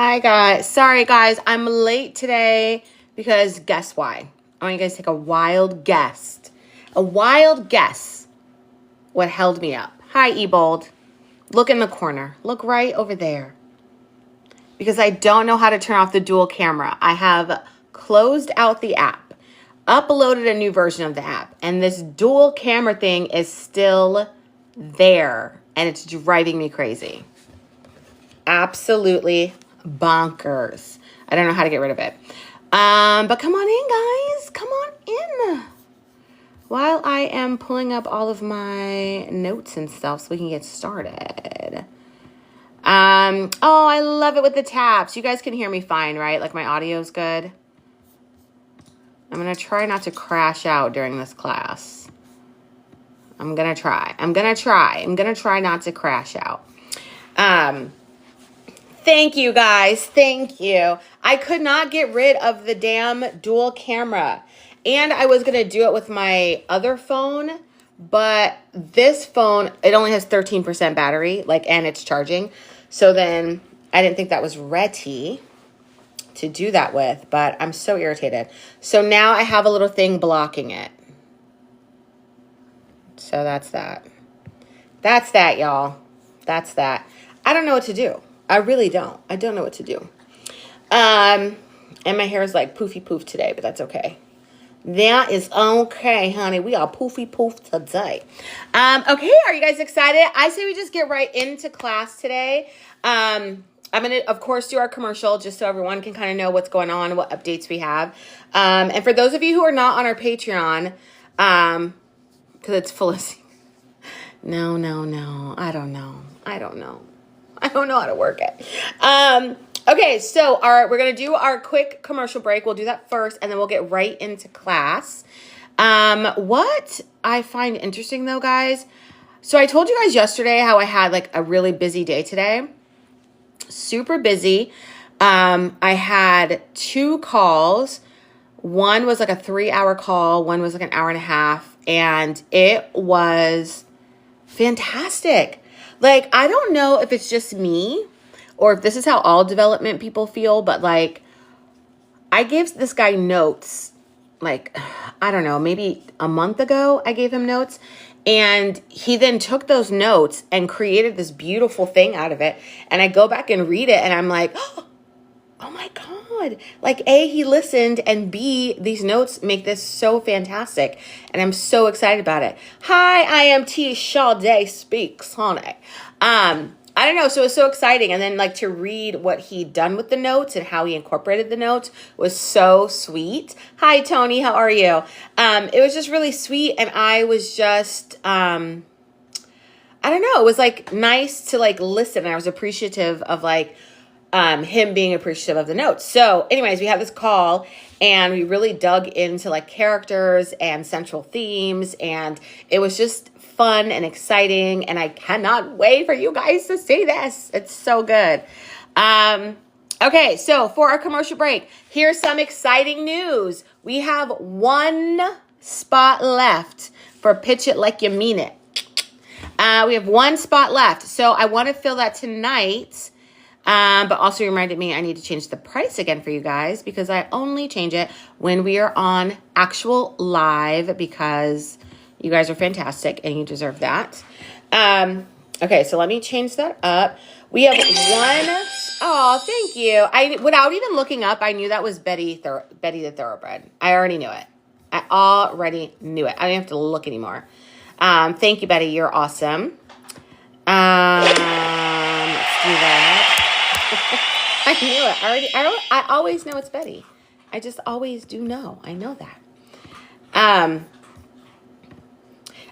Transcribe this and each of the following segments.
Hi guys. Sorry guys, I'm late today because guess why? I want you guys to take a wild guess. A wild guess what held me up. Hi Ebold. Look in the corner. Look right over there. Because I don't know how to turn off the dual camera. I have closed out the app, uploaded a new version of the app, and this dual camera thing is still there and it's driving me crazy. Absolutely bonkers. I don't know how to get rid of it. But come on in, guys. Come on in. While I am pulling up all of my notes and stuff so we can get started. Oh, I love it with the taps. You guys can hear me fine, right? Like my audio's good. I'm going to try not to crash out during this class. I'm going to try not to crash out. Thank you guys. Thank you. I could not get rid of the damn dual camera. And I was going to do it with my other phone, but this phone, it only has 13% battery, and it's charging. So then I didn't think that was ready to do that with, but I'm so irritated. So now I have a little thing blocking it. So that's that. That's that, y'all. That's that. I don't know what to do. I really don't. I don't know what to do. And my hair is like poofy poof today, but that's okay. That is okay, honey. We are poofy poof today. Okay, are you guys excited? I say we just get right into class today. I'm going to, of course, do our commercial just so everyone can kind of know what's going on, what updates we have. And for those of you who are not on our Patreon, because it's full of... No. I don't know. I don't know how to work it. Okay, so we're going to do our quick commercial break. We'll do that first, and then we'll get right into class. What I find interesting, though, guys, so I told you guys yesterday how I had, a really busy day today. Super busy. I had 2 calls. One was a 3-hour call. One was an hour and a half, and it was fantastic. I don't know if it's just me or if this is how all development people feel, but I gave this guy notes, I don't know, maybe a month ago I gave him notes, and he then took those notes and created this beautiful thing out of it. And I go back and read it and I'm like, oh my God. A, he listened, and B, these notes make this so fantastic. And I'm so excited about it. Hi, I am T. Sade Speaks, honey. I don't know. So it was so exciting. And then to read what he'd done with the notes and how he incorporated the notes was so sweet. Hi, Tony. How are you? It was just really sweet. And I was just, I don't know. It was nice to listen. And I was appreciative of him being appreciative of the notes. So anyways, we had this call and we really dug into characters and central themes, and it was just fun and exciting, and I cannot wait for you guys to see this. It's so good. Okay, so for our commercial break, here's some exciting news. We have 1 spot left for Pitch It Like You Mean It. We have 1 spot left, so I want to fill that tonight. But also reminded me I need to change the price again for you guys, because I only change it when we are on actual live, because you guys are fantastic and you deserve that. Okay, so let me change that up. We have 1. Oh, thank you. Without even looking up, I knew that was Betty the Thoroughbred. I already knew it. I don't have to look anymore. Thank you, Betty. You're awesome. Let's do that. I knew it. I always know it's Betty. I just always do know. I know that.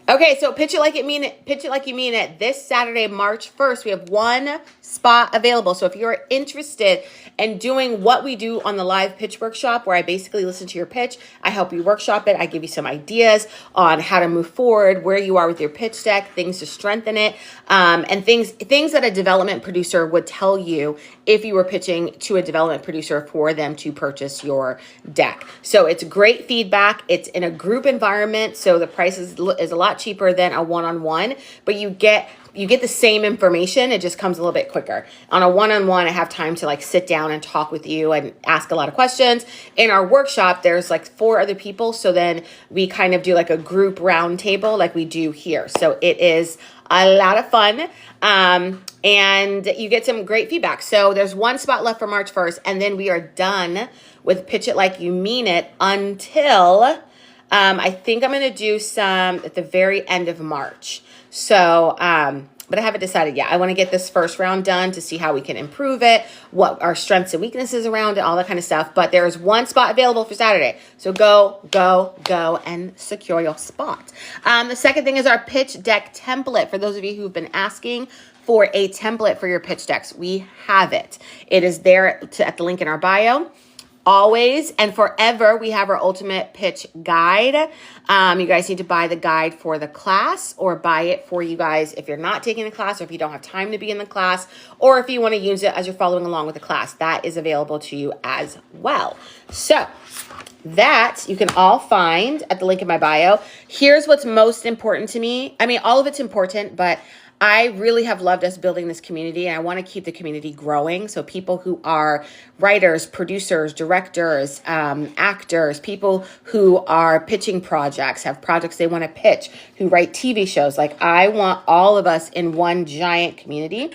Okay, so Pitch It Like You Mean It. This Saturday, March 1st, we have 1 spot available. So if you're interested in doing what we do on the live pitch workshop, where I basically listen to your pitch, I help you workshop it, I give you some ideas on how to move forward, where you are with your pitch deck, things to strengthen it, and things that a development producer would tell you if you were pitching to a development producer for them to purchase your deck. So it's great feedback. It's in a group environment, so the price is a lot lot cheaper than a one-on-one, but you get the same information. It just comes a little bit quicker. On a one-on-one, I have time to like sit down and talk with you and ask a lot of questions. In our workshop, there's like 4 other people. So then we kind of do like a group round table like we do here. So it is a lot of fun. And you get some great feedback. So there's 1 spot left for March 1st. And then we are done with Pitch It Like You Mean It until I think I'm going to do some at the very end of March. So, but I haven't decided yet. I want to get this first round done to see how we can improve it, what our strengths and weaknesses around it, all that kind of stuff. But there is 1 spot available for Saturday. So go and secure your spot. The second thing is our pitch deck template. For those of you who've been asking for a template for your pitch decks, we have it. It is there at the link in our bio. Always and forever, we have our ultimate pitch guide. You guys need to buy the guide for the class or buy it for you guys if you're not taking the class or if you don't have time to be in the class or if you want to use it as you're following along with the class. That is available to you as well. So that you can all find at the link in my bio. Here's what's most important to me. I mean, all of it's important, but I really have loved us building this community and I want to keep the community growing. So people who are writers, producers, directors, actors, people who are pitching projects, have projects they want to pitch, who write TV shows. Like I want all of us in one giant community.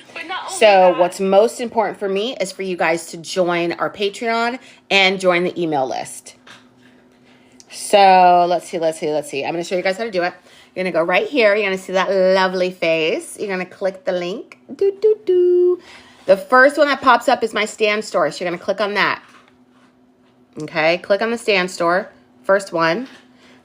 So what's most important for me is for you guys to join our Patreon and join the email list. So let's see. I'm going to show you guys how to do it. You're going to go right here. You're going to see that lovely face. You're going to click the link. The first one that pops up is my Stan Store. So you're going to click on that. Okay, click on the Stan Store. First one.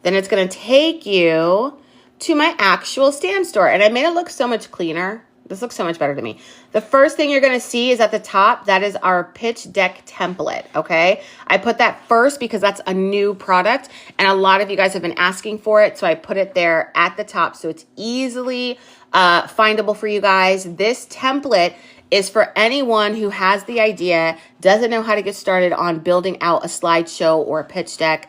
Then it's going to take you to my actual Stan Store. And I made it look so much cleaner. This looks so much better to me. The first thing you're going to see is at the top. That is our pitch deck template, okay? I put that first because that's a new product, and a lot of you guys have been asking for it, so I put it there at the top so it's easily findable for you guys. This template is for anyone who has the idea, doesn't know how to get started on building out a slideshow or a pitch deck,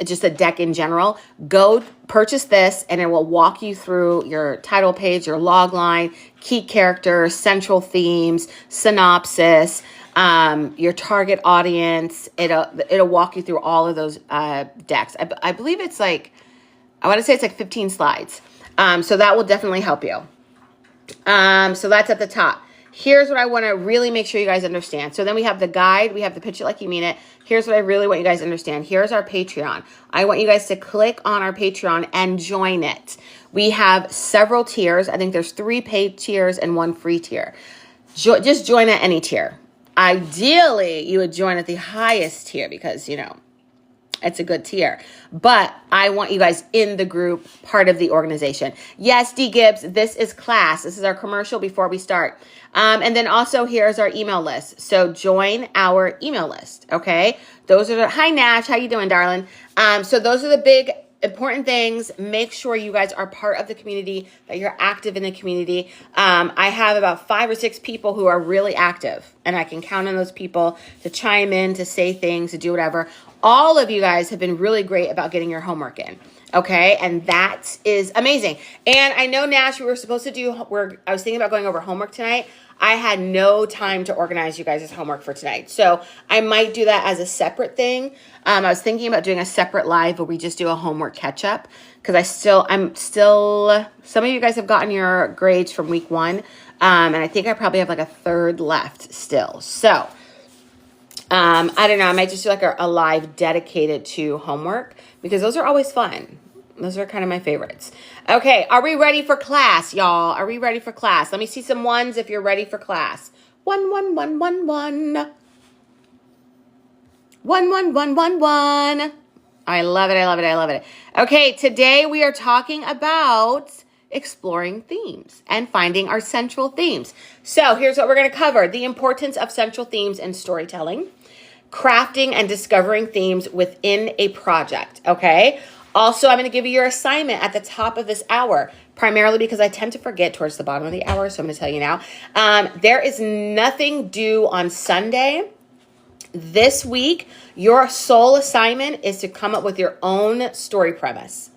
just a deck in general. Go purchase this and it will walk you through your title page, your log line, key characters, central themes, synopsis, your target audience. It'll walk you through all of those decks. I believe it's like, I want to say it's like 15 slides. So that will definitely help you. So that's at the top. Here's what I want to really make sure you guys understand. So then we have the guide. We have the Pitch It Like You Mean It. Here's what I really want you guys to understand. Here's our Patreon. I want you guys to click on our Patreon and join it. We have several tiers. I think there's 3 paid tiers and 1 free tier. Just join at any tier. Ideally, you would join at the highest tier because, you know, it's a good tier. But I want you guys in the group, part of the organization. Yes, D. Gibbs, this is class. This is our commercial before we start. And then also here's our email list. So join our email list, okay? Those are hi, Nash. How you doing, darling? So those are the big important things. Make sure you guys are part of the community, that you're active in the community. I have about 5 or 6 people who are really active, and I can count on those people to chime in, to say things, to do whatever. All of you guys have been really great about getting your homework in. Okay, and that is amazing. And I know, Nash, we were supposed to do, I was thinking about going over homework tonight. I had no time to organize you guys' homework for tonight. So I might do that as a separate thing. I was thinking about doing a separate live where we just do a homework catch up. Because I'm still, some of you guys have gotten your grades from week 1. And I think I probably have like a third left still. So I don't know. I might just do like a live dedicated to homework because those are always fun. Those are kind of my favorites. Okay, are we ready for class, y'all? Are we ready for class? Let me see some ones if you're ready for class. 1, 1, 1, 1, 1. 1, 1, 1, 1, 1. I love it, I love it, I love it. Okay, today we are talking about exploring themes and finding our central themes. So here's what we're going to cover. The importance of central themes in storytelling, crafting and discovering themes within a project, okay? Also, I'm going to give you your assignment at the top of this hour, primarily because I tend to forget towards the bottom of the hour, so I'm going to tell you now. There is nothing due on Sunday. This week, your sole assignment is to come up with your own story premise.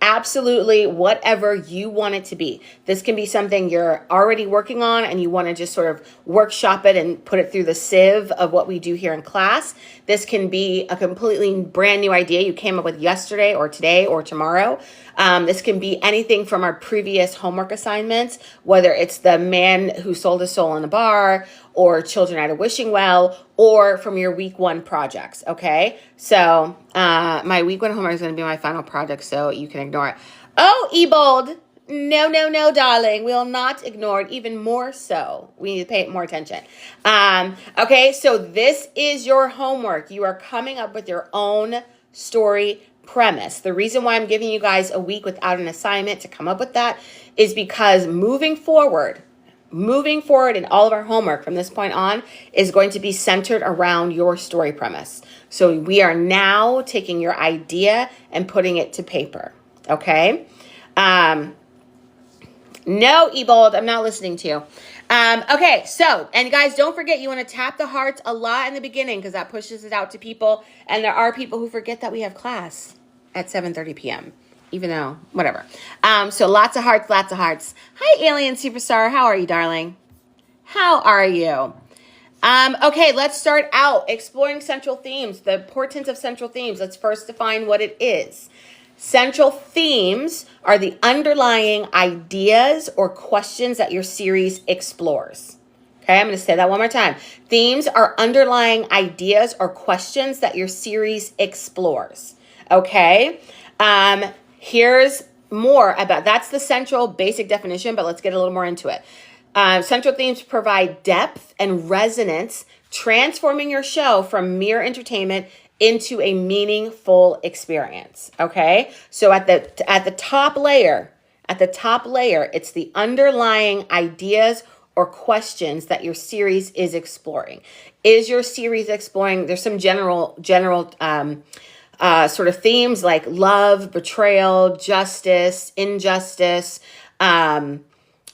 absolutely whatever you want it to be. This can be something you're already working on and you want to just sort of workshop it and put it through the sieve of what we do here in class. This can be a completely brand new idea you came up with yesterday or today or tomorrow. This can be anything from our previous homework assignments, whether it's the man who sold his soul in a bar or children at a wishing well, or from your week 1 projects. Okay. So, my week 1 homework is going to be my final project, so you can ignore it. Oh, Ebold. No, no, no, darling. We'll not ignore it. Even more so. We need to pay more attention. Okay. So this is your homework. You are coming up with your own story premise. The reason why I'm giving you guys a week without an assignment to come up with that is because moving forward in all of our homework from this point on is going to be centered around your story premise. So we are now taking your idea and putting it to paper. Okay. No, Ebold, I'm not listening to you. Okay, so, and guys, don't forget, you want to tap the hearts a lot in the beginning because that pushes it out to people. And there are people who forget that we have class at 7:30 p.m., even though, whatever. So lots of hearts, lots of hearts. Hi, Alien Superstar. How are you, darling? How are you? Okay, let's start out exploring central themes, the importance of central themes. Let's first define what it is. Central themes are the underlying ideas or questions that your series explores. Okay, I'm going to say that one more time. Themes are underlying ideas or questions that your series explores. Okay, here's more about, that's the central basic definition, but let's get a little more into it. Central themes provide depth and resonance, transforming your show from mere entertainment into a meaningful experience. Okay, so at the top layer, it's the underlying ideas or questions that your series is exploring. Is your series exploring? There's some general sort of themes like love, betrayal, justice, injustice,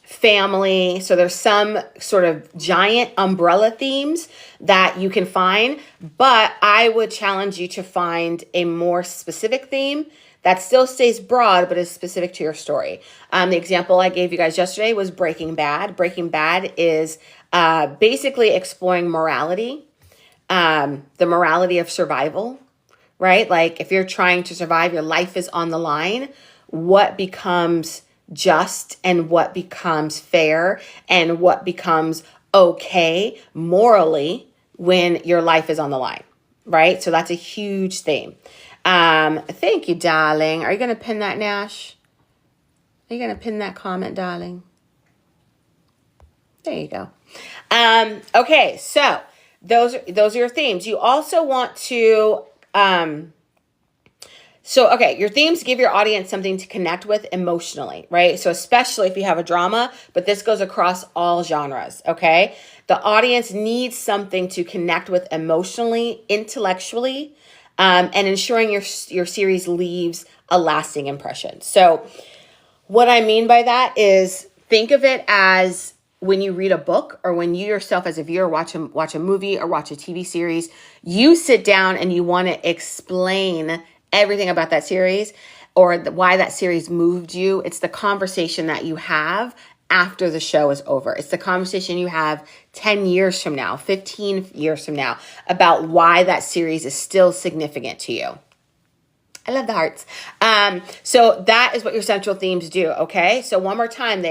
family. So there's some sort of giant umbrella themes that you can find, but I would challenge you to find a more specific theme that still stays broad, but is specific to your story. The example I gave you guys yesterday was Breaking Bad. Breaking Bad is basically exploring morality, the morality of survival, right? Like if you're trying to survive, your life is on the line, what becomes just and what becomes fair and what becomes okay morally when your life is on the line, right? So that's a huge theme. Thank you, darling. Are you going to pin that, Nash? Are you going to pin that comment, darling? There you go. Okay, so those are your themes. You also want to your themes give your audience something to connect with emotionally, right? So especially if you have a drama, but this goes across all genres, okay? The audience needs something to connect with emotionally, intellectually, and ensuring your series leaves a lasting impression. So what I mean by that is think of it as when you read a book or when you yourself as a viewer watch a movie or watch a TV series, you sit down and you want to explain everything about that series or why that series moved you. It's the conversation that you have after the show is over. It's the conversation you have 10 years from now, 15 years from now about why that series is still significant to you. I love the hearts. So that is what your central themes do, okay? So one more time,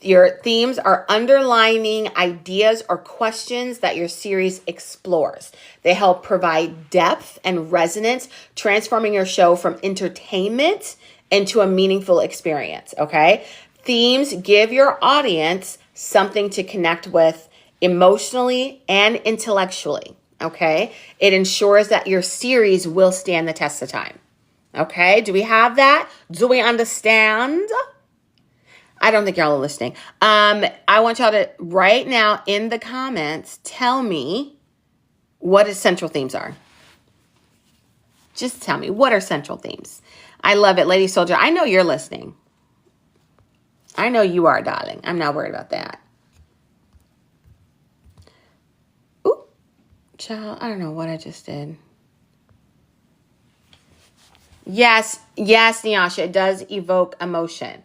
your themes are underlining ideas or questions that your series explores. They help provide depth and resonance, transforming your show from entertainment into a meaningful experience, okay? Themes give your audience something to connect with emotionally and intellectually, okay? It ensures that your series will stand the test of time. Okay, do we have that? Do we understand? I don't think y'all are listening. I want y'all to right now in the comments tell me what central themes are. Just tell me, what are central themes? I love it, Lady Soldier. I know you're listening. I know you are, darling. I'm not worried about that. Ooh, child, I don't know what I just did. Yes, yes, Nyasha, it does evoke emotion.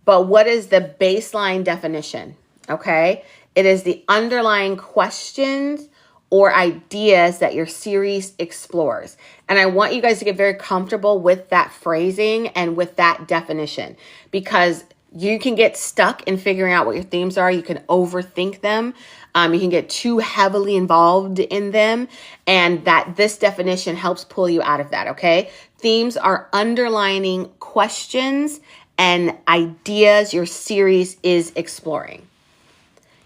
But what is the baseline definition? Okay. It is the underlying questions or ideas that your series explores. And I want you guys to get very comfortable with that phrasing and with that definition, because you can get stuck in figuring out what your themes are. You can overthink them. You can get too heavily involved in them, and that this definition helps pull you out of that. Okay. Themes are underlining questions and ideas your series is exploring.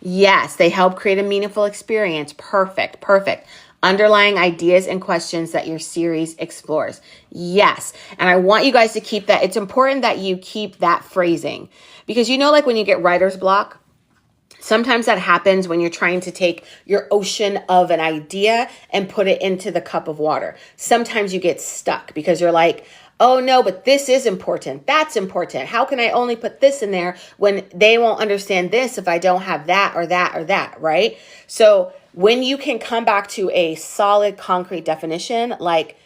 Yes, they help create a meaningful experience. Perfect, perfect. Underlying ideas and questions that your series explores. Yes. And I want you guys to keep that. It's important that you keep that phrasing, because like when you get writer's block, sometimes that happens when you're trying to take your ocean of an idea and put it into the cup of water. Sometimes you get stuck because you're like, oh no, but this is important. That's important. How can I only put this in there when they won't understand this if I don't have that or that or that, right? So when you can come back to a solid, concrete definition, like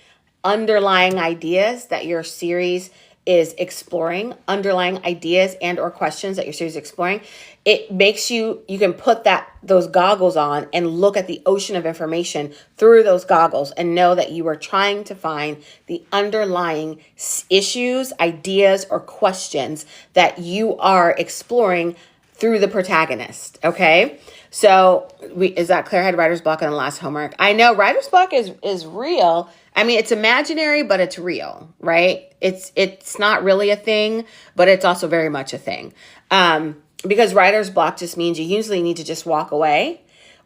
underlying ideas that your series is exploring, underlying ideas and or questions that your series is exploring, it makes you can put those goggles on and look at the ocean of information through those goggles and know that you are trying to find the underlying issues, ideas, or questions that you are exploring through the protagonist. Okay. So is that clear? I had writer's block on the last homework. I know writer's block is real. I mean, it's imaginary, but it's real, right? It's not really a thing, but it's also very much a thing. Because writer's block just means you usually need to just walk away,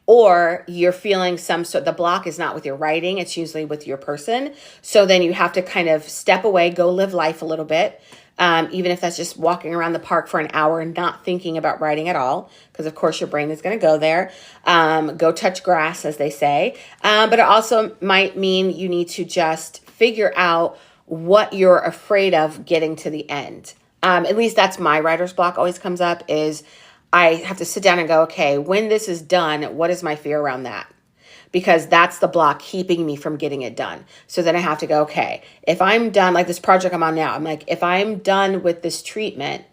or you're feeling the block is not with your writing, it's usually with your person. So then you have to kind of step away, go live life a little bit. Even if that's just walking around the park for an hour and not thinking about writing at all, because of course your brain is going to go there. Go touch grass, as they say. But it also might mean you need to just figure out what you're afraid of getting to the end. At least that's my writer's block always comes up, is I have to sit down and go, okay, when this is done, what is my fear around that? Because that's the block keeping me from getting it done. So then I have to go, okay, if I'm done, like this project I'm on now, I'm like, if I'm done with this treatment,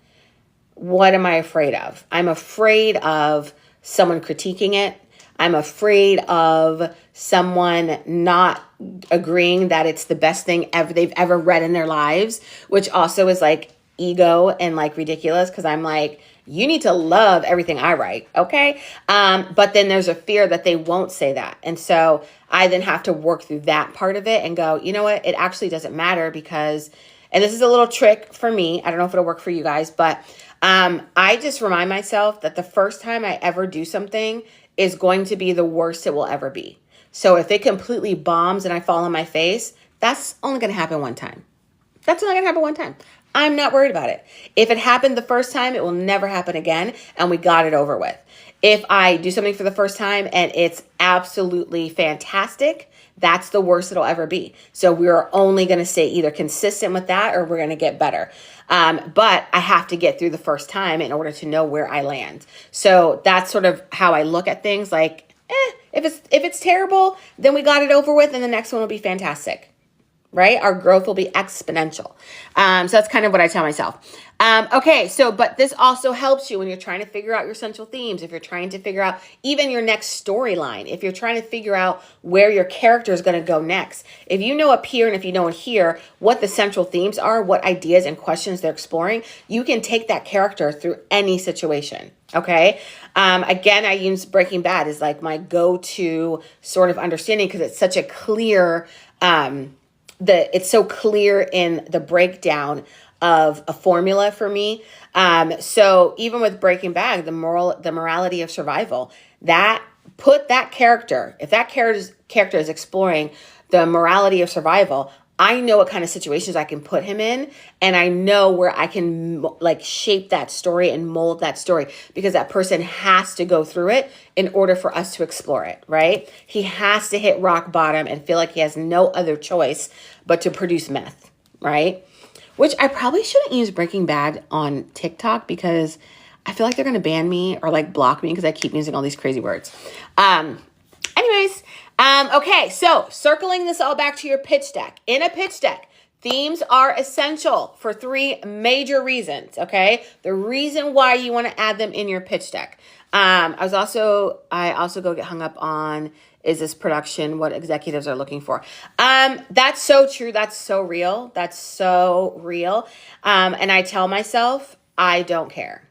what am I afraid of? I'm afraid of someone critiquing it. I'm afraid of someone not agreeing that it's the best thing they've ever read in their lives, which also is like ego and like ridiculous, because I'm like, you need to love everything I write, okay? But then there's a fear that they won't say that. And so I then have to work through that part of it and go, you know what? It actually doesn't matter, because, and this is a little trick for me, I don't know if it'll work for you guys, but I just remind myself that the first time I ever do something is going to be the worst it will ever be. So if it completely bombs and I fall on my face, that's only going to happen one time. That's only going to happen one time. I'm not worried about it. If it happened the first time, it will never happen again, and we got it over with. If I do something for the first time and it's absolutely fantastic, that's the worst it'll ever be. So we're only going to stay either consistent with that, or we're going to get better. But I have to get through the first time in order to know where I land. So that's sort of how I look at things. Like, if it's terrible, then we got it over with, and the next one will be fantastic. Right? Our growth will be exponential. So that's kind of what I tell myself. Okay. So, but this also helps you when you're trying to figure out your central themes. If you're trying to figure out even your next storyline, if you're trying to figure out where your character is going to go next, if you know up here and if you know in here what the central themes are, what ideas and questions they're exploring, you can take that character through any situation. Okay. Again, I use Breaking Bad as like my go-to sort of understanding, because it's such a clear, it's so clear in the breakdown of a formula for me. So even with Breaking Bad, the morality of survival, that put that character, if that character is exploring the morality of survival, I know what kind of situations I can put him in, and I know where I can like shape that story and mold that story, because that person has to go through it in order for us to explore it, right? He has to hit rock bottom and feel like he has no other choice but to produce meth, right? Which I probably shouldn't use Breaking Bad on TikTok, because I feel like they're going to ban me or like block me because I keep using all these crazy words. Okay, so circling this all back to your pitch deck. In a pitch deck, Themes are essential for three major reasons, okay? The reason why you want to add them in your pitch deck. I also go get hung up on, is this production what executives are looking for? That's so true. That's so real. That's so real. And I tell myself, I don't care.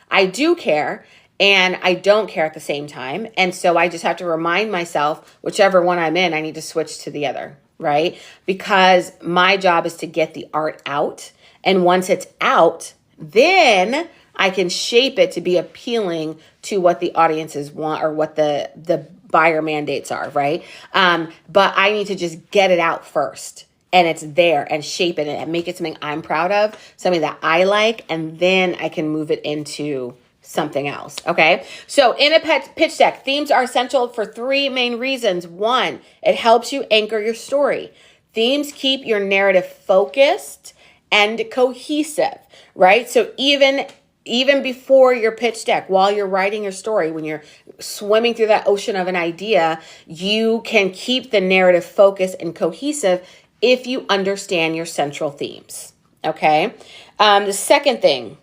I do care, and I don't care at the same time. And so I just have to remind myself, whichever one I'm in, I need to switch to the other, right? Because my job is to get the art out. And once it's out, then I can shape it to be appealing to what the audiences want or what the buyer mandates are, right? But I need to just get it out first. And it's there, and shape it and make it something I'm proud of, something that I like, and then I can move it into something else, okay? So in a pitch deck, themes are essential for three main reasons. One, it helps you anchor your story. Themes keep your narrative focused and cohesive, right? So even before your pitch deck, while you're writing your story, when you're swimming through that ocean of an idea, you can keep the narrative focused and cohesive if you understand your central themes, okay? The second thing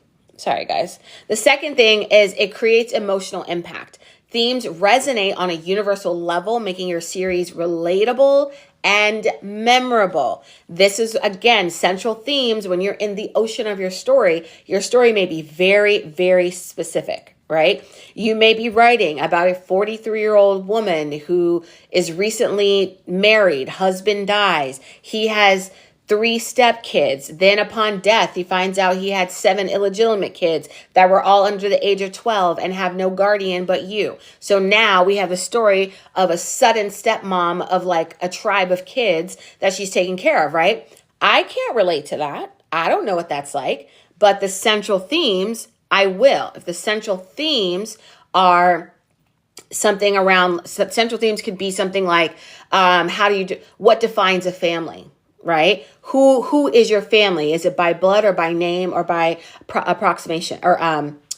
is it creates emotional impact. Themes resonate on a universal level, making your series relatable and memorable. This is, again, central themes. When you're in the ocean of your story may be very, very specific, right? You may be writing about a 43-year-old woman who is recently married, husband dies, he has 3 stepkids. Then upon death, he finds out he had 7 illegitimate kids that were all under the age of 12 and have no guardian but you. So now we have the story of a sudden stepmom of like a tribe of kids that she's taking care of, right? I can't relate to that. I don't know what that's like, but the central themes, I will. If the central themes are something around, central themes could be something like, what defines a family, right? Who is your family? Is it by blood or by name or by approximation or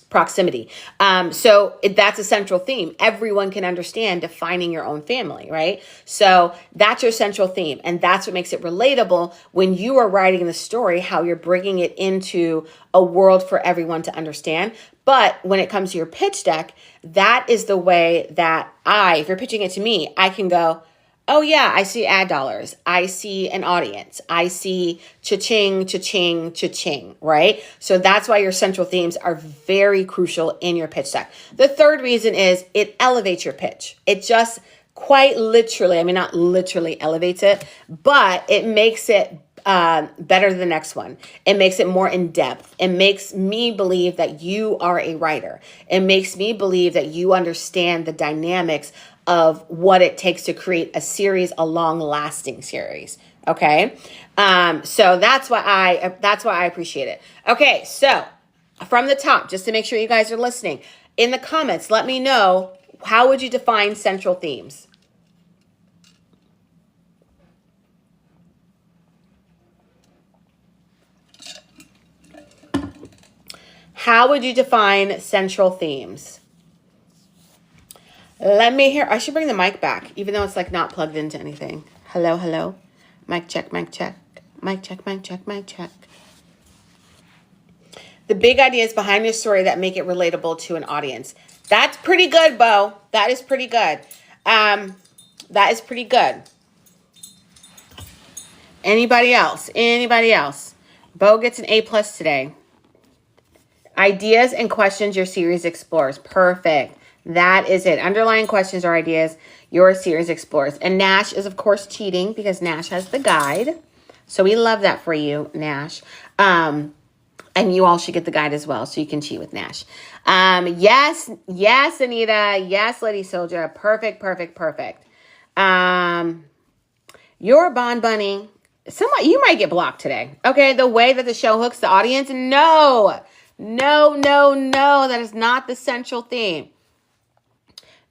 proximity? So that's a central theme. Everyone can understand defining your own family, right? So that's your central theme. And that's what makes it relatable when you are writing the story, how you're bringing it into a world for everyone to understand. But when it comes to your pitch deck, that is the way that if you're pitching it to me, I can go, oh yeah, I see ad dollars. I see an audience. I see cha-ching, cha-ching, cha-ching, right? So that's why your central themes are very crucial in your pitch deck. The third reason is it elevates your pitch. It just quite literally, not literally elevates it, but it makes it better than the next one. It makes it more in depth. It makes me believe that you are a writer. It makes me believe that you understand the dynamics of what it takes to create a series, a long-lasting series. Okay, so that's why I appreciate it. Okay, so from the top, just to make sure you guys are listening, in the comments, let me know, how would you define central themes? How would you define central themes? Let me hear. I should bring the mic back, even though it's like not plugged into anything. Hello, hello. Mic check, mic check. Mic check, mic check, mic check. The big ideas behind your story that make it relatable to an audience. That's pretty good, Bo. That is pretty good. That is pretty good. Anybody else? Anybody else? Bo gets an A+ today. Ideas and questions your series explores. Perfect. That is it. Underlying questions or ideas your series explores. And Nash is, of course, cheating because Nash has the guide. So we love that for you, Nash. And you all should get the guide as well, so you can cheat with Nash. Yes, Anita. Yes, Lady Soldier. Perfect, perfect, perfect. Your Bon Bunny. You might get blocked today. Okay, the way that the show hooks the audience. No. That is not the central theme.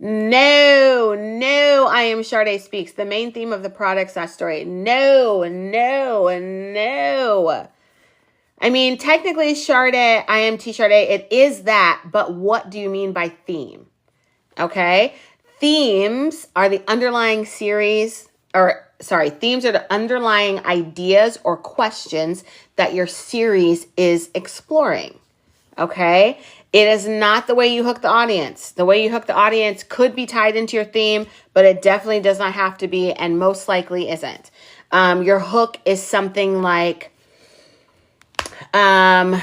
No, I am Sade Speaks. The main theme of the product/story. No. Technically, Sade, I am T Sade. It is that, but what do you mean by theme? Okay? Themes are the underlying series or themes are the underlying ideas or questions that your series is exploring. Okay? It is not the way you hook the audience. The way you hook the audience could be tied into your theme, but it definitely does not have to be, and most likely isn't. Your hook is something like, I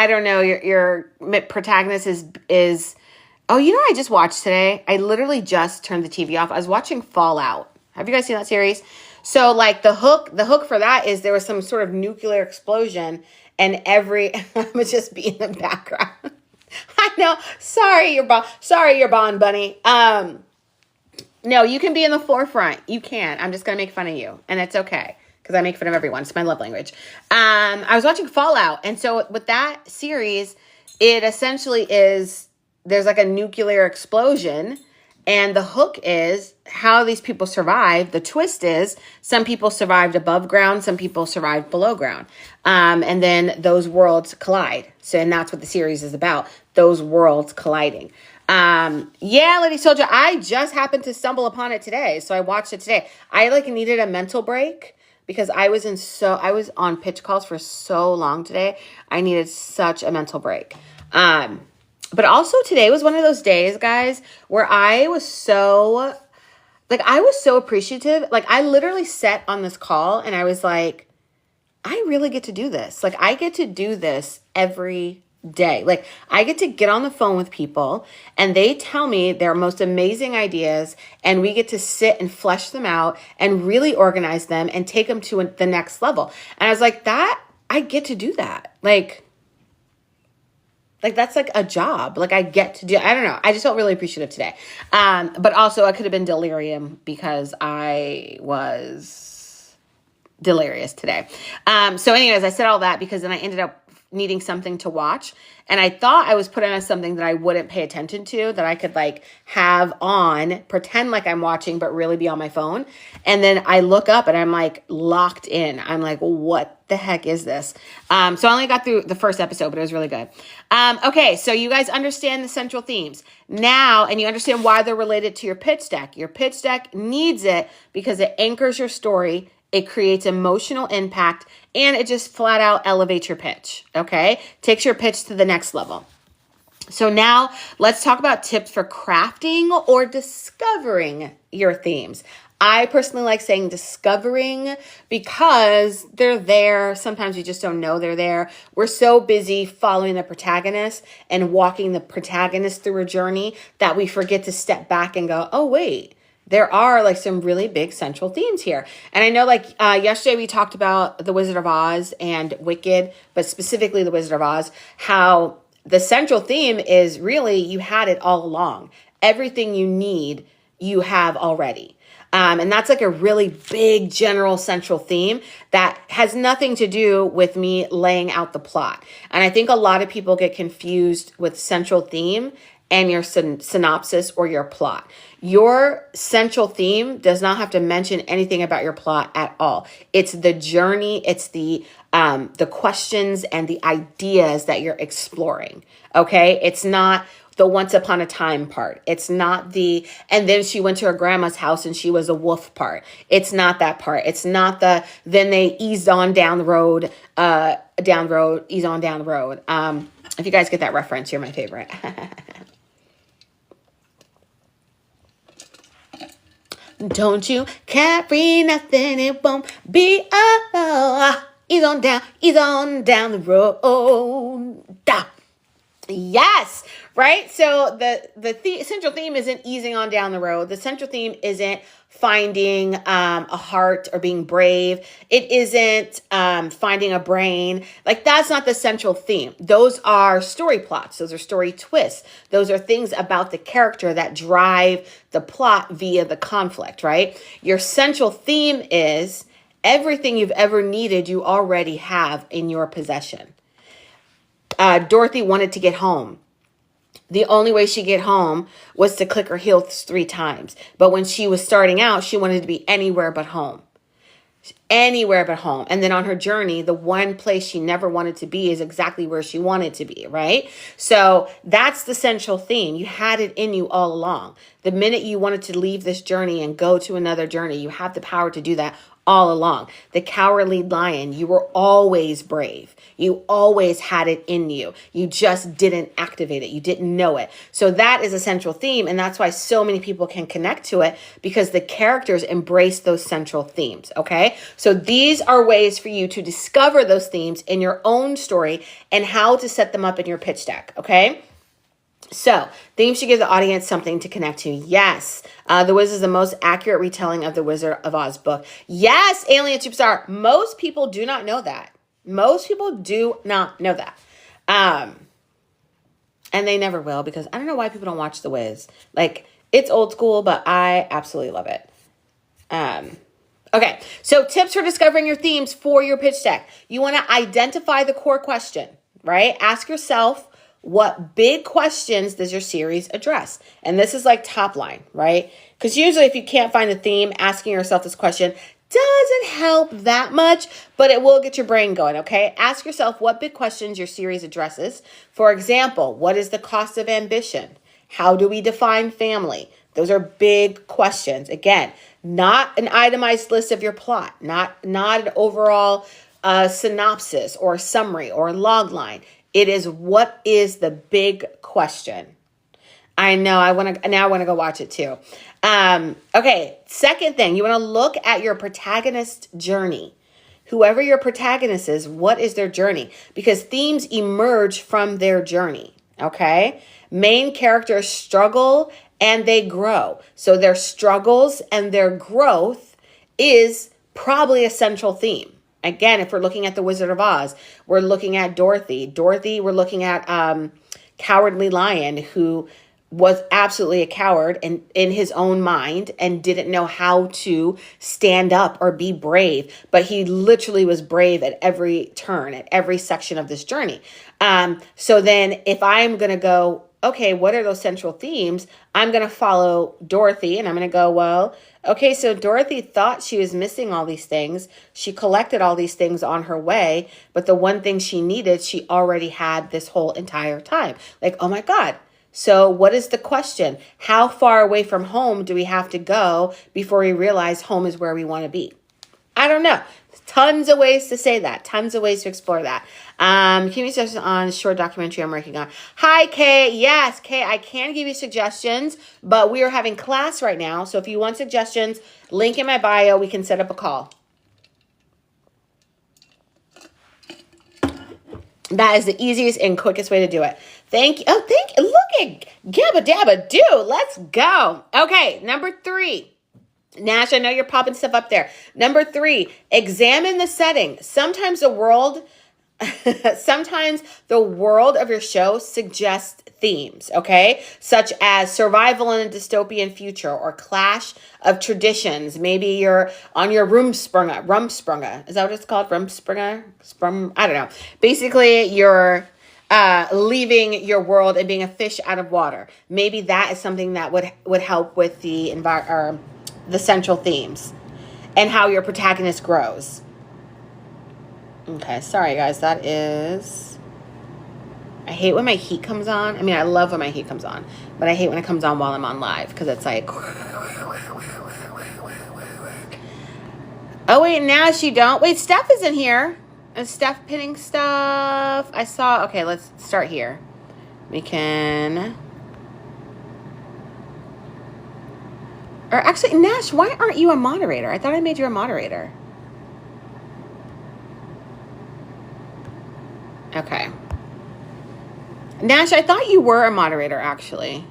don't know, your protagonist is, oh, you know what I just watched today? I literally just turned the TV off. I was watching Fallout. Have you guys seen that series? So like the hook for that is there was some sort of nuclear explosion and I'm just be in the background. I know. Sorry, you're Bond Bunny. No, you can be in the forefront. You can. I'm just going to make fun of you. And it's okay. Because I make fun of everyone. It's my love language. I was watching Fallout. And so with that series, it essentially is, there's like a nuclear explosion. And the hook is how these people survive. The twist is some people survived above ground. Some people survived below ground. And then those worlds collide. So, and that's what the series is about. Those worlds colliding. Yeah, Lady Soldier, I just happened to stumble upon it today. So I watched it today. I like needed a mental break because I was on pitch calls for so long today. I needed such a mental break. But also today was one of those days, guys, where I was so appreciative. Like I literally sat on this call and I was like, I really get to do this. Like I get to do this every day. Like I get to get on the phone with people and they tell me their most amazing ideas and we get to sit and flesh them out and really organize them and take them to the next level. And I was like, I get to do that. Like that's like a job. Like I get to do, I don't know. I just felt really appreciative today. But also I could have been delirium because I was delirious today. So anyways, I said all that because then I ended up needing something to watch. And I thought I was putting on something that I wouldn't pay attention to, that I could like have on, pretend like I'm watching, but really be on my phone. And then I look up and I'm like locked in. I'm like, what the heck is this? So I only got through the first episode, but it was really good. Okay. So you guys understand the central themes now, and you understand why they're related to your pitch deck. Your pitch deck needs it because it anchors your story. It creates emotional impact and it just flat out elevates your pitch. Okay. Takes your pitch to the next level. So now let's talk about tips for crafting or discovering your themes. I personally like saying discovering because they're there. Sometimes you just don't know they're there. We're so busy following the protagonist and walking the protagonist through a journey that we forget to step back and go, oh, wait. There are like some really big central themes here. And I know like yesterday we talked about The Wizard of Oz and Wicked, but specifically The Wizard of Oz, how the central theme is really you had it all along. Everything you need, you have already. And that's like a really big general central theme that has nothing to do with me laying out the plot. And I think a lot of people get confused with central theme and your synopsis or your plot. Your central theme does not have to mention anything about your plot at all. It's the journey, it's the questions and the ideas that you're exploring. Okay, it's not the once upon a time part. It's not the and then she went to her grandma's house and she was a wolf part. It's not that part. It's not the then they eased on down the road, ease on down the road. If you guys get that reference, you're my favorite. Don't you carry nothing, it won't be ease on down the road. Da. Yes, right? So the central theme isn't easing on down the road. The central theme isn't finding a heart or being brave. It isn't finding a brain. Like that's not the central theme. Those are story plots. Those are story twists. Those are things about the character that drive the plot via the conflict, right? Your central theme is everything you've ever needed, you already have in your possession. Dorothy wanted to get home. The only way she get home was to click her heels 3 times. But when she was starting out, she wanted to be anywhere but home. anywhere but home. And then on her journey, the one place she never wanted to be is exactly where she wanted to be, right? So that's the central theme. You had it in you all along. The minute you wanted to leave this journey and go to another journey, you have the power to do that all along. The cowardly lion, you were always brave. You always had it in you. You just didn't activate it. You didn't know it. So that is a central theme. And that's why so many people can connect to it, because the characters embrace those central themes. Okay. So these are ways for you to discover those themes in your own story and how to set them up in your pitch deck. Okay. So, themes should give the audience something to connect to. Yes. The Wiz is the most accurate retelling of the Wizard of Oz book. Yes, Alien Superstar. Most people do not know that. Most people do not know that. And they never will, because I don't know why people don't watch The Wiz. Like, it's old school, but I absolutely love it. Okay, so tips for discovering your themes for your pitch deck. You want to identify the core question, right? Ask yourself, what big questions does your series address? And this is like top line, right? Because usually if you can't find a theme, asking yourself this question doesn't help that much, but it will get your brain going, okay? Ask yourself what big questions your series addresses. For example, what is the cost of ambition? How do we define family? Those are big questions. Again, not an itemized list of your plot, not an overall synopsis or summary or log line. It is, what is the big question? I know, I want to go watch it too. Okay, second thing, you want to look at your protagonist journey. Whoever your protagonist is, what is their journey? Because themes emerge from their journey, okay? Main characters struggle and they grow. So their struggles and their growth is probably a central theme. Again, if we're looking at The Wizard of Oz, we're looking at Dorothy. We're looking at Cowardly Lion, who was absolutely a coward in his own mind and didn't know how to stand up or be brave. But he literally was brave at every turn, at every section of this journey. So then if I'm going to go, okay, what are those central themes? I'm going to follow Dorothy and I'm going to go, well, okay, so Dorothy thought she was missing all these things. She collected all these things on her way, but the one thing she needed, she already had this whole entire time. Like, oh my God. So what is the question? How far away from home do we have to go before we realize home is where we want to be? I don't know. Tons of ways to say that. Tons of ways to explore that. Give me suggestions on a short documentary I'm working on. Hi, Kay. Yes, Kay, I can give you suggestions, but we are having class right now. So if you want suggestions, link in my bio. We can set up a call. That is the easiest and quickest way to do it. Thank you. Oh, thank you. Look at Gabba Dabba Do. Let's go. Okay, number 3. Nash, I know you're popping stuff up there. Number 3, examine the setting. Sometimes the world of your show suggests themes, okay? Such as survival in a dystopian future or clash of traditions. Maybe you're on your Rumspringa. Is that what it's called? Rumspringa? I don't know. Basically, you're leaving your world and being a fish out of water. Maybe that is something that would help with the the central themes and how your protagonist grows. Okay, sorry guys, that is... I hate when my heat comes on. I mean, I love when my heat comes on, but I hate when it comes on while I'm on live because it's like... Oh, wait, now she don't. Wait, Steph is in here. Is Steph pinning stuff? I saw... Okay, let's start here. We can... Or actually, Nash, why aren't you a moderator? I thought I made you a moderator. Okay. Nash, I thought you were a moderator, actually.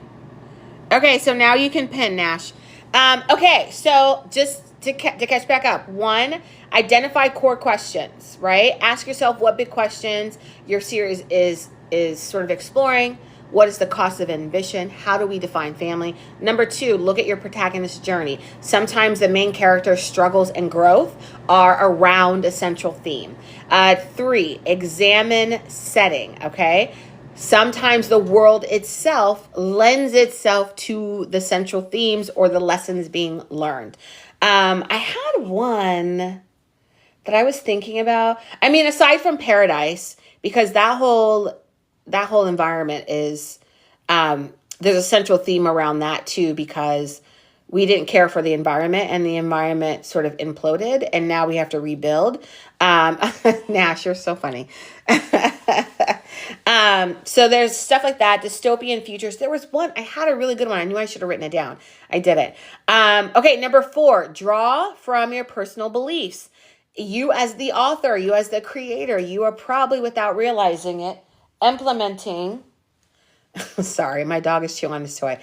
Okay, so now you can pin, Nash. Okay, so just to catch back up. 1, identify core questions, right? Ask yourself what big questions your series is sort of exploring. What is the cost of ambition? How do we define family? Number 2, look at your protagonist's journey. Sometimes the main character's struggles and growth are around a central theme. 3, examine setting, okay? Sometimes the world itself lends itself to the central themes or the lessons being learned. I had one... that I was thinking about. I mean, aside from Paradise, because that whole environment is, there's a central theme around that too, because we didn't care for the environment and the environment sort of imploded and now we have to rebuild. Nash, you're so funny. So there's stuff like that, dystopian futures. There was one, I had a really good one. I knew I should have written it down. I didn't. Okay, number 4, draw from your personal beliefs. You as the author, you as the creator, you are probably, without realizing it, implementing. Sorry, my dog is chewing on his toy.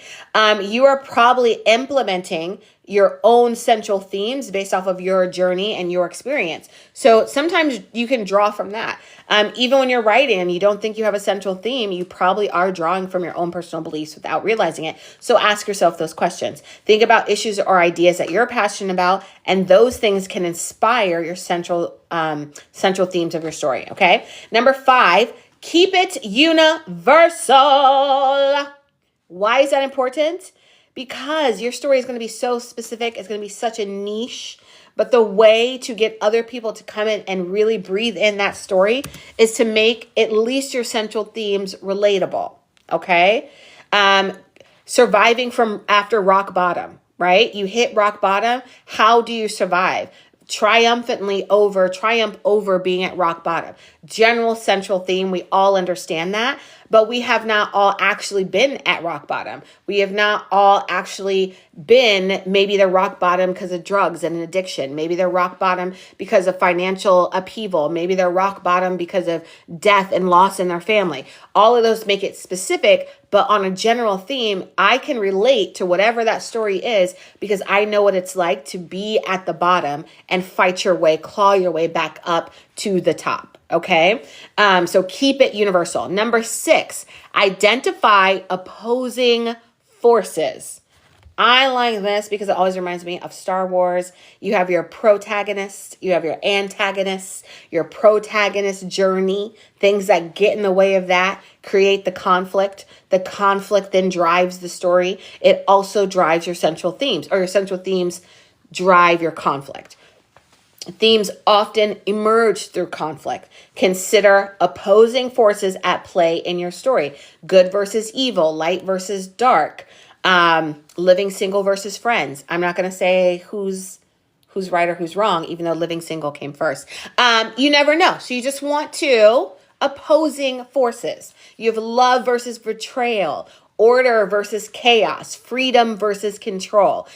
You are probably implementing your own central themes based off of your journey and your experience. So sometimes you can draw from that. Even when you're writing and you don't think you have a central theme, you probably are drawing from your own personal beliefs without realizing it. So ask yourself those questions. Think about issues or ideas that you're passionate about, and those things can inspire your central themes of your story. Okay. Number 5. Keep it universal. Why is that important? Because your story is going to be so specific. It's going to be such a niche. But the way to get other people to come in and really breathe in that story is to make at least your central themes relatable. Okay? Surviving from after rock bottom, right? You hit rock bottom. How do you survive? Triumph over being at rock bottom. General central theme. We all understand that, but we have not all actually been at rock bottom. We have not all actually been, maybe they're rock bottom because of drugs and an addiction. Maybe they're rock bottom because of financial upheaval. Maybe they're rock bottom because of death and loss in their family. All of those make it specific, but on a general theme, I can relate to whatever that story is because I know what it's like to be at the bottom and fight your way, claw your way back up to the top. Okay. So keep it universal. Number 6, identify opposing forces. I like this because it always reminds me of Star Wars. You have your protagonist, you have your antagonist, your protagonist journey, things that get in the way of that, create the conflict. The conflict then drives the story. It also drives your central themes, or your central themes drive your conflict. Themes often emerge through conflict. Consider opposing forces at play in your story. Good versus evil, light versus dark. Living single versus friends. I'm not going to say who's right or who's wrong, even though living single came first. You never know. So you just want to opposing forces. You have love versus betrayal, order versus chaos, freedom versus control.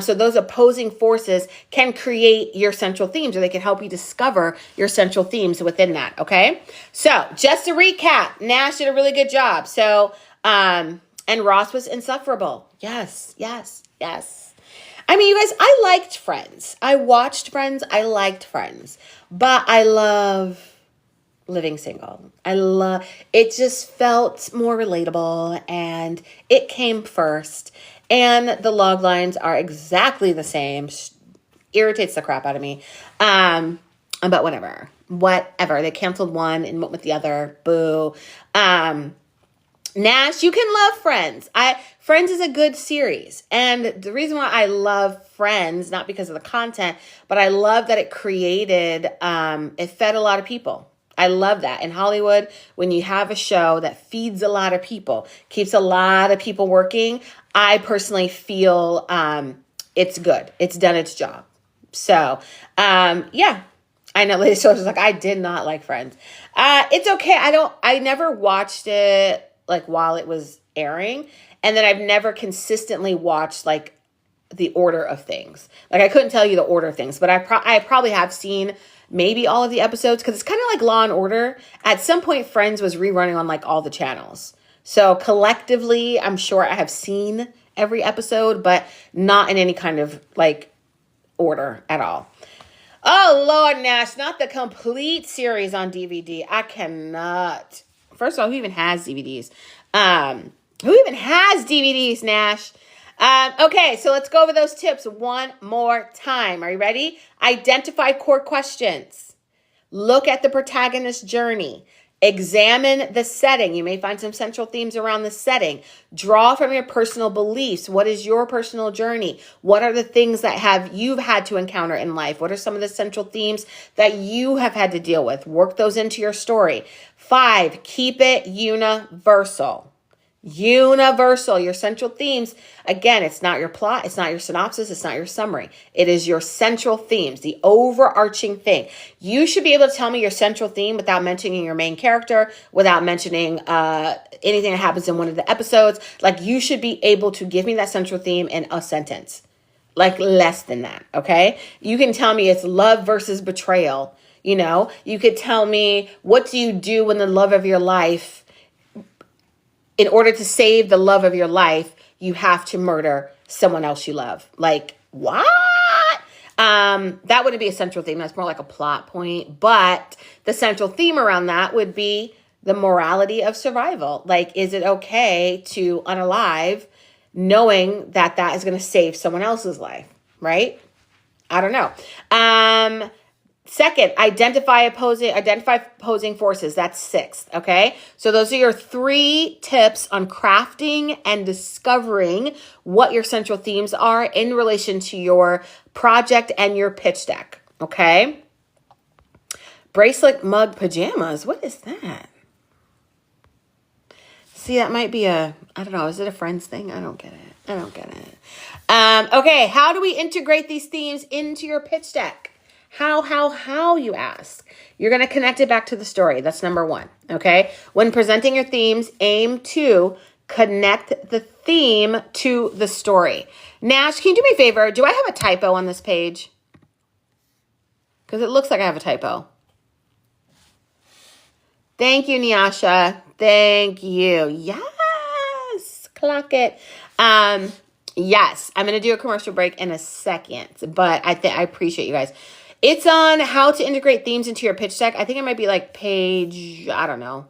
So those opposing forces can create your central themes, or they can help you discover your central themes within that. Okay. So just to recap, Nash did a really good job. So, and Ross was insufferable. Yes. I mean, you guys, I liked Friends. I watched Friends. I liked Friends. But I love Living Single. It just felt more relatable and it came first. And the log lines are exactly the same. Irritates the crap out of me. But whatever. They canceled one and went with the other. Boo. Nash, you can love Friends. Friends is a good series. And the reason why I love Friends, not because of the content, but I love that it created, it fed a lot of people. I love that. In Hollywood, when you have a show that feeds a lot of people, keeps a lot of people working, I personally feel it's good. It's done its job. So, yeah. I know Lady Soul's like, I did not like Friends. It's okay. I never watched it like while it was airing. And then I've never consistently watched like the order of things. Like I couldn't tell you the order of things, but I probably have seen maybe all of the episodes because it's kind of like Law and Order. At some point, Friends was rerunning on like all the channels. So collectively, I'm sure I have seen every episode, but not in any kind of like order at all. Oh, Lord, Nash, not the complete series on DVD. I cannot. First of all, who even has DVDs? Who even has DVDs, Nash? Okay, so let's go over those tips one more time. Are you ready? Identify core questions. Look at the protagonist's journey. Examine the setting. You may find some central themes around the setting. Draw from your personal beliefs. What is your personal journey? What are the things that you've had to encounter in life? What are some of the central themes that you have had to deal with? Work those into your story. 5, keep it universal. Universal, your central themes. Again, it's not your plot, it's not your synopsis, it's not your summary. It is your central themes, the overarching thing. You should be able to tell me your central theme without mentioning your main character, without mentioning anything that happens in one of the episodes. Like, you should be able to give me that central theme in a sentence, like less than that, okay? You can tell me it's love versus betrayal. You could tell me, what do you do when the love of your life, in order to save the love of your life, you have to murder someone else you love. Like, what? That wouldn't be a central theme. That's more like a plot point. But the central theme around that would be the morality of survival. Like, is it okay to unalive knowing that that is going to save someone else's life, right? I don't know. Second, identify opposing forces. That's 6th, okay? So those are your 3 tips on crafting and discovering what your central themes are in relation to your project and your pitch deck, okay? Bracelet, mug, pajamas. What is that? See, that might be I don't know, is it a Friends thing? I don't get it. Okay, how do we integrate these themes into your pitch deck? How, you ask? You're going to connect it back to the story. That's number 1, okay? When presenting your themes, aim to connect the theme to the story. Nash, can you do me a favor? Do I have a typo on this page? Because it looks like I have a typo. Thank you, Nyasha. Thank you. Yes, clock it. Yes, I'm going to do a commercial break in a second, but I appreciate you guys. It's on how to integrate themes into your pitch deck. I think it might be like page, I don't know,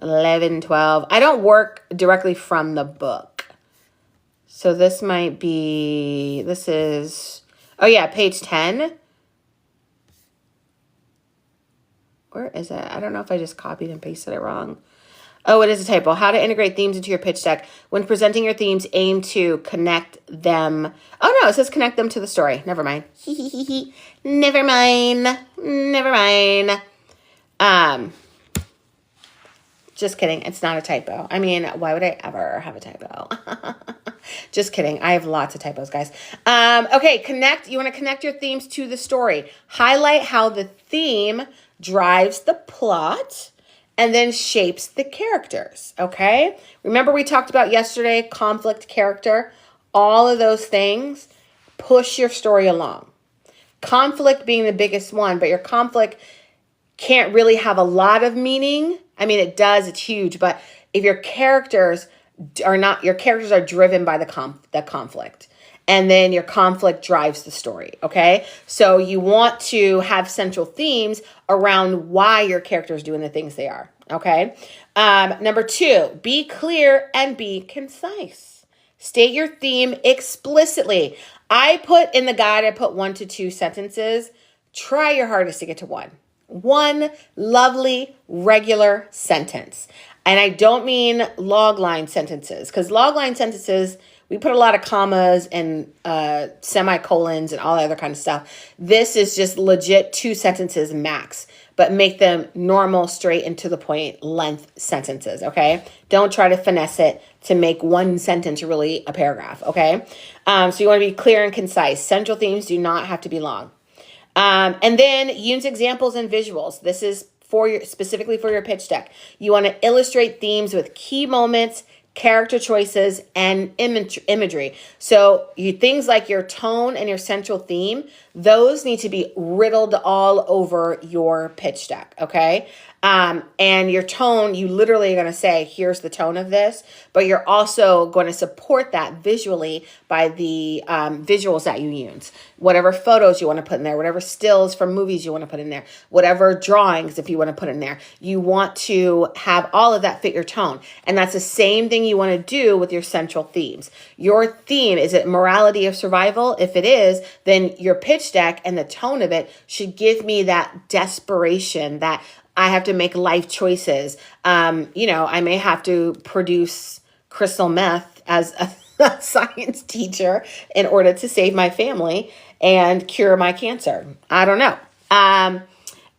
11, 12. I don't work directly from the book. So this is, oh yeah, page 10. Where is it? I don't know if I just copied and pasted it wrong. Oh, it is a typo. How to integrate themes into your pitch deck. When presenting your themes, aim to connect them. Oh, no, it says connect them to the story. Never mind. Never mind. Just kidding. It's not a typo. I mean, why would I ever have a typo? Just kidding. I have lots of typos, guys. Okay, you want to connect your themes to the story. Highlight how the theme drives the plot and then shapes the characters, okay? Remember we talked about yesterday, conflict, character, all of those things push your story along. Conflict being the biggest one, but your conflict can't really have a lot of meaning. I mean, it does, it's huge, but if your characters are driven by the conflict. And then your conflict drives the story, okay? So you want to have central themes around why your character is doing the things they are, okay? Number 2, be clear and be concise. State your theme explicitly. I put in the guide, I put 1 to 2 sentences. Try your hardest to get to 1. 1 lovely, regular sentence. And I don't mean log line sentences, because log line sentences, we put a lot of commas and semicolons and all that other kind of stuff. This is just legit 2 sentences max, but make them normal, straight and to the point length sentences, okay? Don't try to finesse it to make 1 sentence really a paragraph, okay? So you want to be clear and concise. Central themes do not have to be long. And then use examples and visuals. This is specifically for your pitch deck. You want to illustrate themes with key moments, character choices, and imagery. So things like your tone and your central theme, those need to be riddled all over your pitch deck, okay? And your tone, you literally are going to say, here's the tone of this, but you're also going to support that visually by the visuals that you use. Whatever photos you want to put in there, whatever stills from movies you want to put in there, whatever drawings if you want to put in there, you want to have all of that fit your tone. And that's the same thing you want to do with your central themes. Your theme, is it morality of survival? If it is, then your pitch deck and the tone of it should give me that desperation, that I have to make life choices. I may have to produce crystal meth as a science teacher in order to save my family and cure my cancer. I don't know.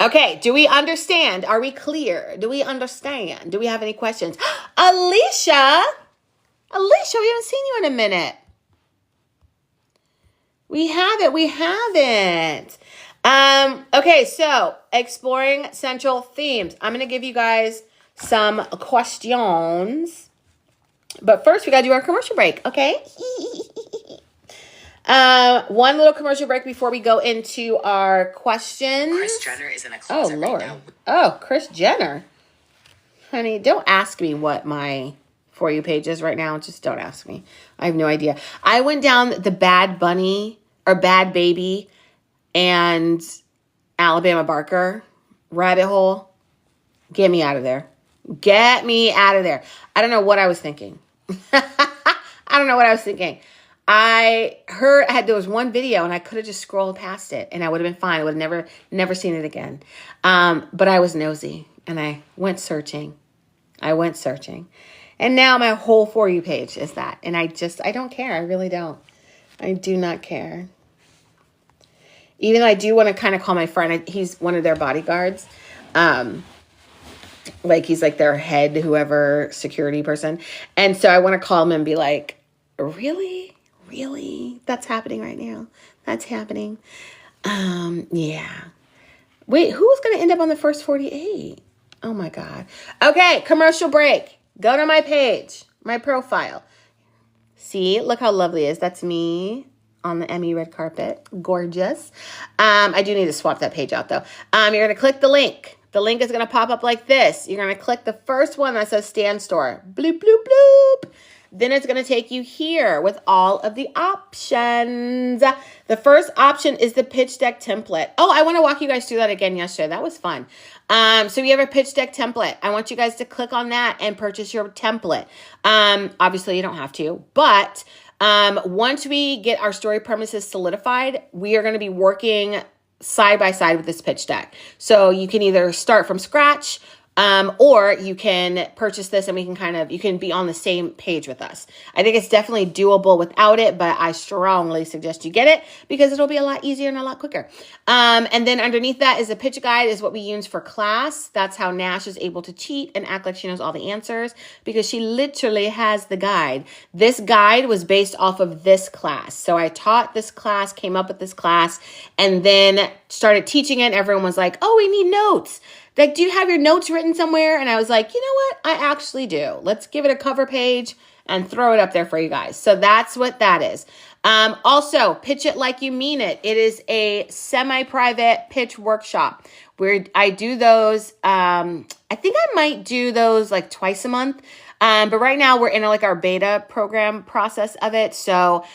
Okay, do we understand? Are we clear? Do we understand? Do we have any questions? Alicia, we haven't seen you in a minute. We haven't. Okay, so exploring central themes. I'm going to give you guys some questions. But first, we got to do our commercial break, okay? One little commercial break before we go into our questions. Kris Jenner is in a closet right now. Oh, Kris Jenner. Honey, don't ask me what my For You page is right now. Just don't ask me. I have no idea. I went down the Bad Baby and Alabama Barker rabbit hole. Get me out of there. Get me out of there. I don't know what I was thinking. There was one video and I could have just scrolled past it and I would have been fine. I would have never seen it again. But I was nosy and I went searching. And now my whole For You page is that. And I don't care. I really don't. I do not care. Even though I do want to kind of call my friend. He's one of their bodyguards. He's like their head, whoever security person. And so I want to call him and be like, really? Really? That's happening right now. That's happening. Yeah. Wait, who's going to end up on the first 48? Oh my God. Okay, commercial break. Go to my page, my profile. See, look how lovely it is. That's me on the Emmy red carpet. Gorgeous. I do need to swap that page out though. You're going to click the link. The link is going to pop up like this. You're going to click the first one that says Stan Store. Bloop, bloop, bloop. Then it's going to take you here with all of the options. The first option is the pitch deck template. Oh, I want to walk you guys through that again yesterday. That was fun. So we have a pitch deck template. I want you guys to click on that and purchase your template. Obviously, you don't have to, but once we get our story premises solidified, we are going to be working side by side with this pitch deck. So you can either start from scratch, or you can purchase this and you can be on the same page with us. I think it's definitely doable without it, but I strongly suggest you get it because it'll be a lot easier and a lot quicker. And then underneath that is a pitch guide is what we use for class. That's how Nash is able to cheat and act like she knows all the answers because she literally has the guide. This guide was based off of this class. So I taught this class, came up with this class, and then started teaching it. Everyone was like, oh, we need notes. Like, do you have your notes written somewhere? And I was like, you know what? I actually do. Let's give it a cover page and throw it up there for you guys. So that's what that is. Also, pitch it like you mean it. It is a semi-private pitch workshop where I do those. I think I might do those like twice a month. But right now we're in our beta program process of it. So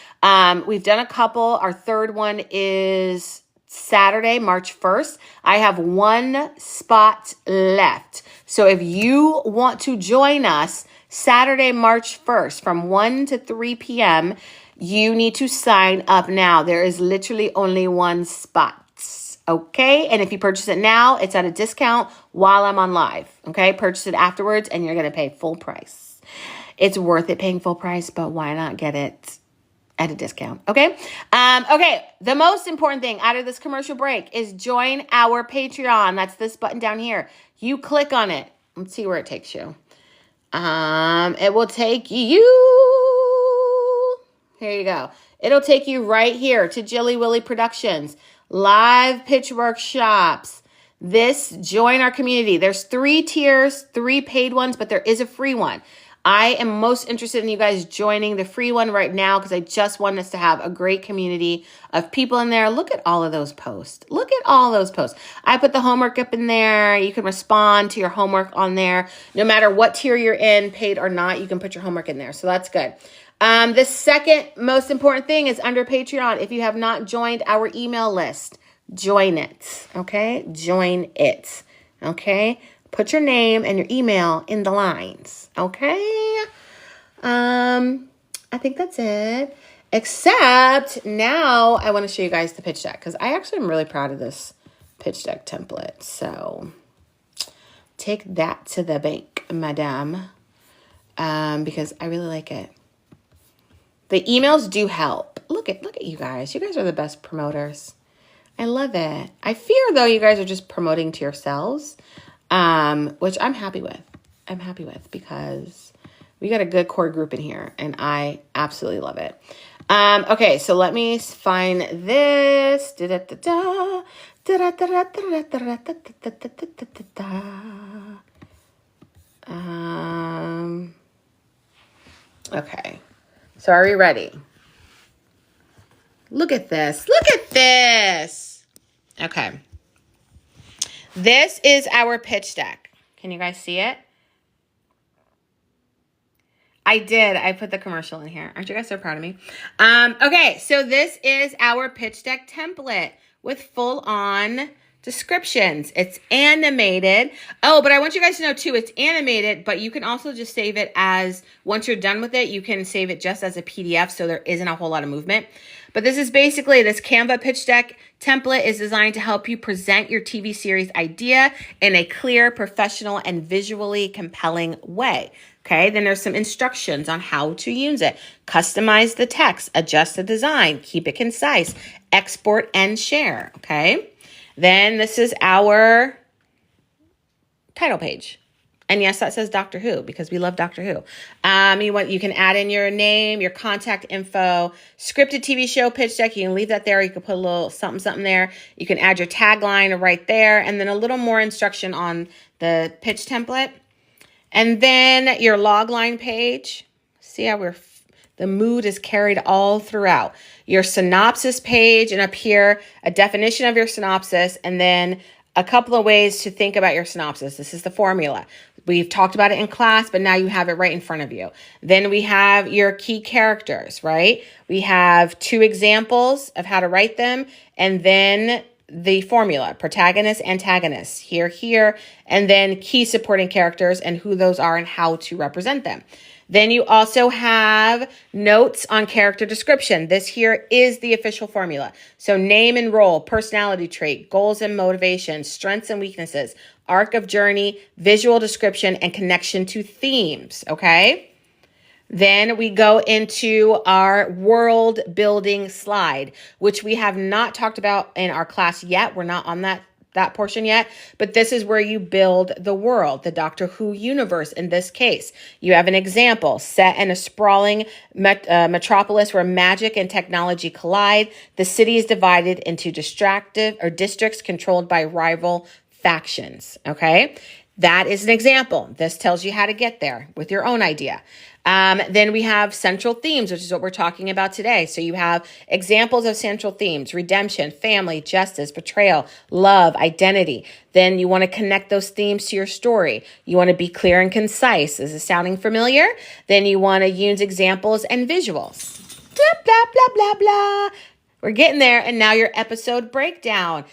we've done a couple. Our third one is Saturday, March 1st. I have one spot left. So if you want to join us Saturday, March 1st from 1 to 3 p.m., you need to sign up now. There is literally only one spot. Okay. And if you purchase it now, it's at a discount while I'm on live. Okay. Purchase it afterwards and you're going to pay full price. It's worth it paying full price, but why not get it at a discount? Okay. Okay. The most important thing out of this commercial break is join our Patreon. That's this button down here. You click on it. Let's see where it takes you. It will take you. Here you go. It'll take you right here to Jilly Willy Productions, live pitch workshops. Join our community. There's 3 tiers, 3 paid ones, but there is a free one. I am most interested in you guys joining the free one right now because I just want us to have a great community of people in there. Look at all of those posts. Look at all those posts. I put the homework up in there. You can respond to your homework on there. No matter what tier you're in, paid or not, you can put your homework in there. So that's good. The second most important thing is under Patreon. If you have not joined our email list, join it. Okay? Join it. Okay? Put your name and your email in the lines. Okay? I think that's it. Except now I want to show you guys the pitch deck because I actually am really proud of this pitch deck template. So Take that to the bank, madame, because I really like it. The emails do help. Look at you guys. You guys are the best promoters. I love it. I fear, though, you guys are just promoting to yourselves, which I'm happy with. I'm happy with because we got a good core group in here, and I absolutely love it. Okay, so let me find this. Okay, so are we ready? Look at this. Look at this. Okay. This is our pitch deck. Can you guys see it? I did. I put the commercial in here. Aren't you guys so proud of me? Okay, so this is our pitch deck template with full-on descriptions. It's animated. Oh, but I want you guys to know too, it's animated, but you can also just save it as, once you're done with it, you can save it just as a PDF, so there isn't a whole lot of movement. But this is basically, this Canva pitch deck template is designed to help you present your TV series idea in a clear, professional, and visually compelling way. Okay, then there's some instructions on how to use it. Customize the text, adjust the design, keep it concise, export and share. Okay, then this is our title page. And yes, that says Doctor Who because we love Doctor Who. You can add in your name, your contact info, scripted TV show pitch deck. You can leave that there. You can put a little something there. You can add your tagline right there, and then a little more instruction on the pitch template. And then your logline page. See how the mood is carried all throughout. Your synopsis page, and up here, a definition of your synopsis, and then a couple of ways to think about your synopsis. This is the formula. We've talked about it in class, but now you have it right in front of you. Then we have your key characters, right? We have 2 examples of how to write them, and then the formula, protagonist, antagonist, here, and then key supporting characters and who those are and how to represent them. Then you also have notes on character description. This here is the official formula. So name and role, personality trait, goals and motivations, strengths and weaknesses, arc of journey, visual description, and connection to themes, okay? Then we go into our world building slide, which we have not talked about in our class yet. We're not on that portion yet, but this is where you build the world, the Doctor Who universe. In this case, you have an example set in a sprawling metropolis where magic and technology collide. The city is divided into districts controlled by rival factions. Okay. That is an example. This tells you how to get there with your own idea. Then we have central themes, which is what we're talking about today. So you have examples of central themes: redemption, family, justice, betrayal, love, identity. Then you want to connect those themes to your story. You want to be clear and concise. Is this sounding familiar? Then you want to use examples and visuals. Blah, blah, blah, blah, blah. We're getting there. And now your episode breakdown.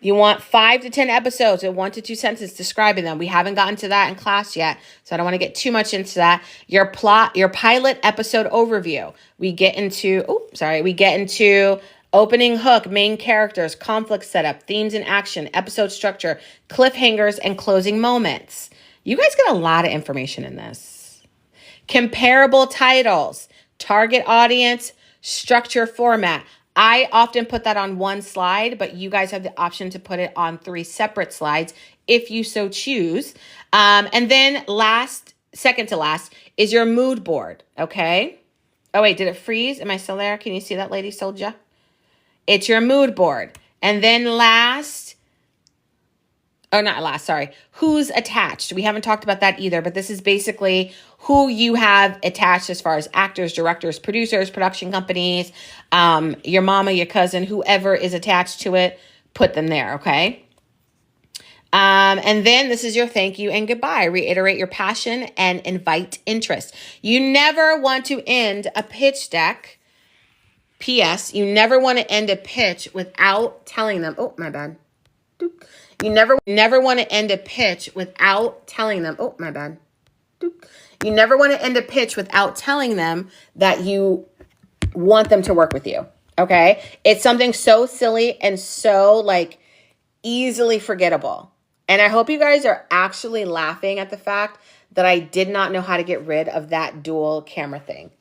You want 5 to 10 episodes with 1 to 2 sentences describing them. We haven't gotten to that in class yet, so I don't want to get too much into that. Your plot, your pilot episode overview. We get into opening hook, main characters, conflict setup, themes and action, episode structure, cliffhangers, and closing moments. You guys get a lot of information in this. Comparable titles, target audience, structure, format. I often put that on one slide, but you guys have the option to put it on 3 separate slides if you so choose. And then second to last, is your mood board, okay? Oh, wait, did it freeze? Am I still there? Can you see that, lady soldier? It's your mood board. And then who's attached? We haven't talked about that either, but this is basically who you have attached as far as actors, directors, producers, production companies, your mama, your cousin, whoever is attached to it, put them there, okay? And then this is your thank you and goodbye. Reiterate your passion and invite interest. You never want to end a pitch deck. P.S. You never want to end a pitch without telling them, oh, my bad. You never want to end a pitch without telling them, oh, my bad. You never want to end a pitch without telling them that you want them to work with you, okay? It's something so silly and so, easily forgettable. And I hope you guys are actually laughing at the fact that I did not know how to get rid of that dual camera thing.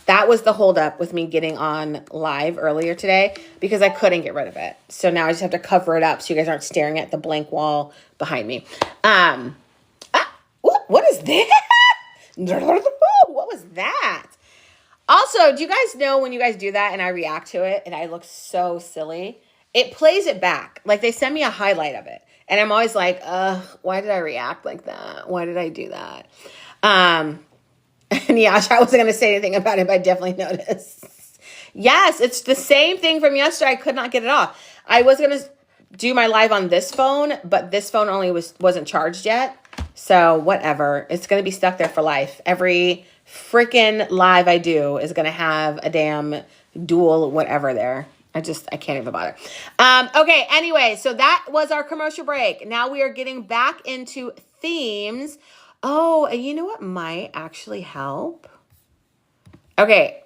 That was the holdup with me getting on live earlier today because I couldn't get rid of it. So now I just have to cover it up so you guys aren't staring at the blank wall behind me. What is that? What was that? Also, do you guys know when you guys do that and I react to it and I look so silly? It plays it back. Like they send me a highlight of it. And I'm always like, why did I react like that? Why did I do that? And Yash, I wasn't going to say anything about it, but I definitely noticed. Yes, it's the same thing from yesterday. I could not get it off. I was going to do my live on this phone, but this phone only wasn't charged yet. So whatever. It's going to be stuck there for life. Every freaking live I do is going to have a damn dual whatever there. I can't even bother. Okay, anyway, so that was our commercial break. Now we are getting back into themes. Oh, and you know what might actually help? Okay,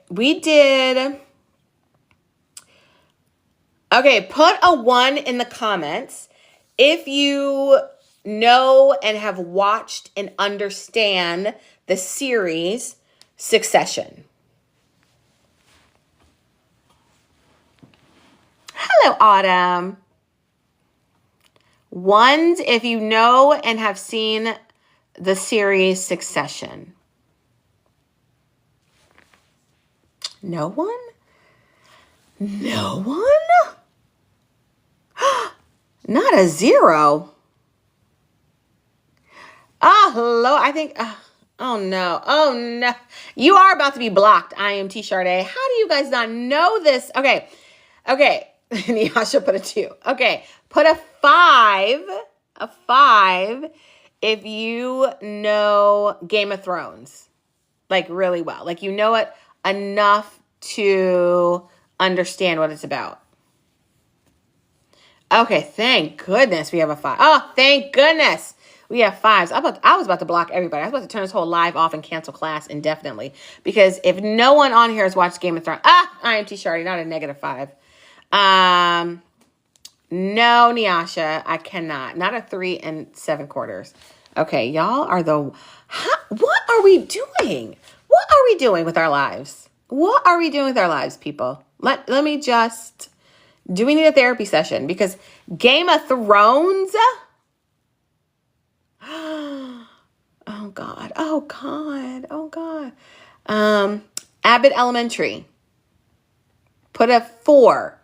put a 1 in the comments if you know and have watched and understand the series Succession. Hello, Autumn. 1s if you know and have seen the series Succession. No one? No one? Not a 0. Oh, hello. I think, oh no. You are about to be blocked, IMT Sade. How do you guys not know this? Okay. Nyasha put a 2. Okay. Put a 5. A 5 if you know Game of Thrones. Like really well. Like you know it enough to understand what it's about. Okay, thank goodness we have a 5. Oh, thank goodness we have 5s. I was about to block everybody. I was about to turn this whole live off and cancel class indefinitely. Because if no one on here has watched Game of Thrones, IMT Shardy, not a -5. No, Nyasha, I cannot. Not a 3 7/4. Okay, y'all are what are we doing? What are we doing with our lives? What are we doing with our lives, people? Let me just... Do we need a therapy session? Because Game of Thrones... Oh, God. Abbott Elementary. Put a 4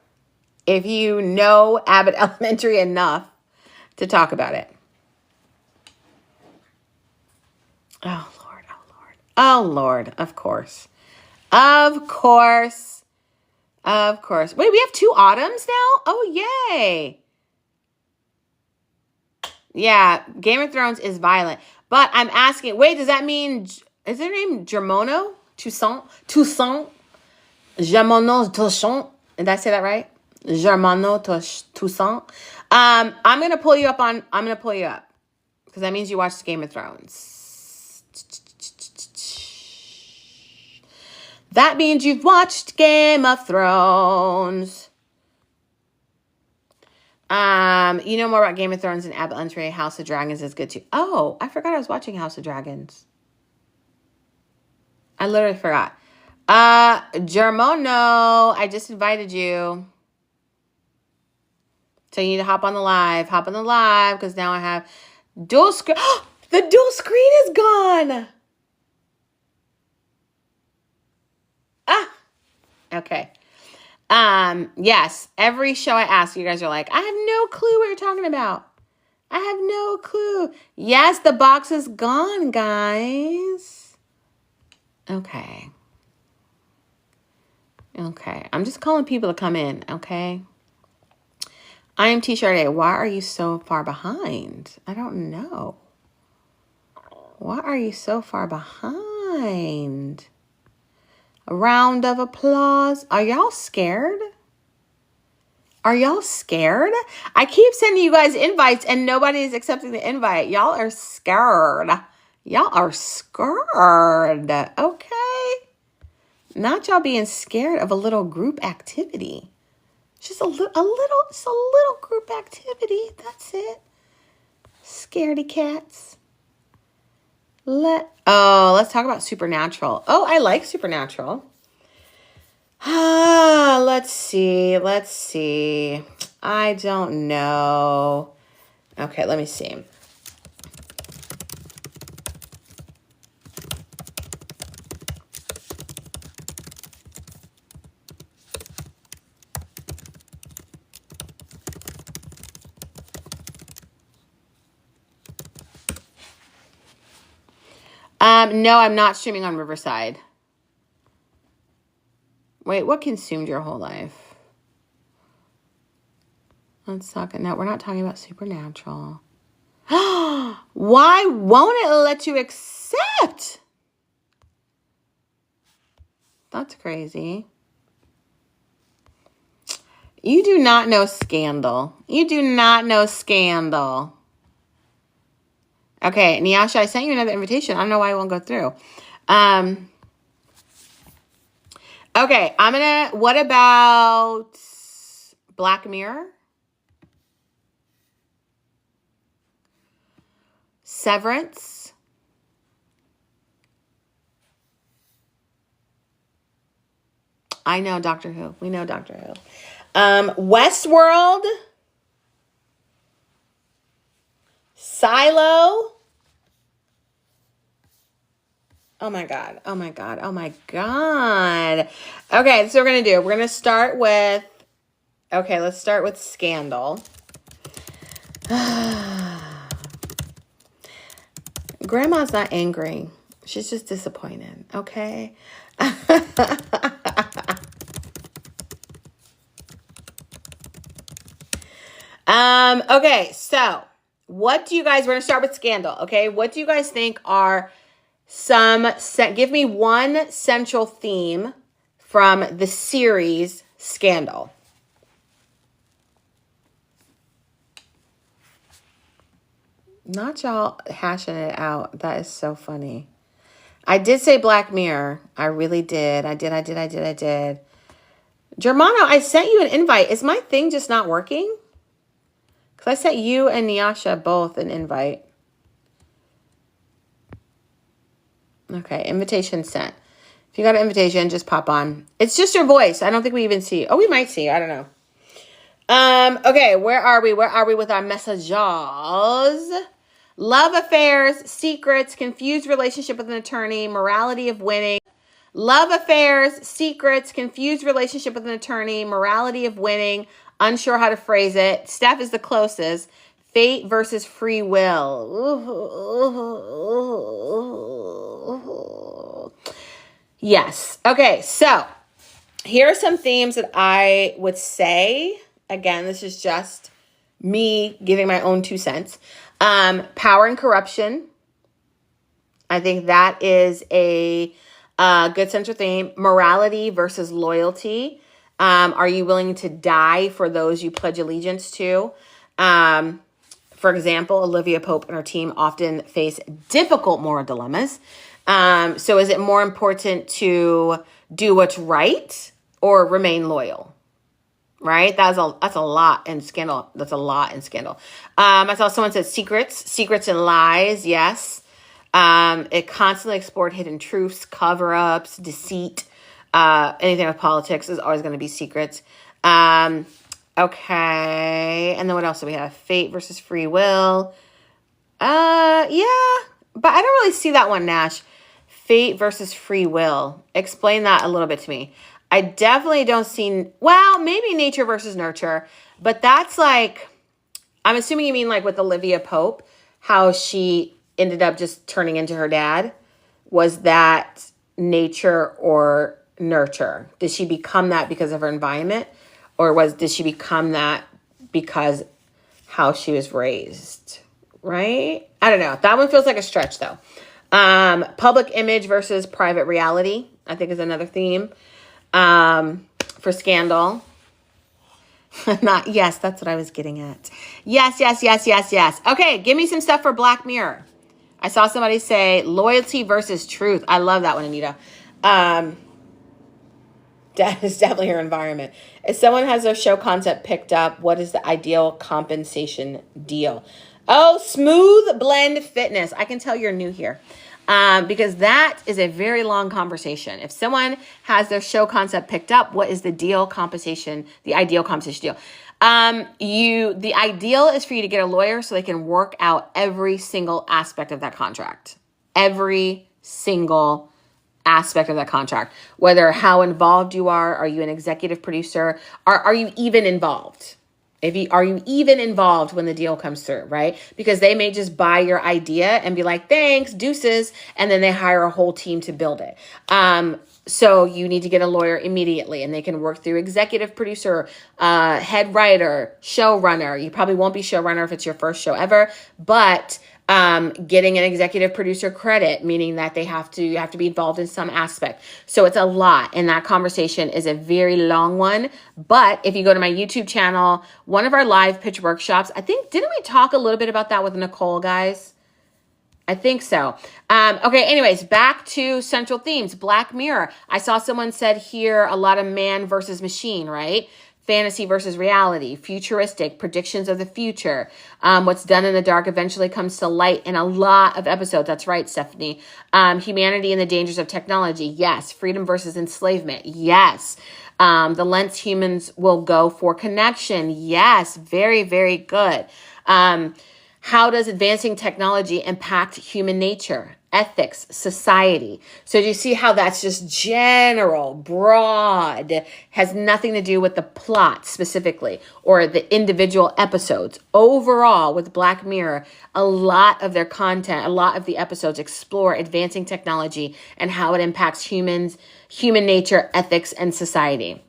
if you know Abbott Elementary enough to talk about it. Oh, Lord. Of course. Wait, we have 2 Autumns now? Oh, yay. Yeah, Game of Thrones is violent. But I'm asking, wait, does that mean, is their name Germono? Toussaint? Germono Toussaint? Did I say that right? Germano Toussaint. I'm going to pull you up. Because that means you watched Game of Thrones. That means you've watched Game of Thrones. You know more about Game of Thrones than Abbott Elementary. House of Dragons is good too. Oh, I forgot I was watching House of Dragons. I literally forgot. Germono, I just invited you. So you need to hop on the live. Because now I have dual screen. The dual screen is gone. Okay. Yes, every show I ask, you guys are like, I have no clue what you're talking about. I have no clue. Yes, the box is gone, guys. Okay. I'm just calling people to come in, okay? I am T-Shirt A. Why are you so far behind? I don't know. Why are you so far behind? A round of applause. Are y'all scared? I keep sending you guys invites and nobody is accepting the invite. Y'all are scared. Okay. Not y'all being scared of a little group activity. Just a little group activity. That's it. Scaredy cats. Let's talk about Supernatural. Oh, I like Supernatural. Let's see. I don't know. Okay, let me see. No, I'm not streaming on Riverside. Wait, what consumed your whole life? Let's talk. No, we're not talking about Supernatural. Why won't it let you accept? That's crazy. You do not know Scandal. You do not know Scandal. Okay, Nyasha, I sent you another invitation. I don't know why it won't go through. Okay, what about Black Mirror? Severance? I know Doctor Who. We know Doctor Who. Westworld? Silo? Oh my God. Okay, so we're going to do. We're going to start with, let's start with Scandal. Grandma's not angry. She's just disappointed, okay? Okay, so what do you guys, we're going to start with Scandal, okay? What do you guys think are give me one central theme from the series Scandal. Not y'all hashing it out. That is so funny. I did say Black Mirror. I really did. I did. Germano, I sent you an invite. Is my thing just not working? Because I sent you and Nyasha both an invite. Okay, invitation sent. If you got an invitation, just pop on. It's just your voice. I don't think we even see. Oh, we might see. I don't know. Okay, where are we? Where are we with our messages? Love affairs, secrets, confused relationship with an attorney, morality of winning. Love affairs, secrets, confused relationship with an attorney, morality of winning, unsure how to phrase it. Steph is the closest. Fate versus free will. Yes. Okay, so here are some themes that I would say. Again, this is just me giving my own 2 cents. Power and corruption. I think that is a good central theme. Morality versus loyalty. Are you willing to die for those you pledge allegiance to? For example, Olivia Pope and her team often face difficult moral dilemmas. So is it more important to do what's right or remain loyal? Right? That's a lot in Scandal. I saw someone said secrets and lies. Yes. It constantly explored hidden truths, cover-ups, deceit. Anything with politics is always going to be secrets. Okay. And then what else do we have? Fate versus free will. Yeah. But I don't really see that one, Nash. Fate versus free will. Explain that a little bit to me. I definitely don't see, well, maybe nature versus nurture, but that's like, I'm assuming you mean like with Olivia Pope, how she ended up just turning into her dad. Was that nature or nurture? Did she become that because of her environment? Or did she become that because how she was raised? Right? I don't know. That one feels like a stretch though. Public image versus private reality, I think is another theme. For Scandal. Yes, that's what I was getting at. Yes. Okay, give me some stuff for Black Mirror. I saw somebody say loyalty versus truth. I love that one, Anita. That is definitely her environment. If someone has their show concept picked up, what is the ideal compensation deal? Oh, Smooth Blend Fitness. I can tell you're new here. Because that is a very long conversation. If someone has their show concept picked up, what is the ideal compensation deal? The ideal is for you to get a lawyer so they can work out every single aspect of that contract. Every single aspect of that contract. Whether how involved you are you an executive producer? Are you even involved? Are you even involved when the deal comes through, right? Because they may just buy your idea and be like, thanks, deuces, and then they hire a whole team to build it. So you need to get a lawyer immediately, and they can work through executive producer, head writer, showrunner. You probably won't be showrunner if it's your first show ever, but getting an executive producer credit, meaning that you have to be involved in some aspect. So it's a lot. And that conversation is a very long one. But if you go to my YouTube channel, one of our live pitch workshops, didn't we talk a little bit about that with Nicole, guys? I think so. Okay, anyways, back to central themes. Black Mirror. I saw someone said here a lot of man versus machine, right? Fantasy versus reality, futuristic, predictions of the future. What's done in the dark eventually comes to light in a lot of episodes. That's right, Stephanie. Humanity and the dangers of technology. Yes. Freedom versus enslavement. Yes. The lengths humans will go for connection. Yes. Very, very good. How does advancing technology impact human nature, ethics, society? So do you see how that's just general, broad, has nothing to do with the plot specifically or the individual episodes? Overall, with Black Mirror, a lot of their content, a lot of the episodes explore advancing technology and how it impacts human nature, ethics, and society.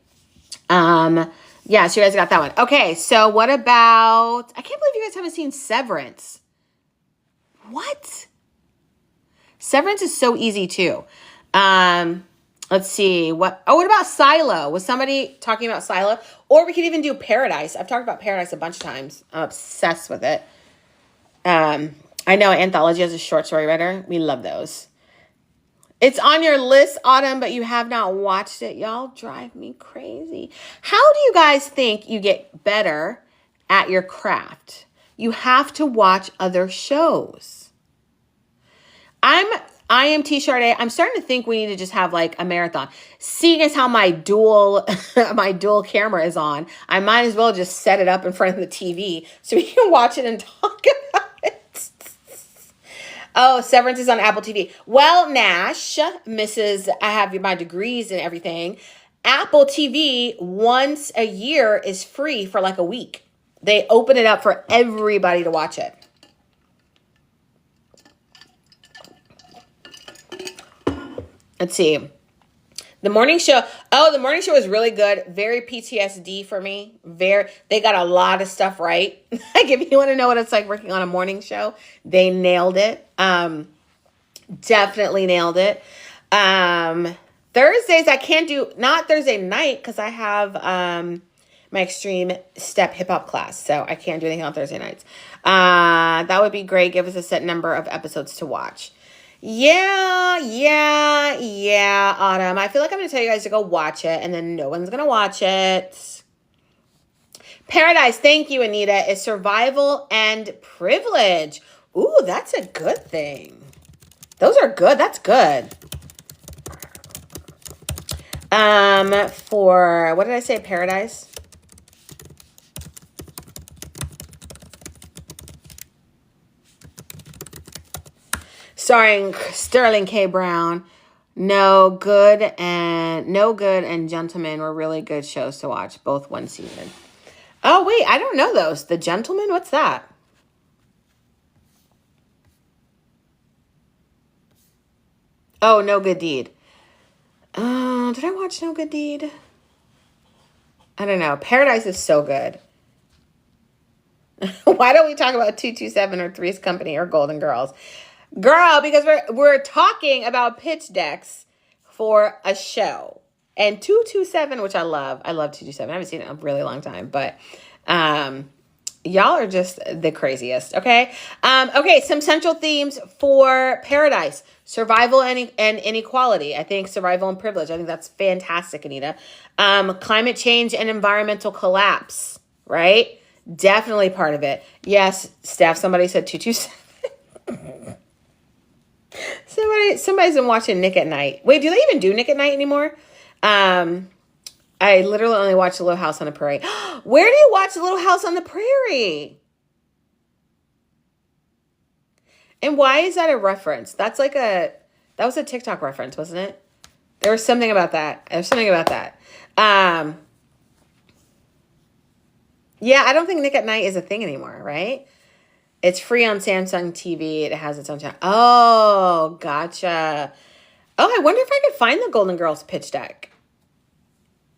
Yeah, so you guys got that one. Okay, so what about... I can't believe you guys haven't seen Severance. What? Severance is so easy, too. Let's see. What about Silo? Was somebody talking about Silo? Or we could even do Paradise. I've talked about Paradise a bunch of times. I'm obsessed with it. I know Anthology as a short story writer. We love those. It's on your list, Autumn, but you have not watched it. Y'all drive me crazy. How do you guys think you get better at your craft? You have to watch other shows. I am T. Charday. I'm starting to think we need to just have like a marathon. Seeing as how my dual camera is on, I might as well just set it up in front of the TV so we can watch it and talk about it. Oh, Severance is on Apple TV. Well, Nash, I have my degrees and everything. Apple TV once a year is free for like a week. They open it up for everybody to watch it. Let's see. The morning show. Oh, the morning show is really good. Very PTSD for me. They got a lot of stuff right. Like if you want to know what it's like working on a morning show, they nailed it. Definitely nailed it. Thursdays I can't do, not Thursday night because I have my extreme step hip hop class, so I can't do anything on Thursday nights. That would be great. Give us a set number of episodes to watch. Yeah, Autumn. I feel like I'm going to tell you guys to go watch it, and then no one's going to watch it. Paradise, thank you, Anita, is survival and privilege. Ooh, that's a good thing. Those are good. That's good. For, what did I say, Paradise? Starring Sterling K. Brown. No Good and Gentleman were really good shows to watch, both one season. Oh, wait, I don't know those. The Gentleman? What's that? Oh, No Good Deed. Did I watch No Good Deed? I don't know. Paradise is so good. Why don't we talk about 227 or Three's Company or Golden Girls? Girl, because we're talking about pitch decks for a show. And 227, which I love 227. I haven't seen it in a really long time, but y'all are just the craziest, okay? Okay, some central themes for Paradise. Survival and inequality. I think survival and privilege. I think that's fantastic, Anita. Climate change and environmental collapse, right? Definitely part of it. Yes, Steph, somebody said 227. Somebody's been watching Nick at Night. Wait, do they even do Nick at Night anymore? I literally only watch The Little House on the Prairie. Where do you watch The Little House on the Prairie? And why is that a reference? That was a TikTok reference, wasn't it? There was something about that. Yeah, I don't think Nick at Night is a thing anymore, right? It's free on Samsung TV. It has its own channel. Oh, gotcha. Oh, I wonder if I could find the Golden Girls pitch deck.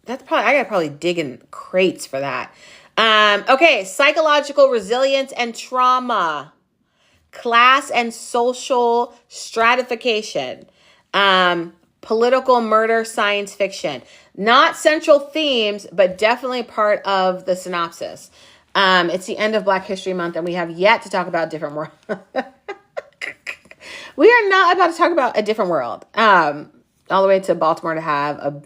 I gotta probably dig in crates for that. Okay, psychological resilience and trauma, class and social stratification, political murder, science fiction. Not central themes, but definitely part of the synopsis. It's the end of Black History Month, and we have yet to talk about different world. We are not about to talk about a different world. All the way to Baltimore to have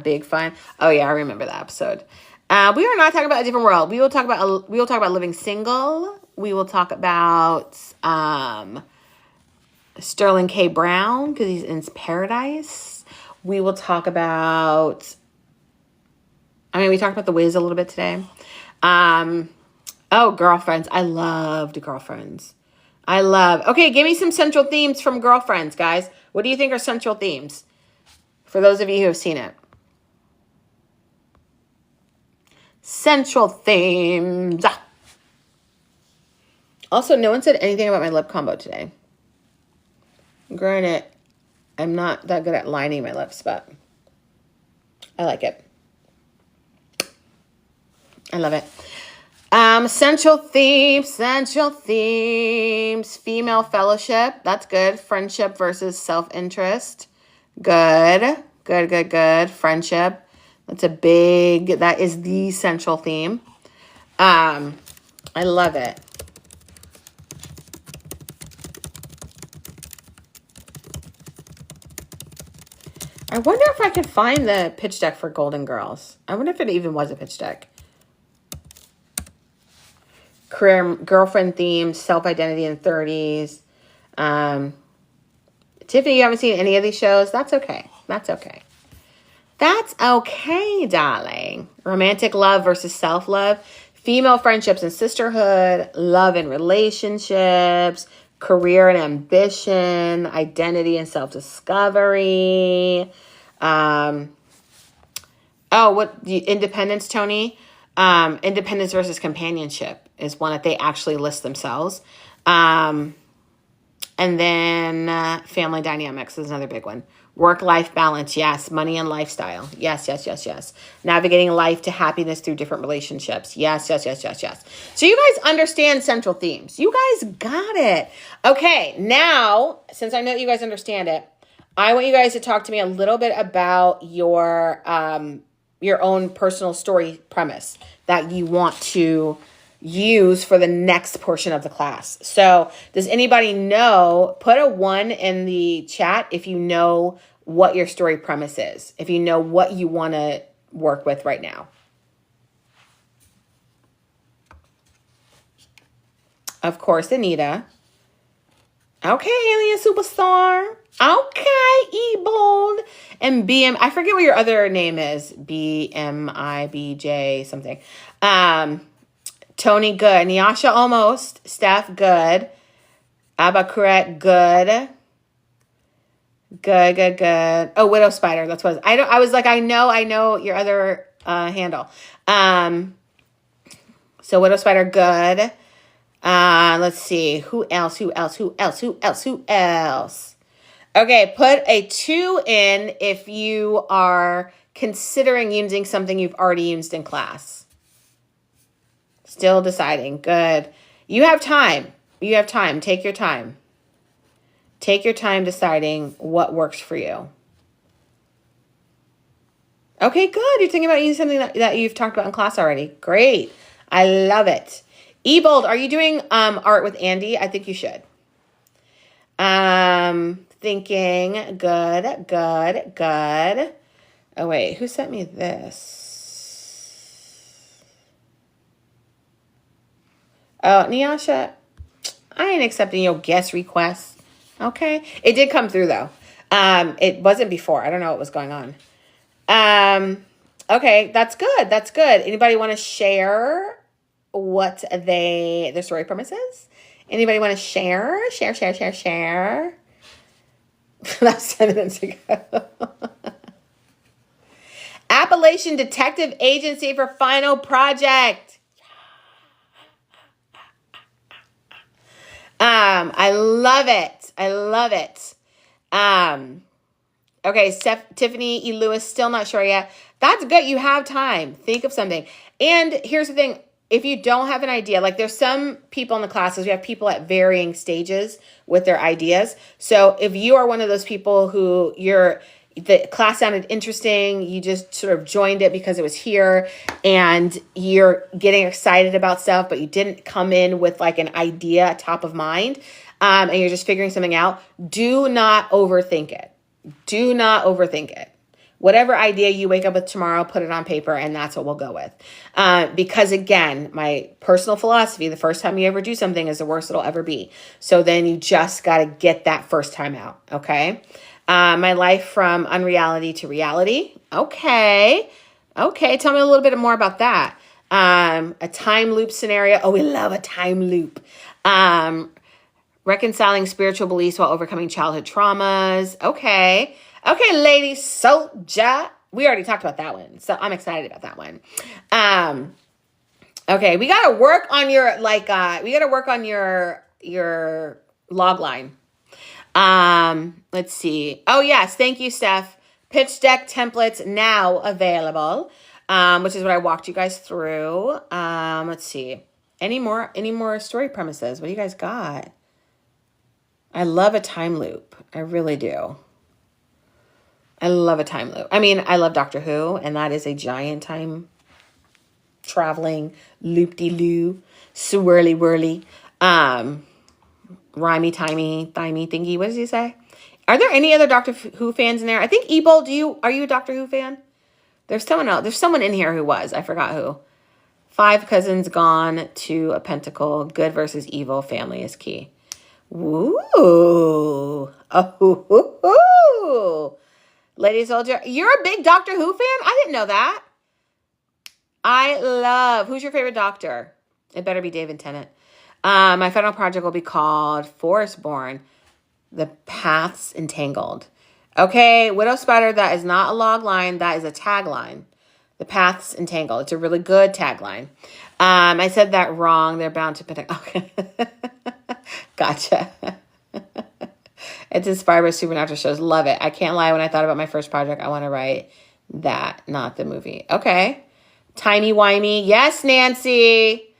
big fun. Oh yeah, I remember that episode. We are not talking about a different world. We will talk about living single. We will talk about Sterling K. Brown because he's in paradise. We will talk about. We talked about The Wiz a little bit today. Girlfriends. I loved Girlfriends. Okay, give me some central themes from Girlfriends, guys. What do you think are central themes? For those of you who have seen it. Central themes. Also, no one said anything about my lip combo today. Granted, I'm not that good at lining my lips, but I like it. I love it. Central themes. Female fellowship. That's good. Friendship versus self-interest. Good. Friendship. That is the central theme. I love it. I wonder if I could find the pitch deck for Golden Girls. I wonder if it even was a pitch deck. Career, girlfriend themes, self-identity in 30s. Tiffany, you haven't seen any of these shows? That's okay. That's okay, darling. Romantic love versus self-love. Female friendships and sisterhood. Love and relationships. Career and ambition. Identity and self-discovery. Independence, Tony? Independence versus companionship is one that they actually list themselves. And then family dynamics is another big one. Work-life balance, yes. Money and lifestyle, yes. Navigating life to happiness through different relationships, yes. So you guys understand central themes. You guys got it. Okay, now, since I know you guys understand it, I want you guys to talk to me a little bit about your own personal story premise that you want to use for the next portion of the class. So does anybody know, put a 1 in the chat if you know what your story premise is, if you know what you want to work with right now. Of course, Anita. Okay, Alien Superstar. Okay, E-Bold. And BM, I forget what your other name is. BMIBJ something. Tony, good. Nyasha, almost. Steph, good. Abakuret, good. Good. Oh, Widow Spider, that's what I was like, I know your other handle. So Widow Spider, good. Let's see. Who else? Okay, put a 2 in if you are considering using something you've already used in class. Still deciding. Good. You have time. Take your time. Take your time deciding what works for you. Okay, good. You're thinking about using something that you've talked about in class already. Great. I love it. Ebold, are you doing art with Andy? I think you should. Thinking. Good. Oh, wait. Who sent me this? Oh, Nyasha, I ain't accepting your guest requests. Okay. It did come through though. It wasn't before. I don't know what was going on. Okay, that's good. That's good. Anybody want to share what their story premise is? Anybody want to share? Share. That's 10 minutes ago. Appalachian Detective Agency for final project. I love it. I love it. Okay, Tiffany E. Lewis, still not sure yet. That's good. You have time. Think of something. And here's the thing. If you don't have an idea, like there's some people in the classes, we have people at varying stages with their ideas. So if you are one of those people who the class sounded interesting, you just sort of joined it because it was here and you're getting excited about stuff, but you didn't come in with like an idea top of mind, and you're just figuring something out, do not overthink it. Do not overthink it. Whatever idea you wake up with tomorrow, put it on paper, and that's what we'll go with. Because again, my personal philosophy, the first time you ever do something is the worst it'll ever be. So then you just got to get that first time out, okay? My life from unreality to reality. Okay, tell me a little bit more about that. A time loop scenario. Oh, we love a time loop. Reconciling spiritual beliefs while overcoming childhood traumas. Okay, lady soldier. We already talked about that one, so I'm excited about that one. Okay, we gotta work on your log line. Let's see. Oh yes, thank you, Steph. Pitch deck templates now available, which is what I walked you guys through. Let's see. Any more story premises? What do you guys got? I love a time loop. I really do. I love a time loop. I mean, I love Doctor Who, and that is a giant time traveling loop-de-loo, swirly-whirly, rhymey-timey, thymey thingy. What does he say? Are there any other Doctor Who fans in there? I think Ebol, are you a Doctor Who fan? There's someone else. There's someone in here who was. I forgot who. 5 cousins gone to a pentacle. Good versus evil. Family is key. Woo! Oh, Lady Soldier, you're a big Doctor Who fan? I didn't know that. Who's your favorite Doctor? It better be David Tennant. My final project will be called Forestborn, The Paths Entangled. Okay, Widow Spider, that is not a log line. That is a tagline. The Paths Entangled. It's a really good tagline. I said that wrong. They're bound to... Okay. Gotcha. It's inspired by supernatural shows. Love it. I can't lie. When I thought about my first project, I want to write that, not the movie. Okay. Timey-wimey. Yes, Nancy.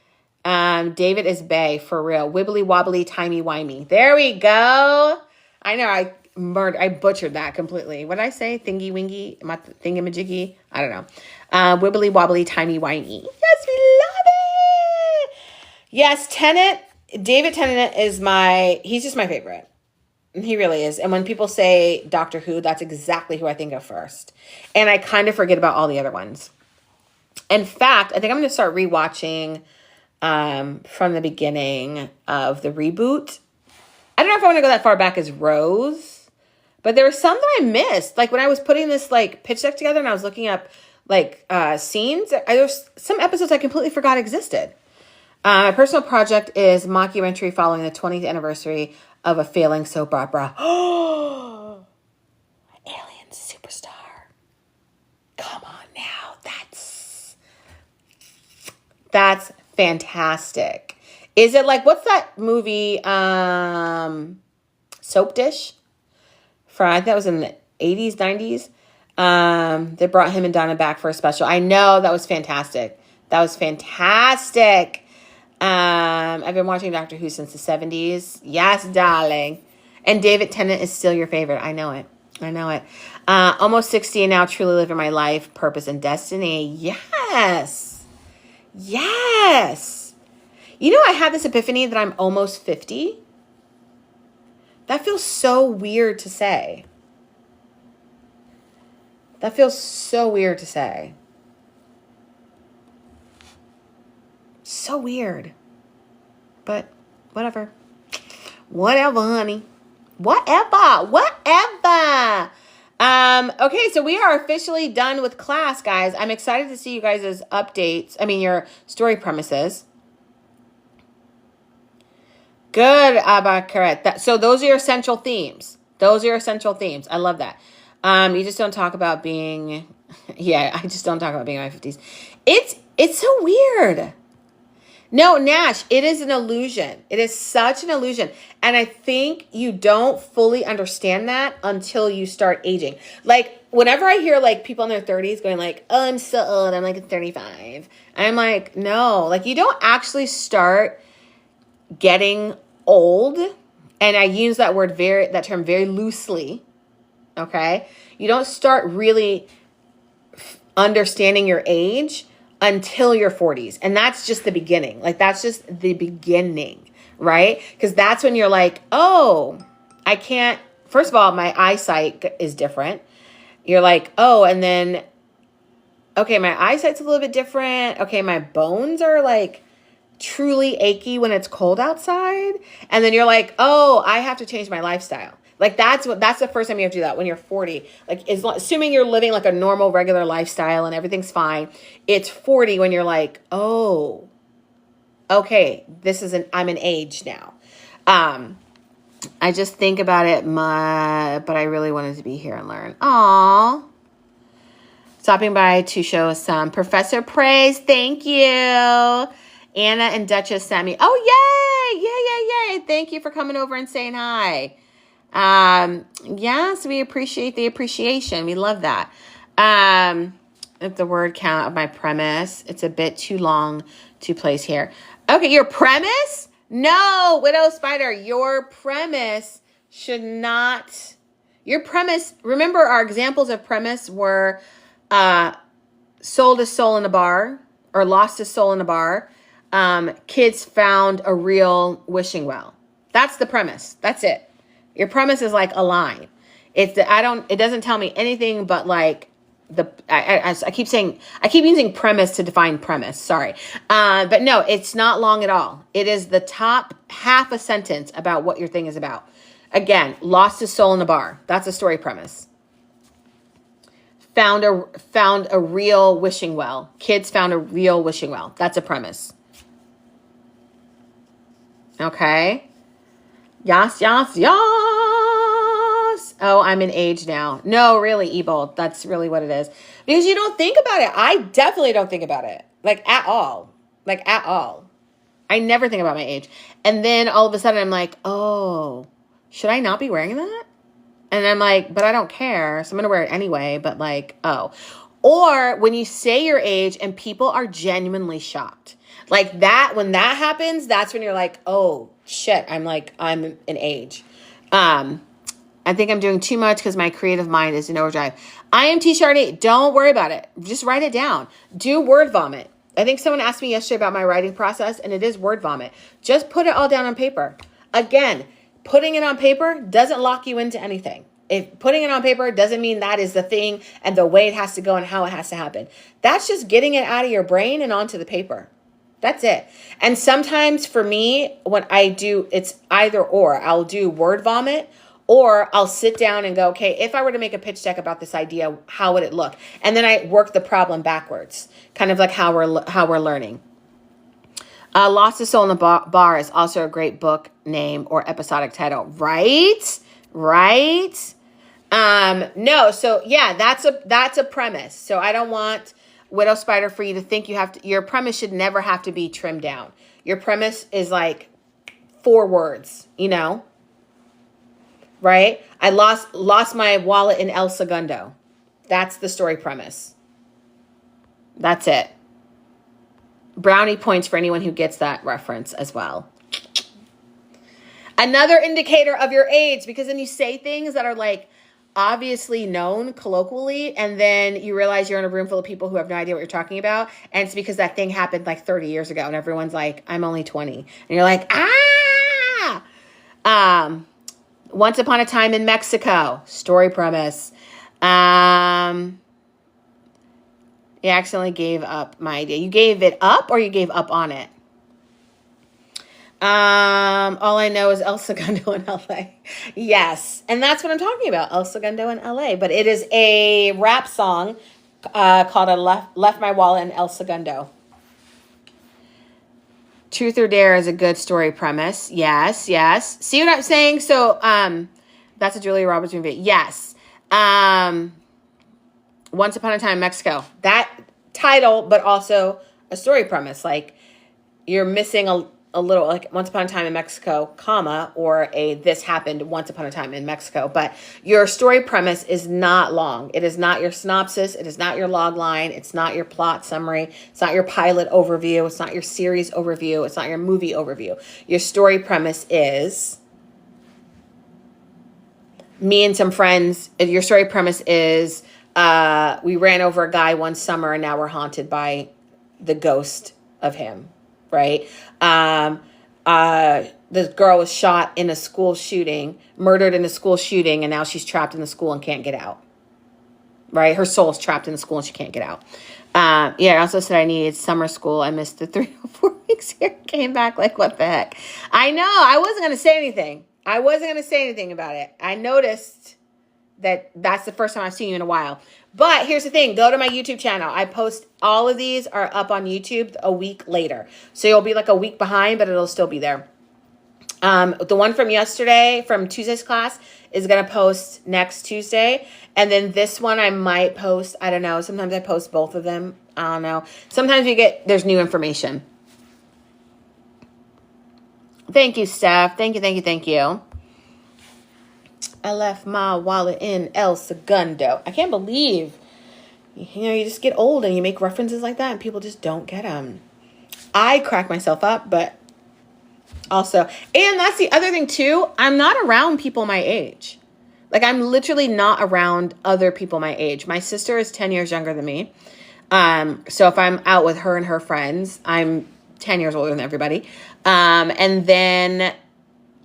David is bae, for real. Wibbly wobbly, timey-wimey. There we go. I know I butchered that completely. What did I say? Thingy-wingy? Thingamajiggy? I don't know. Wibbly wobbly, timey-wimey. Yes, we love it. Yes, Tennant. David Tennant he's just my favorite. He really is. And when people say Doctor Who, that's exactly who I think of first. And I kind of forget about all the other ones. In fact, I think I'm going to start rewatching from the beginning of the reboot. I don't know if I want to go that far back as Rose, but there was some that I missed. Like when I was putting this like pitch deck together and I was looking up like scenes, there's some episodes I completely forgot existed. My personal project is mockumentary following the 20th anniversary of a failing soap opera. Oh, Alien Superstar. Come on now. That's fantastic. Is it like, what's that movie? Soap Dish? I think that was in the 80s, 90s. They brought him and Donna back for a special. I know, that was fantastic. I've been watching Doctor Who since the 70s. Yes, darling. And David Tennant is still your favorite. I know it. Almost 60 and now truly living my life, purpose, and destiny. Yes. You know, I had this epiphany that I'm almost 50. That feels so weird to say. So weird. But whatever. Whatever, honey. Whatever. Okay, so we are officially done with class, guys. I'm excited to see you guys' updates. I mean, your story premises. Good, Abba, correct. So those are your essential themes. I love that. You just don't talk about being, yeah, I just don't talk about being in my 50s. It's so weird. No, Nash, it is an illusion. It is such an illusion. And I think you don't fully understand that until you start aging. Like, whenever I hear, like, people in their 30s going, like, oh, I'm so old, I'm, like, 35. And I'm like, no. Like, you don't actually start getting old. And I use that term very loosely. Okay? You don't start really understanding your age until your 40s. And that's just the beginning. Like, that's just the beginning, right? Because that's when you're like, oh, I can't, first of all, my eyesight is different. You're like, oh, and then, okay, my eyesight's a little bit different. Okay, my bones are like truly achy when it's cold outside. And then you're like, oh, I have to change my lifestyle. Like, that's the first time you have to do that when you're 40. Like, assuming you're living like a normal, regular lifestyle and everything's fine. It's 40 when you're like, oh, okay, I'm an age now. I just think about it, but I really wanted to be here and learn. Aww. Stopping by to show us some Professor Praise. Thank you. Anna and Duchess sent me. Oh, yay. Thank you for coming over and saying hi. Yes, we appreciate the appreciation. We love that. If the word count of my premise, it's a bit too long to place here. Okay, your premise? No, Widow Spider, your premise should not. Your premise, remember our examples of premise were sold a soul in a bar or lost a soul in a bar. Kids found a real wishing well. That's the premise. That's it. Your premise is like a line. It doesn't tell me anything but like I keep using premise to define premise. Sorry. But no, it's not long at all. It is the top half a sentence about what your thing is about. Again, lost his soul in a bar. That's a story premise. Found a real wishing well. Kids found a real wishing well. That's a premise. Okay. Yes. Oh, I'm an age now. No, really, Evil. That's really what it is. Because you don't think about it. I definitely don't think about it. Like, at all. I never think about my age. And then all of a sudden I'm like, oh, should I not be wearing that? And I'm like, but I don't care. So I'm going to wear it anyway. But like, oh. Or when you say your age and people are genuinely shocked. Like that, when that happens, that's when you're like, oh, shit, I'm an age. I think I'm doing too much because my creative mind is in overdrive. I am T-Shardy. Don't worry about it. Just write it down. Do word vomit. I think someone asked me yesterday about my writing process, and it is word vomit. Just put it all down on paper. Again, putting it on paper doesn't lock you into anything. If putting it on paper doesn't mean that is the thing and the way it has to go and how it has to happen. That's just getting it out of your brain and onto the paper. That's it. And sometimes for me, when I do, it's either or. I'll do word vomit, or I'll sit down and go, okay, if I were to make a pitch deck about this idea, how would it look? And then I work the problem backwards, kind of like how we're learning. Lost a Soul in the Bar is also a great book name or episodic title, right? No, so yeah, that's a premise. So I don't want Widow Spider for you to think your premise should never have to be trimmed down. Your premise is like 4 words, right? I lost my wallet in El Segundo. That's the story premise. That's it. Brownie points for anyone who gets that reference as well. Another indicator of your age, because then you say things that are like obviously known colloquially, and then you realize you're in a room full of people who have no idea what you're talking about, and it's because that thing happened like 30 years ago, and everyone's like, I'm only 20. And you're like, Once Upon a Time in Mexico, story premise. You accidentally gave up my idea. You gave it up or you gave up on it? All I know is El Segundo in LA. Yes. And that's what I'm talking about. El Segundo in LA. But it is a rap song called I Left My Wallet in El Segundo. Truth or Dare is a good story premise. Yes, yes. See what I'm saying? So that's a Julia Roberts movie. Yes. Once Upon a Time in Mexico. That title, but also a story premise. Like you're missing a little, like Once Upon a Time in Mexico, comma, or a this happened once upon a time in Mexico. But your story premise is not long. It is not your synopsis. It is not your log line. It's not your plot summary. It's not your pilot overview. It's not your series overview. It's not your movie overview. Your story premise is me and some friends. Your story premise is we ran over a guy one summer and now we're haunted by the ghost of him. Right? This girl was shot in a school shooting, murdered in a school shooting, and now she's trapped in the school and can't get out. Right? Her soul's trapped in the school and she can't get out. I also said I needed summer school. I missed the 3 or 4 weeks here. Came back like, what the heck? I know. I wasn't going to say anything. About it. I noticed that's the first time I've seen you in a while. But here's the thing. Go to my YouTube channel. I post all of these are up on YouTube a week later. So you'll be like a week behind, but it'll still be there. The one from yesterday, from Tuesday's class, is going to post next Tuesday. And then this one I might post. I don't know. Sometimes I post both of them. I don't know. Sometimes there's new information. Thank you, Steph. Thank you. I left my wallet in El Segundo. I can't believe, you just get old and you make references like that and people just don't get them. I crack myself up, but also, and that's the other thing too, I'm not around people my age. Like I'm literally not around other people my age. My sister is 10 years younger than me. So if I'm out with her and her friends, I'm 10 years older than everybody. And then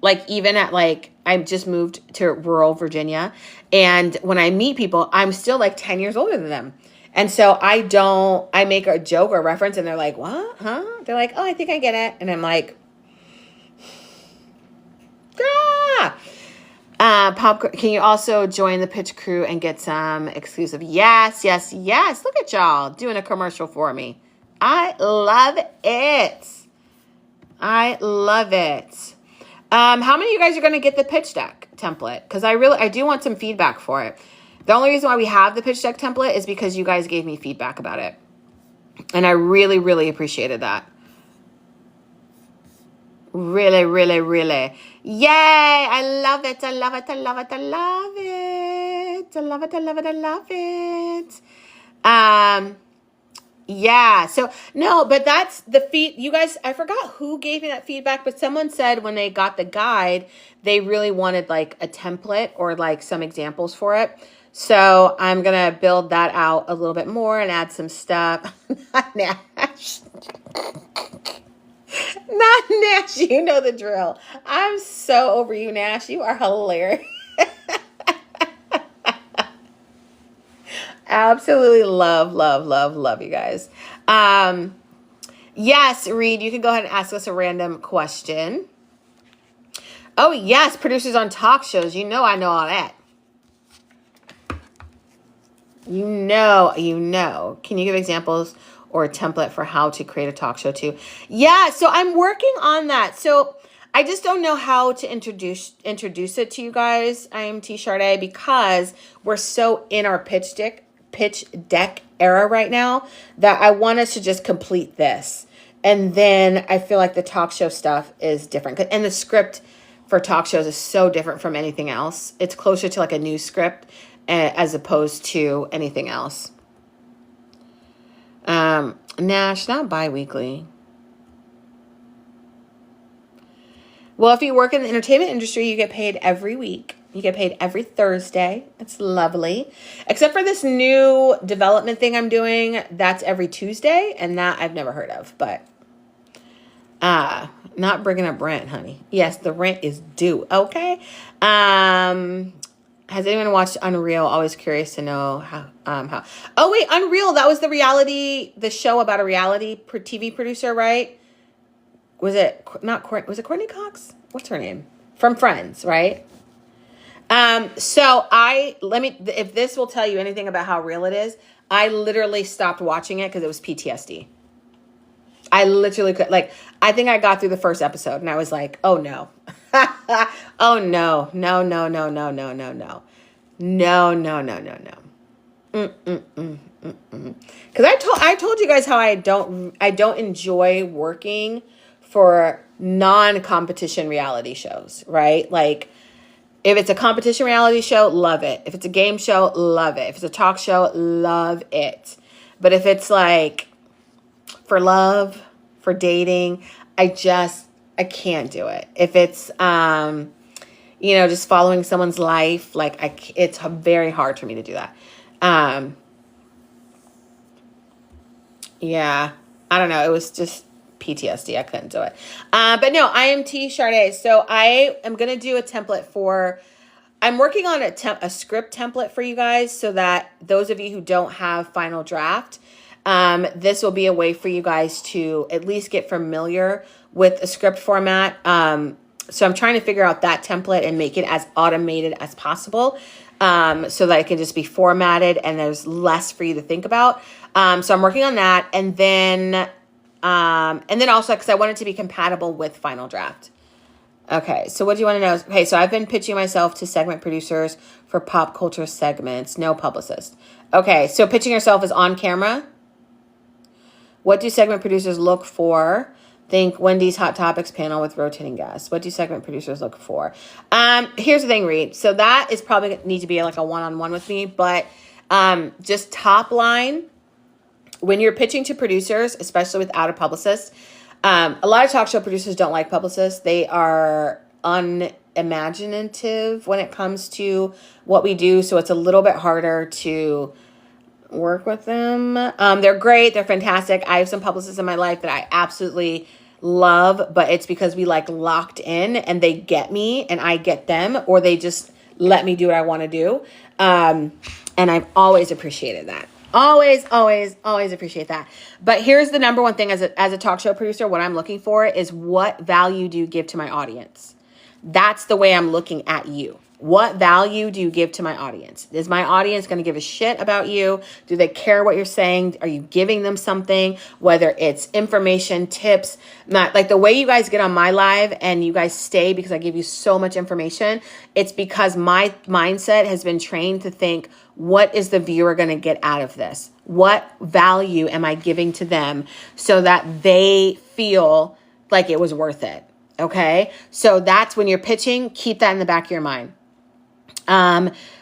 like even at like, I just moved to rural Virginia. And when I meet people, I'm still like 10 years older than them. And so I make a joke or a reference and they're like, what? Huh? They're like, oh, I think I get it. And I'm like, Popcorn, can you also join the pitch crew and get some exclusive? Yes. Look at y'all doing a commercial for me. I love it. How many of you guys are going to get the pitch deck template? Because I do want some feedback for it. The only reason why we have the pitch deck template is because you guys gave me feedback about it. And I really, really appreciated that. Really, really, really. Yay! I love it. Yeah. So no, but that's the you guys, I forgot who gave me that feedback, but someone said when they got the guide, they really wanted like a template or like some examples for it. So I'm going to build that out a little bit more and add some stuff. Not Nash. Not Nash. You know the drill. I'm so over you, Nash. You are hilarious. Absolutely love you guys. Yes, Reed, you can go ahead and ask us a random question. Oh, yes, producers on talk shows. You know I know all that. You know. Can you give examples or a template for how to create a talk show too? Yeah, so I'm working on that. So I just don't know how to introduce it to you guys. I am T. Charday because we're so in our pitch deck era right now that I want us to just complete this. And then I feel like the talk show stuff is different. And the script for talk shows is so different from anything else. It's closer to like a news script as opposed to anything else. Nash, not bi-weekly. Well, if you work in the entertainment industry, you get paid every week. You get paid every Thursday. It's lovely. Except for this new development thing I'm doing. That's every Tuesday. And that I've never heard of. But not bringing up rent, honey. Yes, the rent is due. Okay. Has anyone watched Unreal? Always curious to know how. Oh, wait, Unreal. That was the show about a reality TV producer, right? was it not Courtney? Was it Courtney Cox? What's her name? From Friends, right? So if this will tell you anything about how real it is, I literally stopped watching it because it was PTSD. I literally could, like, I think I got through the first episode and I was like, oh no. Oh no, no, no, no, no, no, no, no. No, no, no, no, no. Because I told you guys how I don't enjoy working for non-competition reality shows, right? Like, if it's a competition reality show, love it. If it's a game show, love it. If it's a talk show, love it. But if it's like for love, for dating, I can't do it. If it's, just following someone's life, like it's very hard for me to do that. Yeah, I don't know. It was just PTSD. I couldn't do it. But no, I am T Sade. So I am going to do a template I'm working on a script template for you guys so that those of you who don't have final draft, this will be a way for you guys to at least get familiar with a script format. So I'm trying to figure out that template and make it as automated as possible, so that it can just be formatted and there's less for you to think about. So I'm working on that. And then also because I want it to be compatible with Final Draft. Okay, so what do you want to know? Okay, so I've been pitching myself to segment producers for pop culture segments. No publicist. Okay, so pitching yourself is on camera. What do segment producers look for? Think Wendy's Hot Topics panel with rotating guests. What do segment producers look for? Here's the thing, Reed. So that is probably need to be like a one-on-one with me, but just top line, when you're pitching to producers, especially without a publicist, a lot of talk show producers don't like publicists. They are unimaginative when it comes to what we do, so it's a little bit harder to work with them. They're great. They're fantastic. I have some publicists in my life that I absolutely love, but it's because we like locked in and they get me and I get them, or they just let me do what I want to do. And I've always appreciated that. Always appreciate that. But here's the number one thing as a talk show producer, what I'm looking for is what value do you give to my audience? That's the way I'm looking at you. What value do you give to my audience? Is my audience going to give a shit about you? Do they care what you're saying? Are you giving them something? Whether it's information, tips, not like the way you guys get on my live and you guys stay because I give you so much information. It's because my mindset has been trained to think, what is the viewer going to get out of this? What value am I giving to them so that they feel like it was worth it? Okay. So that's when you're pitching, keep that in the back of your mind.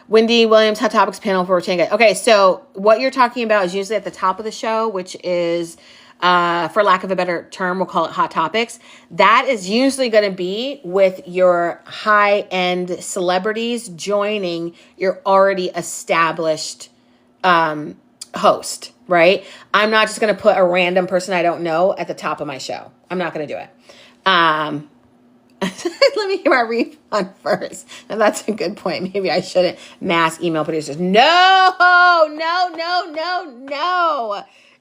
Wendy Williams, Hot Topics panel for Rotating. Okay, so what you're talking about is usually at the top of the show, which is, for lack of a better term, we'll call it Hot Topics. That is usually going to be with your high-end celebrities joining your already established host, right? I'm not just going to put a random person I don't know at the top of my show. I'm not going to do it. Let me hear my refund first. Now that's a good point. Maybe I shouldn't mass email producers. No.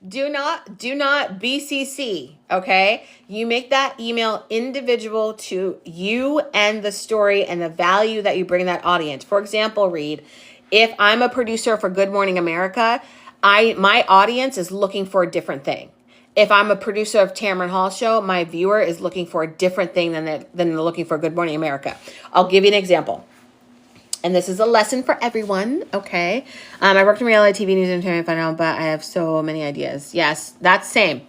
Do not BCC. Okay. You make that email individual to you and the story and the value that you bring that audience. For example, Reed, if I'm a producer for Good Morning America, my audience is looking for a different thing. If I'm a producer of Tamron Hall Show, my viewer is looking for a different thing than they're looking for Good Morning America. I'll give you an example. And this is a lesson for everyone, okay? I worked in reality TV news and entertainment, I know, but I have so many ideas. Yes, that's same.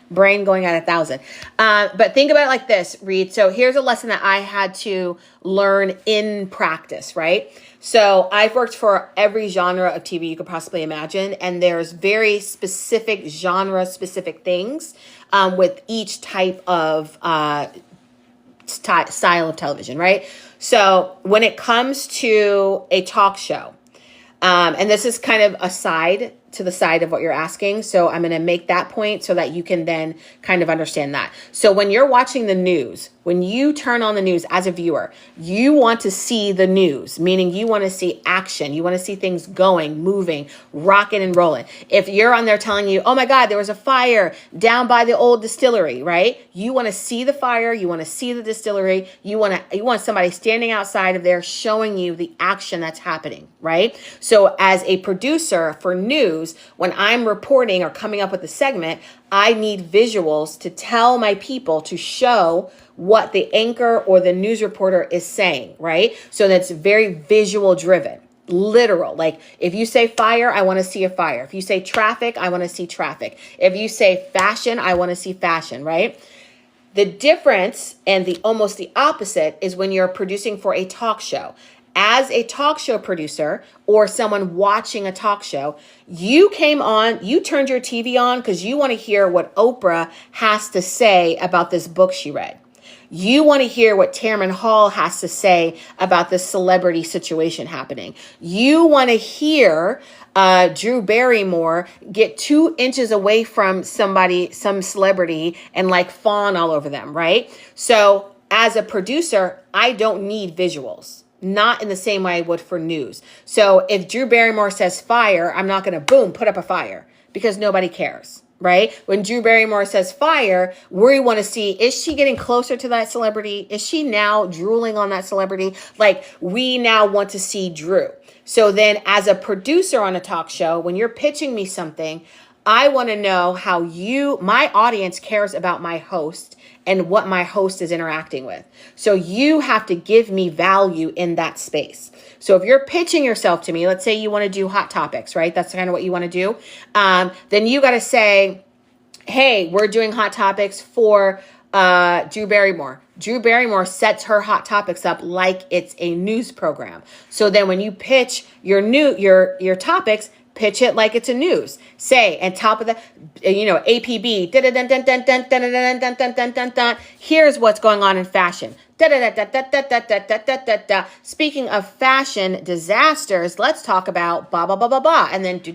Brain going at 1,000. But think about it like this, Reed. So here's a lesson that I had to learn in practice, right? So I've worked for every genre of TV you could possibly imagine, and there's very specific genre-specific things with each type of style of television, right? So when it comes to a talk show, and this is kind of a side to the side of what you're asking. So I'm going to make that point so that you can then kind of understand that. So when you're watching the news, when you turn on the news as a viewer, you want to see the news, meaning you want to see action. You want to see things going, moving, rocking and rolling. If you're on there telling you, oh my God, there was a fire down by the old distillery, right? You want to see the fire. You want to see the distillery. You want somebody standing outside of there showing you the action that's happening, right? So as a producer for news, when I'm reporting or coming up with a segment, I need visuals to tell my people to show what the anchor or the news reporter is saying, right? So that's very visual driven, literal. Like if you say fire, I want to see a fire. If you say traffic, I want to see traffic. If you say fashion, I want to see fashion, right? The difference and the almost the opposite is when you're producing for a talk show. As a talk show producer or someone watching a talk show, you came on, you turned your TV on because you want to hear what Oprah has to say about this book she read. You want to hear what Tamron Hall has to say about this celebrity situation happening. You want to hear Drew Barrymore get 2 inches away from somebody, some celebrity, and like fawn all over them, right? So as a producer, I don't need visuals. Not in the same way I would for news. So if Drew Barrymore says fire, I'm not going to boom, put up a fire because nobody cares, right? When Drew Barrymore says fire, we want to see, is she getting closer to that celebrity? Is she now drooling on that celebrity? Like we now want to see Drew. So then as a producer on a talk show, when you're pitching me something, I want to know how my audience cares about my host and what my host is interacting with. So you have to give me value in that space. So if you're pitching yourself to me, let's say you want to do hot topics, right? That's kind of what you want to do. Then you got to say, hey, we're doing hot topics for Drew Barrymore. Drew Barrymore sets her hot topics up like it's a news program. So then when you pitch your topics, pitch it like it's a news. Say, and top of the, APB, here's what's going on in fashion. Speaking of fashion disasters, let's talk about blah, blah, blah, blah, blah. And then do.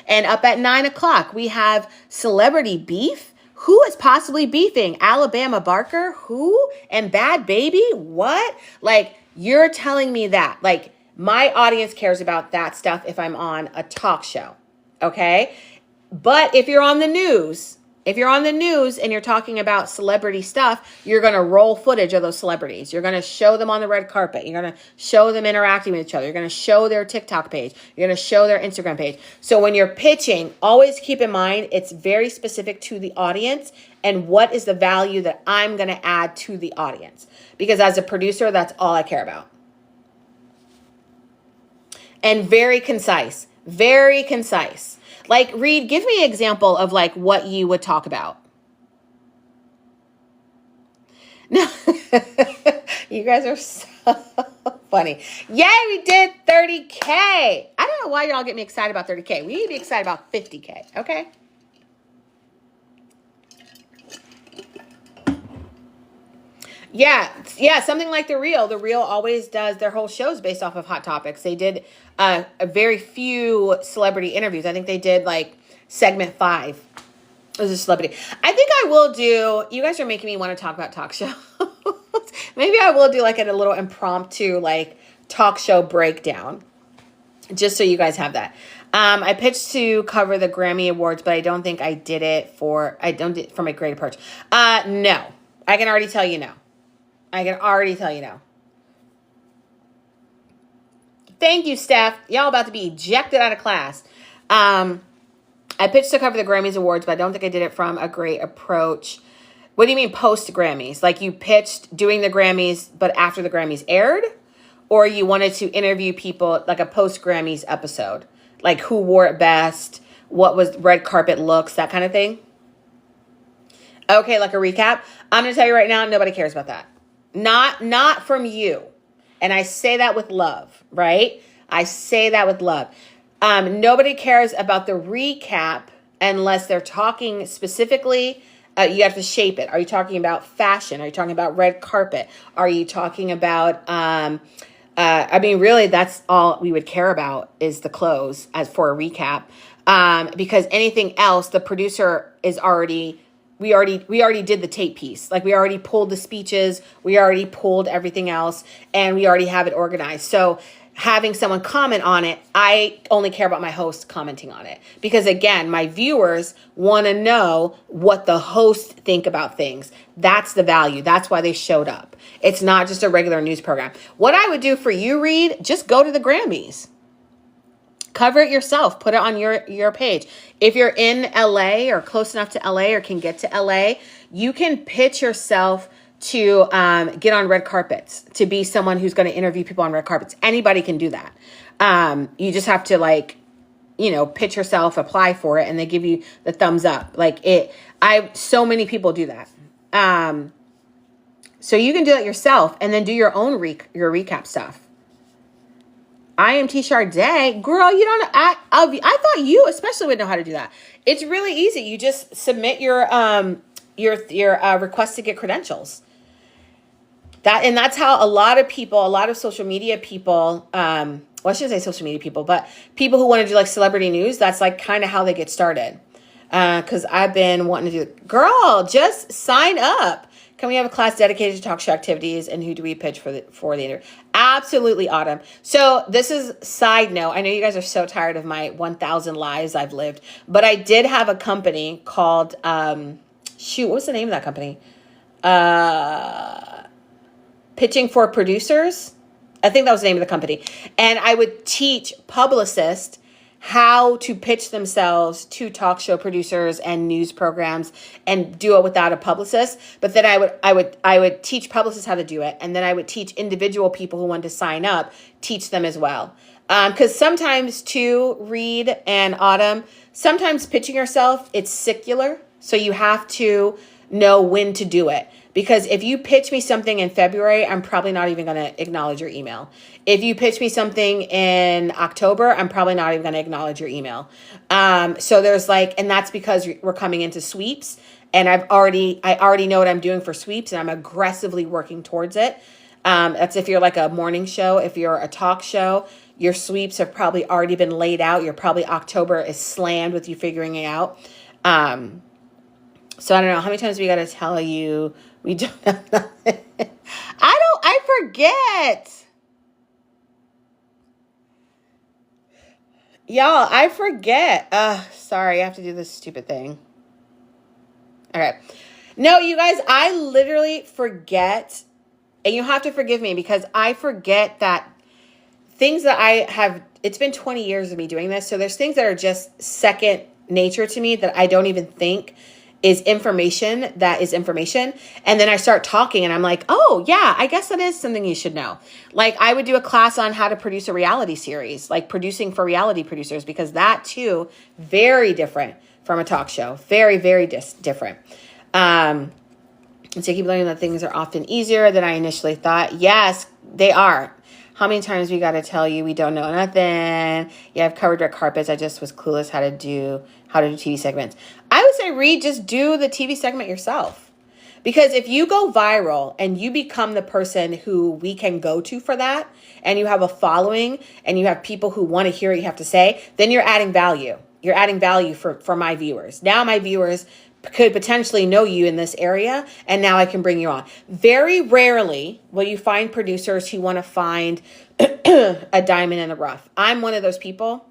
And up at 9:00, we have celebrity beef. Who is possibly beefing? Alabama Barker? Who? And Bad Baby? What? Like, you're telling me that. Like, my audience cares about that stuff if I'm on a talk show, okay? But if you're on the news and you're talking about celebrity stuff, you're going to roll footage of those celebrities. You're going to show them on the red carpet. You're going to show them interacting with each other. You're going to show their TikTok page. You're going to show their Instagram page. So when you're pitching, always keep in mind it's very specific to the audience and what is the value that I'm going to add to the audience. Because as a producer, that's all I care about. And very concise. Like, Reed, give me an example of like what you would talk about. No, you guys are so funny. Yay, we did 30K. I don't know why y'all get me excited about 30K. We need to be excited about 50K, okay? Yeah, something like The Real. The Real always does their whole shows based off of hot topics. They did a very few celebrity interviews. I think they did like segment 5. It was a celebrity. I think I will do, you guys are making me want to talk about talk shows. Maybe I will do like a little impromptu like talk show breakdown. Just so you guys have that. I pitched to cover the Grammy Awards, but I don't think I did it for my great approach. No. I can already tell you no. Thank you, Steph. Y'all about to be ejected out of class. I pitched to cover the Grammys Awards, but I don't think I did it from a great approach. What do you mean post Grammys? Like you pitched doing the Grammys, but after the Grammys aired? Or you wanted to interview people like a post Grammys episode? Like who wore it best? What was red carpet looks? That kind of thing? Okay, like a recap. I'm going to tell you right now, nobody cares about that. Not from you. And I say that with love, right? I say that with love. Nobody cares about the recap unless they're talking specifically. You have to shape it. Are you talking about fashion? Are you talking about red carpet? Are you talking about I mean, really, that's all we would care about is the close as for a recap. Because anything else, the producer is already, we already did the tape piece. Like we already pulled the speeches, we already pulled everything else, and we already have it organized. So having someone comment on it, I only care about my host commenting on it. Because again, my viewers want to know what the hosts think about things. That's the value. That's why they showed up. It's not just a regular news program. What I would do for you, Reed, just go to the Grammys. Cover it yourself. Put it on your page. If you're in LA or close enough to LA or can get to LA, you can pitch yourself to get on red carpets, to be someone who's going to interview people on red carpets. Anybody can do that. You just have to pitch yourself, apply for it, and they give you the thumbs up. So many people do that. So you can do it yourself and then do your own your recap stuff. I am T. Charday. Girl, you don't know. I thought you especially would know how to do that. It's really easy. You just submit your request to get credentials. That's how a lot of social media people, well, I shouldn't say social media people, but people who want to do like celebrity news, that's like kind of how they get started. Because I've been wanting to do it. Girl, just sign up. Can we have a class dedicated to talk show activities, and who do we pitch for the interview? Absolutely, Autumn. So this is side note. I know you guys are so tired of my 1,000 lives I've lived, but I did have a company called, what was the name of that company? Pitching for Producers. I think that was the name of the company. And I would teach publicists how to pitch themselves to talk show producers and news programs and do it without a publicist. But then I would teach publicists how to do it. And then I would teach individual people who wanted to sign up, teach them as well. Because sometimes too, Reed and Autumn, sometimes pitching yourself, it's secular. So you have to know when to do it. Because if you pitch me something in February, I'm probably not even going to acknowledge your email. If you pitch me something in October, I'm probably not even going to acknowledge your email. So there's and that's because we're coming into sweeps, and I already know what I'm doing for sweeps, and I'm aggressively working towards it. That's if you're like a morning show. If you're a talk show, your sweeps have probably already been laid out. October is slammed with you figuring it out. So I don't know how many times we got to tell you we don't have nothing. I forget. Y'all, I forget. Sorry, I have to do this stupid thing. Okay. No, you guys, I literally forget, and you have to forgive me because I forget that things that I have, it's been 20 years of me doing this, so there's things that are just second nature to me that I don't even think is information that is information. And then I start talking and I'm like, oh yeah, I guess that is something you should know. Like I would do a class on how to produce a reality series, like producing for reality producers, because that too, very different from a talk show. Very, very different. And so I keep learning that things are often easier than I initially thought. Yes, they are. How many times we got to tell you we don't know nothing? Yeah, I've covered red carpets. I just was clueless how to do TV segments. I would say, Reed, just do the TV segment yourself. Because if you go viral and you become the person who we can go to for that, and you have a following and you have people who want to hear what you have to say, then you're adding value. You're adding value for my viewers. Now my viewers could potentially know you in this area, and now I can bring you on. Very rarely will you find producers who want to find a diamond in the rough. I'm one of those people,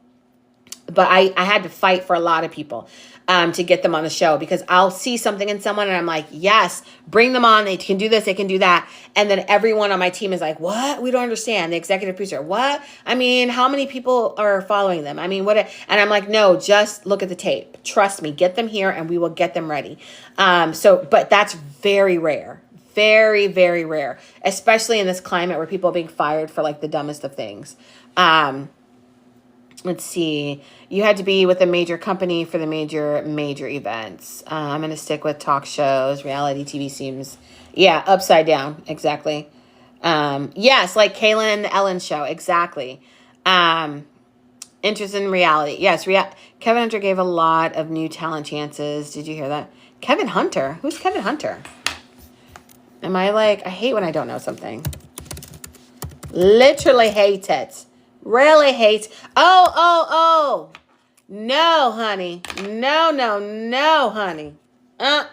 but I had to fight for a lot of people to get them on the show, because I'll see something in someone and I'm like, yes, bring them on. They can do this, they can do that. And then everyone on my team is like, what? We don't understand. The executive producer, what? I mean, how many people are following them? I mean, what? And I'm like, no, just look at the tape. Trust me, get them here and we will get them ready. But that's very rare. Very, very rare, especially in this climate where people are being fired for like the dumbest of things. Let's see. You had to be with a major company for the major events. I'm going to stick with talk shows. Reality TV seems, upside down. Exactly. Yes, like Kaylin and the Ellen show. Exactly. Interest in reality. Yes, Kevin Hunter gave a lot of new talent chances. Did you hear that? Kevin Hunter? Who's Kevin Hunter? Am I I hate when I don't know something. Literally hates it. Really hates. Oh. No, honey. No, honey. Honey.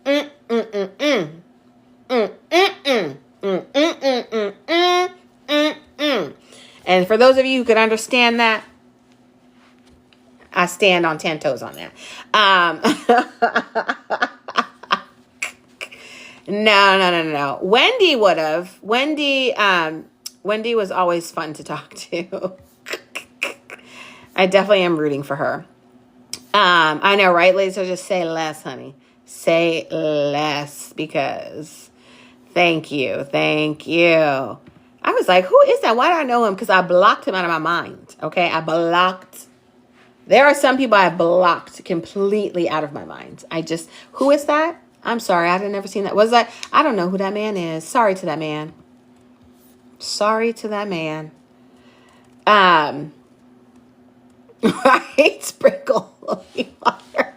Mm, mm, mm, mm. Mm, mm, mm. Mm, mm, mm, mm, mm, mm, mm. And for those of you who can understand that, I stand on 10 toes on that. No. Wendy would have. Wendy was always fun to talk to. I definitely am rooting for her. I know, right, ladies? So just say less, honey. Say less, because thank you. I was like, who is that? Why do I know him? Because I blocked him out of my mind. Okay, there are some people I blocked completely out of my mind. Who is that? I'm sorry, I've never seen that. I don't know who that man is. Sorry to that man. I hate sprinkle holy water.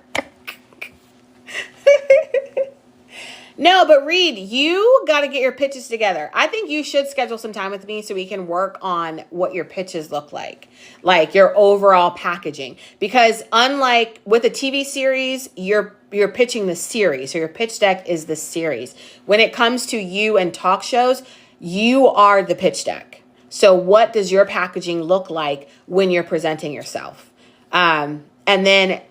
No, but Reed, you got to get your pitches together. I think you should schedule some time with me so we can work on what your pitches look like your overall packaging. Because unlike with a TV series, you're pitching the series, so your pitch deck is the series. When it comes to you and talk shows, you are the pitch deck. So what does your packaging look like when you're presenting yourself? And then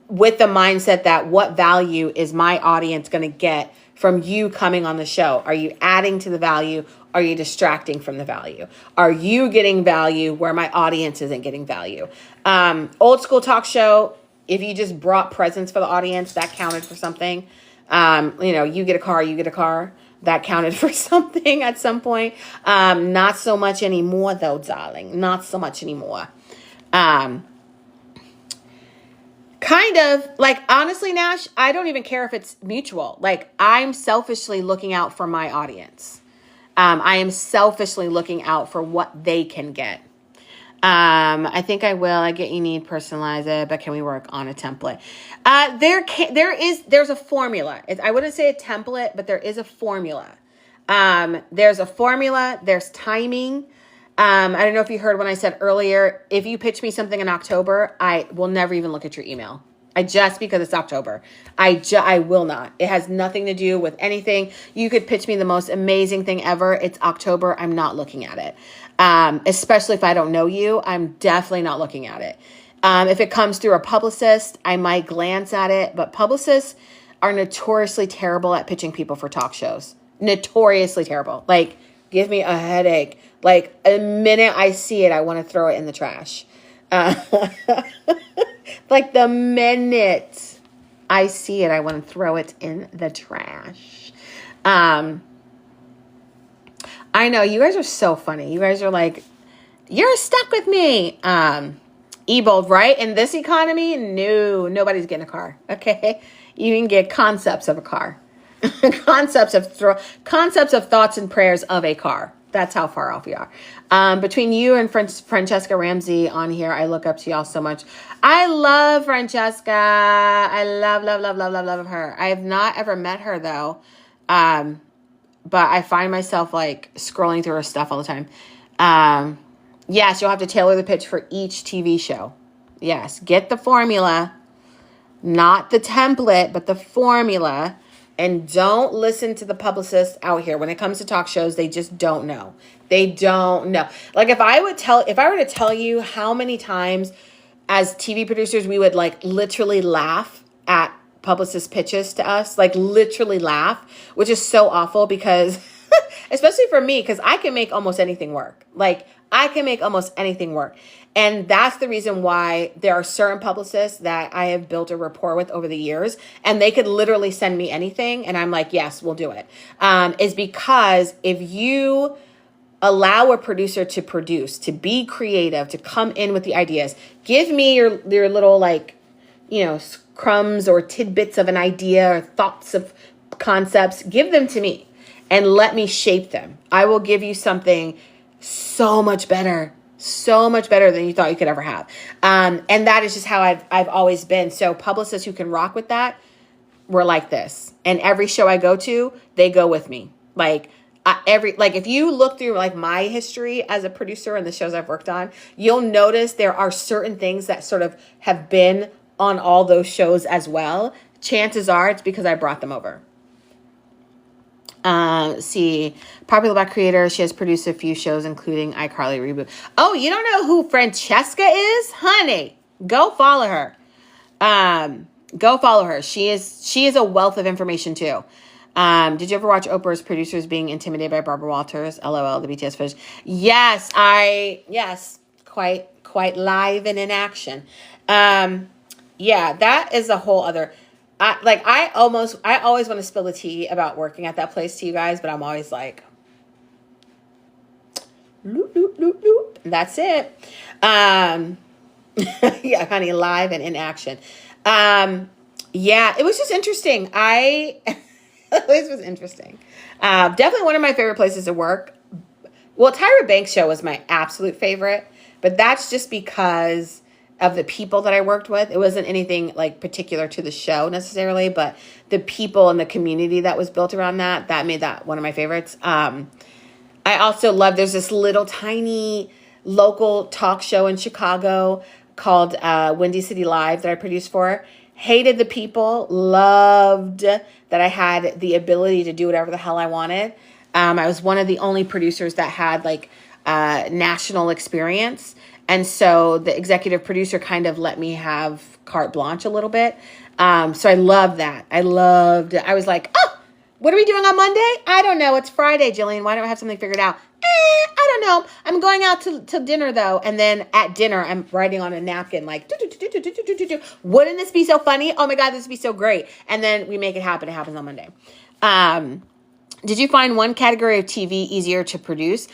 with the mindset that what value is my audience going to get from you coming on the show? Are you adding to the value? Are you distracting from the value? Are you getting value where my audience isn't getting value? Old school talk show, if you just brought presents for the audience, that counted for something. You get a car. That counted for something at some point. Not so much anymore, though, darling. Not so much anymore. Kind of honestly, Nash, I don't even care if it's mutual. I'm selfishly looking out for my audience. I am selfishly looking out for what they can get. I think I will. I get you need personalize it, but can we work on a template? There's a formula. I wouldn't say a template, but there is a formula. There's a formula. There's timing. I don't know if you heard when I said earlier, if you pitch me something in October, I will never even look at your email. Because it's October. I will not. It has nothing to do with anything. You could pitch me the most amazing thing ever. It's October. I'm not looking at it. Especially if I don't know you, I'm definitely not looking at it. If it comes through a publicist, I might glance at it, but publicists are notoriously terrible at pitching people for talk shows. Notoriously terrible. Give me a headache. A minute I see it, I want to throw it in the trash. The minute I see it, I want to throw it in the trash. I know, you guys are so funny. You guys are you're stuck with me. Ebold, right? In this economy, no, nobody's getting a car. Okay. You can get concepts of a car. Concepts of thoughts and prayers of a car. That's how far off we are. Between you and Francesca Ramsey on here, I look up to y'all so much. I love Francesca. I love her. I have not ever met her though. But I find myself scrolling through her stuff all the time. Yes, you'll have to tailor the pitch for each TV show. Yes, get the formula, not the template, but the formula. And don't listen to the publicists out here. When it comes to talk shows, they just don't know. They don't know. If I were to tell you how many times as TV producers, we would literally laugh at publicist pitches to us, literally laugh, which is so awful because, especially for me, because I can make almost anything work. And that's the reason why there are certain publicists that I have built a rapport with over the years, and they could literally send me anything, and I'm yes, we'll do it. Is because if you allow a producer to produce, to be creative, to come in with the ideas, give me your little crumbs or tidbits of an idea or thoughts of concepts, give them to me and let me shape them. I will give you something so much better So much better than you thought you could ever have. And that is just how I've always been. So publicists who can rock with that were like this. And every show I go to, they go with me. Like if you look through like my history as a producer and the shows I've worked on, you'll notice there are certain things that sort of have been on all those shows as well. Chances are it's because I brought them over. See, popular Black creator. She has produced a few shows, including iCarly reboot. Oh, you don't know who Francesca is, honey? Go follow her. Go follow her. She is a wealth of information too. Did you ever watch Oprah's producers being intimidated by Barbara Walters? LOL, the BTS footage. Yes, quite live and in action. Yeah, that is a whole other. I always want to spill the tea about working at that place to you guys, but I'm always like, loop, loop, loop, loop. That's it. Yeah, honey, live and in action. Yeah, it was just interesting. This was interesting. Definitely one of my favorite places to work. Well, Tyra Banks' show was my absolute favorite, but that's just because of the people that I worked with. It wasn't anything like particular to the show necessarily, but the people and the community that was built around that made that one of my favorites. I also love, there's this little tiny local talk show in Chicago called Windy City Live that I produced for. Hated the people, loved that I had the ability to do whatever the hell I wanted. I was one of the only producers that had like national experience. And so the executive producer kind of let me have carte blanche a little bit. So I loved that. I was like, oh, what are we doing on Monday? I don't know. It's Friday, Jillian. Why don't I have something figured out? I don't know. I'm going out to dinner though. And then at dinner, I'm writing on a napkin like, wouldn't this be so funny? Oh my God, this would be so great. And then we make it happen. It happens on Monday. Did you find one category of TV easier to produce?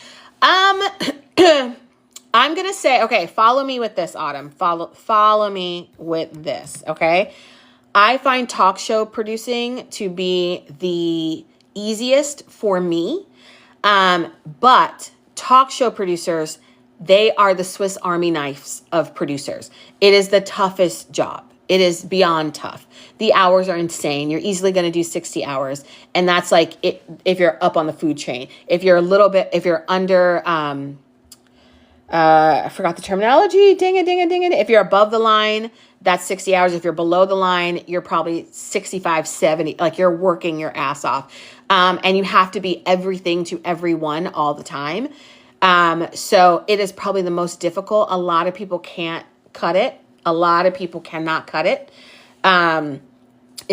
I'm going to say, okay, follow me with this, Autumn. Follow me with this, okay? I find talk show producing to be the easiest for me. But talk show producers, they are the Swiss Army knives of producers. It is the toughest job. It is beyond tough. The hours are insane. You're easily going to do 60 hours. And that's like it, if you're up on the food chain. If you're under, I forgot the terminology. Ding it. If you're above the line, that's 60 hours. If you're below the line, you're probably 65, 70. Like you're working your ass off. And you have to be everything to everyone all the time. So it is probably the most difficult. A lot of people can't cut it. A lot of people cannot cut it. It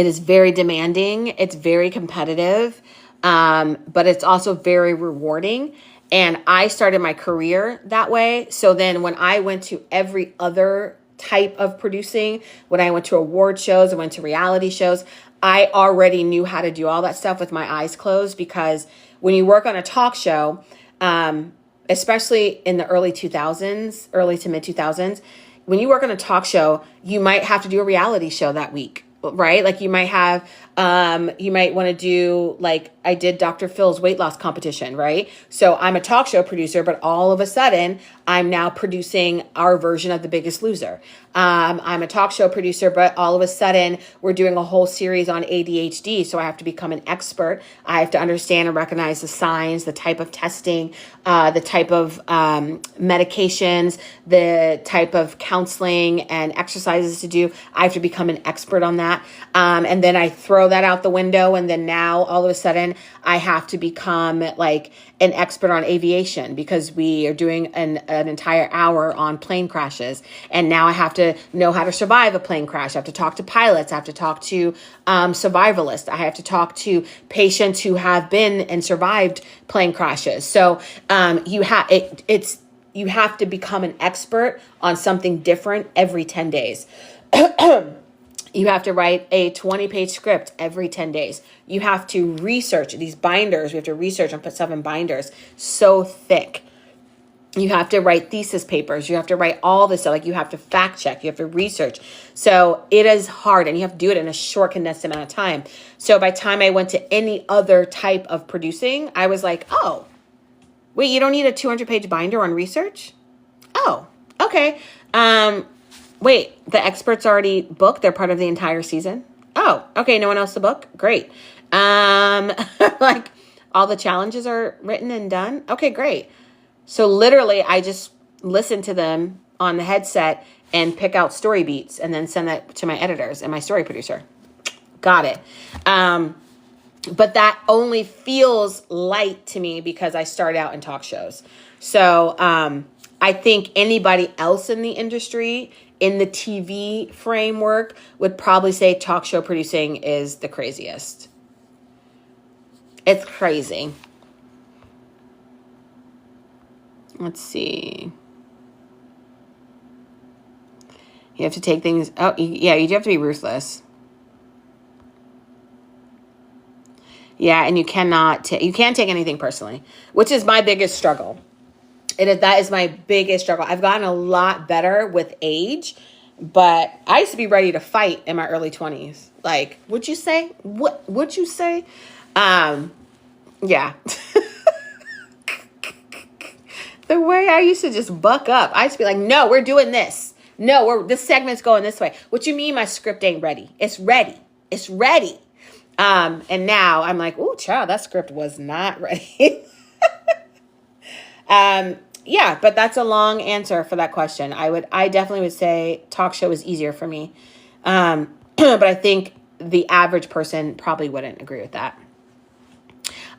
is very demanding. It's very competitive. But it's also very rewarding. And I started my career that way. So then when I went to every other type of producing, when I went to award shows, I went to reality shows, I already knew how to do all that stuff with my eyes closed, because when you work on a talk show, especially in the early to mid 2000s, when you work on a talk show, you might have to do a reality show that week, right? Like you might have, you might want to do, like I did Dr. Phil's weight loss competition, right? So I'm a talk show producer, but all of a sudden I'm now producing our version of The Biggest Loser. I'm a talk show producer, but all of a sudden we're doing a whole series on ADHD. So I have to become an expert. I have to understand and recognize the signs, the type of testing, the type of medications, the type of counseling and exercises to do. I have to become an expert on that. And then I throw that out the window. And then now all of a sudden I have to become like an expert on aviation, because we are doing an entire hour on plane crashes. And now I have to know how to survive a plane crash. I have to talk to pilots. I have to talk to survivalists. I have to talk to patients who have been and survived plane crashes. So you have to become an expert on something different every 10 days. You have to write a 20-page script every 10 days. You have to research these binders. We have to research and put stuff in binders so thick. You have to write thesis papers. You have to write all this stuff. Like you have to fact check. You have to research. So it is hard, and you have to do it in a short, condensed amount of time. So by the time I went to any other type of producing, I was like, oh, wait, you don't need a 200-page binder on research? Oh, okay. Wait, the experts already booked. They're part of the entire season. Oh, okay. No one else to book. Great. Like all the challenges are written and done. Okay, great. So literally, I just listen to them on the headset and pick out story beats and then send that to my editors and my story producer. Got it. But that only feels light to me because I started out in talk shows. So I think anybody else in the industry, in the TV framework, would probably say talk show producing is the craziest. It's crazy. Let's see. You have to take things... Oh, yeah, you do have to be ruthless. Yeah, and you cannot... you can't take anything personally, which is my biggest struggle. That is my biggest struggle. I've gotten a lot better with age, but I used to be ready to fight in my early 20s. Like, what'd you say? What would you say? Yeah. The way I used to just buck up. I used to be like, no, we're doing this. No, this segment's going this way. What you mean my script ain't ready? It's ready. It's ready. And now I'm like, ooh, child, that script was not ready. Yeah, but that's a long answer for that question. I definitely would say talk show is easier for me. But I think the average person probably wouldn't agree with that.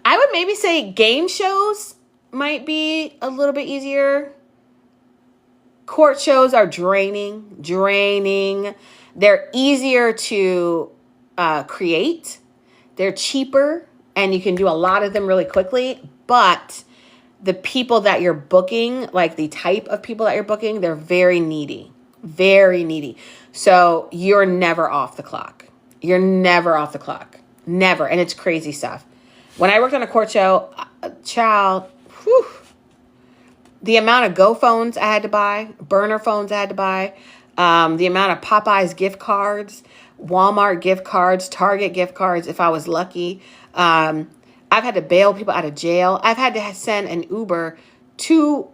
I would maybe say game shows might be a little bit easier. Court shows are draining. They're easier to create. They're cheaper, and you can do a lot of them really quickly. But the people that you're booking, like the type of people that you're booking, they're very needy. Very needy. So you're never off the clock. You're never off the clock. Never. And it's crazy stuff. When I worked on a court show, child, whew, the amount of Go phones I had to buy, burner phones I had to buy, the amount of Popeyes gift cards, Walmart gift cards, Target gift cards, if I was lucky. I've had to bail people out of jail. I've had to send an Uber to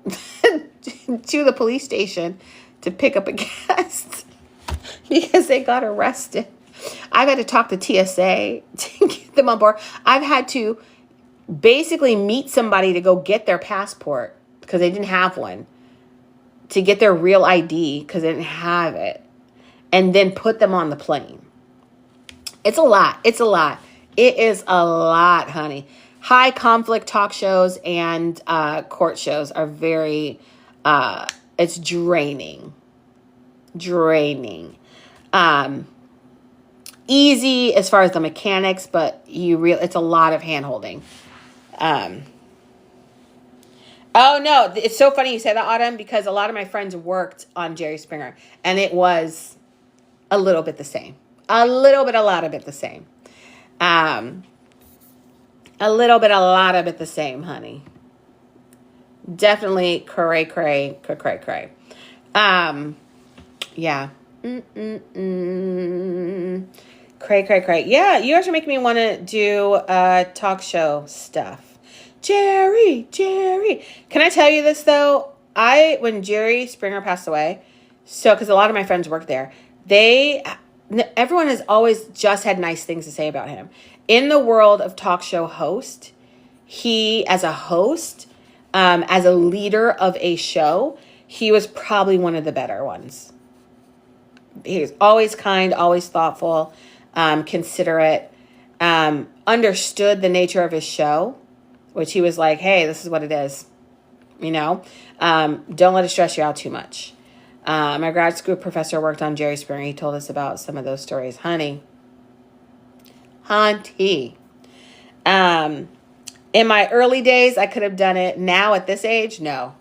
to the police station to pick up a guest because they got arrested. I've had to talk to TSA to get them on board. I've had to basically meet somebody to go get their passport because they didn't have one, to get their real ID because they didn't have it, and then put them on the plane. It's a lot. It's a lot. It is a lot, honey. High conflict talk shows and court shows are very, it's draining. Easy as far as the mechanics, but it's a lot of hand holding. Oh no, it's so funny you say that, Autumn, because a lot of my friends worked on Jerry Springer, and it was a little bit the same. A lot of it the same. A lot of it the same, honey. Definitely cray. Yeah. Cray. Yeah, you guys are making me want to do talk show stuff. Jerry. Can I tell you this, though? When Jerry Springer passed away, because a lot of my friends work there, everyone has always just had nice things to say about him. In the world of talk show host, he, as a host, as a leader of a show, he was probably one of the better ones. He was always kind, always thoughtful, considerate, understood the nature of his show, which he was like, hey, this is what it is. Don't let it stress you out too much. My grad school professor worked on Jerry Springer. He told us about some of those stories. Honey. In my early days, I could have done it. Now at this age, no.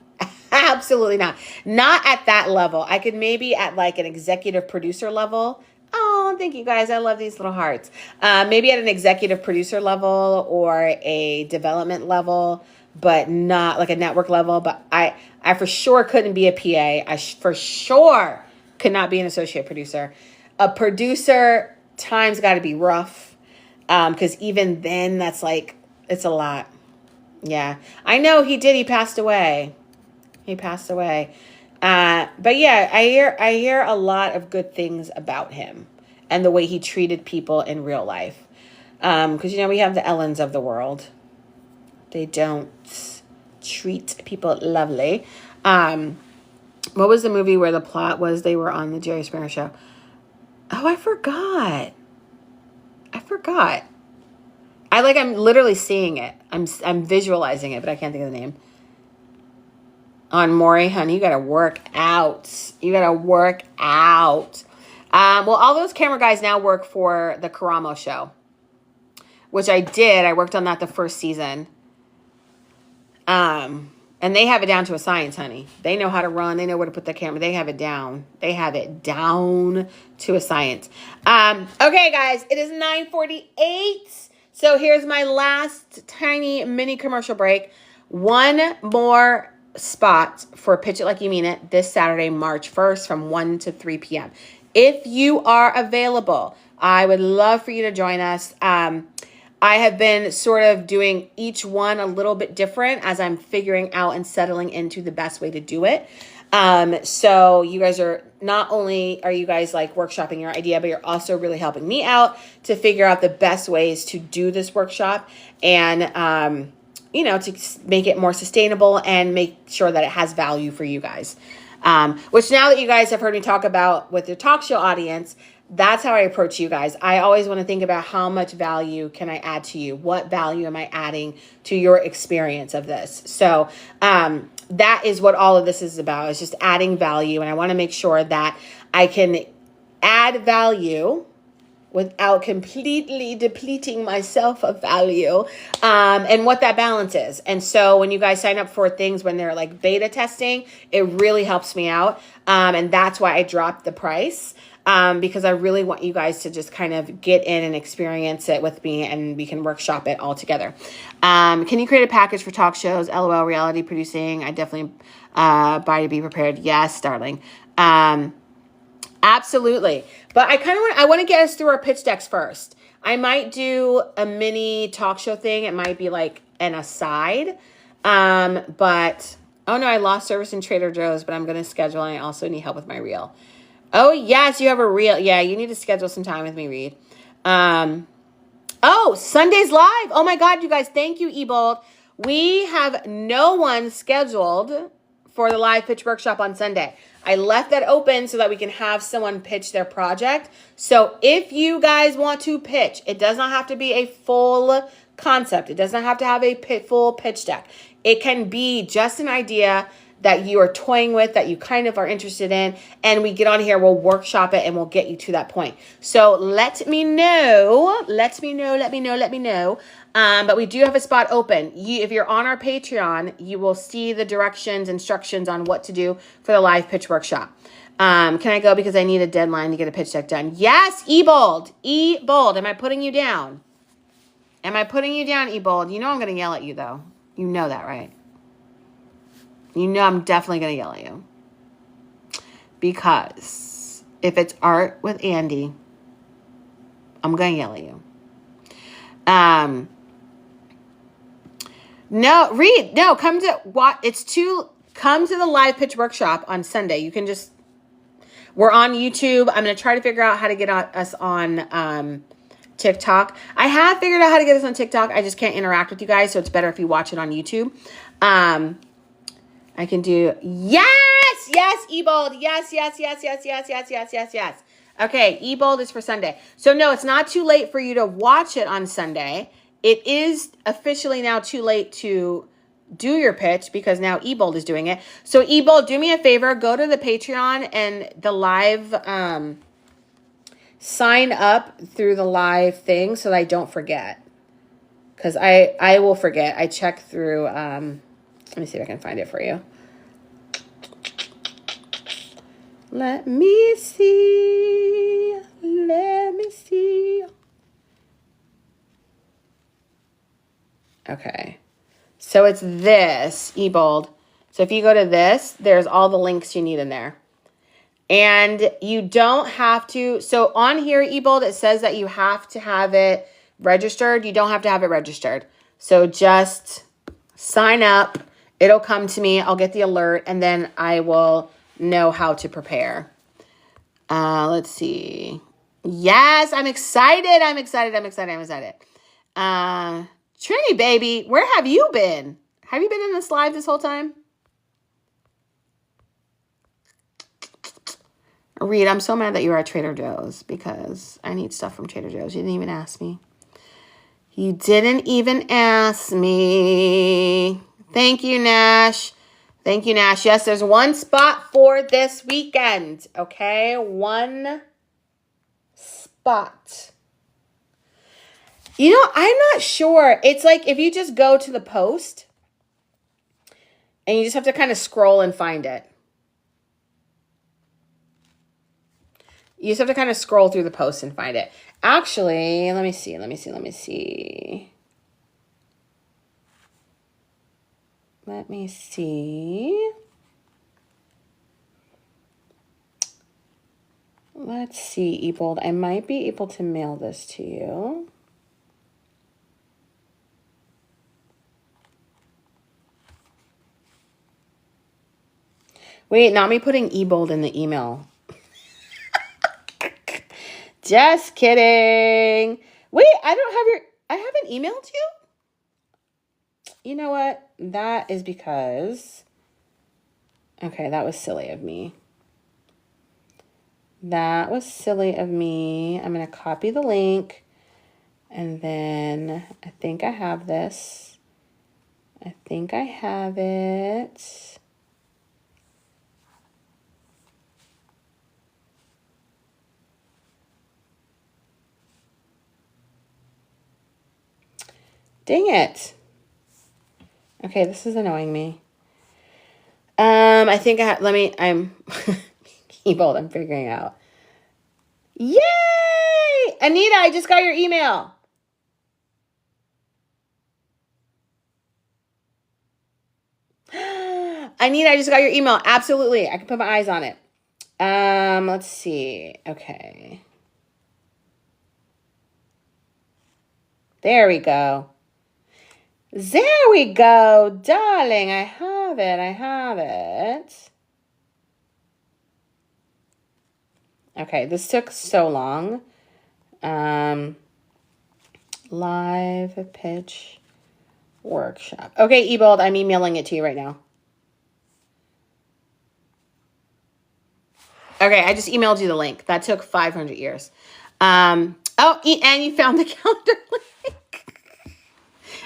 Absolutely not. Not at that level. I could maybe at like an executive producer level. Oh, thank you guys. I love these little hearts. Maybe at an executive producer level or a development level, but not like a network level. But I for sure couldn't be a PA. I for sure could not be an associate producer. A producer, time's got to be rough. Because even then, that's like, it's a lot. Yeah. I know he did. He passed away. But yeah, I hear a lot of good things about him and the way he treated people in real life. Because, we have the Ellens of the world. They don't treat people lovely. What was the movie where the plot was they were on the Jerry Springer show? Oh, I forgot. I'm literally seeing it. I'm visualizing it, but I can't think of the name. On Maury, honey, you gotta work out. Well, all those camera guys now work for the Karamo show, which I did. I worked on that the first season. And they have it down to a science, honey. They know how to run. They know where to put the camera. They have it down. They have it down to a science. Okay, guys, it is 9:48. So here's my last tiny mini commercial break. One more spot for Pitch It Like You Mean It this Saturday, March 1st from 1 to 3 p.m. If you are available, I would love for you to join us. I have been sort of doing each one a little bit different as I'm figuring out and settling into the best way to do it. So you guys are, not only are you guys like workshopping your idea, but you're also really helping me out to figure out the best ways to do this workshop and, to make it more sustainable and make sure that it has value for you guys. Which now that you guys have heard me talk about with the talk show audience, that's how I approach you guys. I always want to think about how much value can I add to you? What value am I adding to your experience of this? So that is what all of this is about, is just adding value. And I want to make sure that I can add value without completely depleting myself of value, and what that balance is. And so when you guys sign up for things when they're like beta testing, it really helps me out. And that's why I dropped the price. Because I really want you guys to just kind of get in and experience it with me, and we can workshop it all together. Can you create a package for talk shows? LOL, reality producing. I definitely buy to be prepared. Yes, darling. Absolutely. But I want to get us through our pitch decks first. I might do a mini talk show thing. It might be like an aside. But, oh no, I lost service in Trader Joe's, but I'm going to schedule, and I also need help with my reel. Oh, yes, you have a reel. Yeah, you need to schedule some time with me, Reed. Sunday's live. Oh, my God, you guys. Thank you, Ebold. We have no one scheduled for the live pitch workshop on Sunday. I left that open so that we can have someone pitch their project. So if you guys want to pitch, it does not have to be a full concept. It does not have to have a full pitch deck. It can be just an idea that you are toying with, that you kind of are interested in, and we get on here, we'll workshop it, and we'll get you to that point. So let me know. But we do have a spot open. If you're on our Patreon, you will see the instructions on what to do for the live pitch workshop. Can I go because I need a deadline to get a pitch deck done? Yes, Ebold. Am I putting you down? Ebold? You know I'm going to yell at you, though. You know that, right? You know I'm definitely going to yell at you. Because if it's art with Andy, I'm going to yell at you. No, Reed, no, come to the live pitch workshop on Sunday. You can we're on YouTube. I'm going to try to figure out how to get us on TikTok. I have figured out how to get us on TikTok. I just can't interact with you guys, so it's better if you watch it on YouTube. I can do, yes, Ebold, yes. Okay, Ebold is for Sunday. So no, it's not too late for you to watch it on Sunday. It is officially now too late to do your pitch because now Ebold is doing it. So Ebold, do me a favor, go to the Patreon and the live, sign up through the live thing so that I don't forget. Because I will forget. I check through, let me see if I can find it for you. Let me see. Okay. So it's this, Ebold. So if you go to this, there's all the links you need in there. And you don't have to, so on here, Ebold, it says that you have to have it registered. You don't have to have it registered. So just sign up. It'll come to me. I'll get the alert, and then I will know how to prepare. Let's see. Yes, I'm excited. I'm excited. Trini, baby, where have you been? Have you been in this live this whole time? Reed, I'm so mad that you were at Trader Joe's because I need stuff from Trader Joe's. You didn't even ask me. You didn't even ask me. Thank you, Nash. Thank you, Nash. Yes, there's one spot for this weekend. Okay, one spot. You know, I'm not sure. It's like if you just go to the post and you just have to kind of scroll and find it. You just have to kind of scroll through the post and find it. Actually, let me see. Let me see. Let's see, Ebold. I might be able to mail this to you. Wait, not me putting Ebold in the email. Just kidding. Wait, I haven't emailed you? You know what? That is because, okay, that was silly of me. I'm going to copy the link. And then I think I have this. I think I have it. Dang it. Okay, this is annoying me. I think I'm Ebold, I'm figuring out. Yay! Anita, I just got your email. Anita, I just got your email. Absolutely. I can put my eyes on it. Let's see. Okay. There we go. Darling. I have it. Okay, this took so long. Live pitch workshop. Okay, Ebold, I'm emailing it to you right now. Okay, I just emailed you the link. That took 500 years. And you found the calendar link.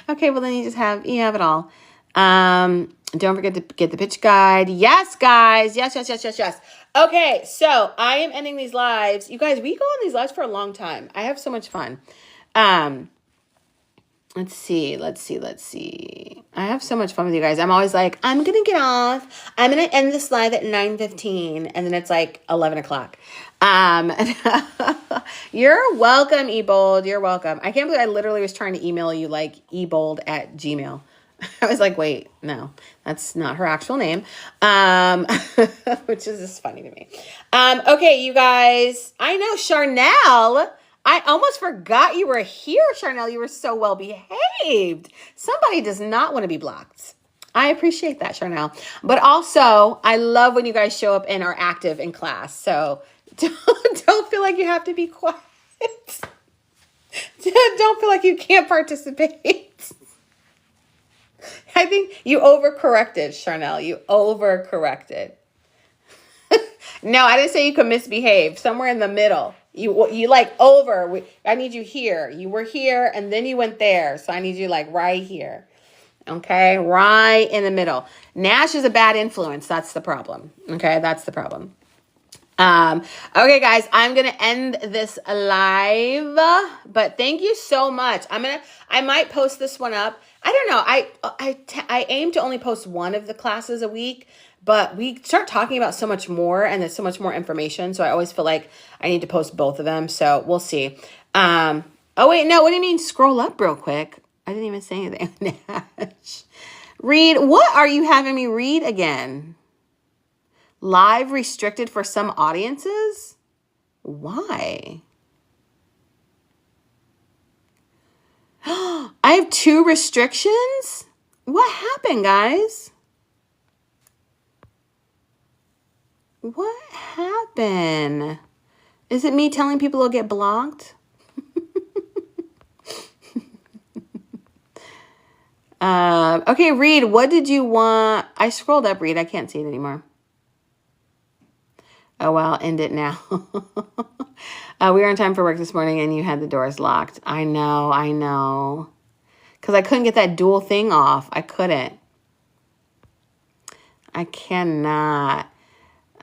Okay, well then you have it all. Don't forget to get the pitch guide. Yes, guys. Yes. Okay, so I am ending these lives. You guys, we go on these lives for a long time. I have so much fun. Let's see. I have so much fun with you guys. I'm always like, I'm going to get off. I'm going to end this live at 9:15. And then it's like 11 o'clock. You're welcome, Ebold. You're welcome. I can't believe I literally was trying to email you like ebold@gmail.com. I was like, wait, no, that's not her actual name. Which is just funny to me. Okay, you guys, I know Charnel. I almost forgot you were here, Charnel. You were so well behaved. Somebody does not want to be blocked. I appreciate that, Charnel. But also, I love when you guys show up and are active in class. So don't feel like you have to be quiet. Don't feel like you can't participate. I think you overcorrected, Charnel. You overcorrected. No, I didn't say you could misbehave. Somewhere in the middle. You like over. I need you here. You were here and then you went there. So I need you like right here. Okay? Right in the middle. Nash is a bad influence. That's the problem. Okay? That's the problem. Okay, guys, I'm going to end this live, but thank you so much. I might post this one up. I don't know. I aim to only post one of the classes a week, but we start talking about so much more and there's so much more information. So I always feel like I need to post both of them. So we'll see. Oh wait, no, what do you mean? Scroll up real quick. I didn't even say anything. Nash. Read. What are you having me read again? Live restricted for some audiences? Why? I have 2 restrictions? What happened, guys? What happened? Is it me telling people to get blocked? Okay, Reed, what did you want? I scrolled up, Reed. I can't see it anymore. Oh, well, end it now. We were on time for work this morning and you had the doors locked. I know. Because I couldn't get that dual thing off. I couldn't. I cannot.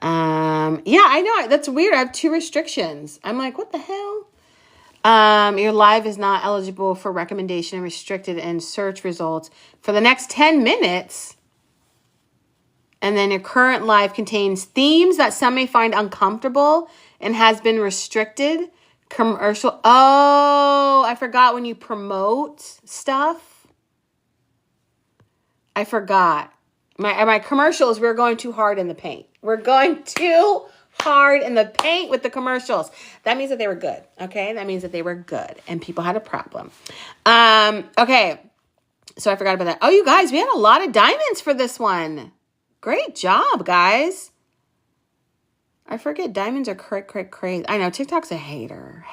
Yeah, I know. That's weird. I have 2 restrictions. I'm like, what the hell? Your live is not eligible for recommendation and restricted in search results for the next 10 minutes. And then your current live contains themes that some may find uncomfortable and has been restricted. Commercial. Oh, I forgot when you promote stuff. I forgot. My commercials, we're going too hard in the paint. We're going too hard in the paint with the commercials. That means that they were good. Okay. That means that they were good and people had a problem. Okay. So I forgot about that. Oh, you guys, we had a lot of diamonds for this one. Great job, guys. I forget diamonds are crazy. I know TikTok's a hater.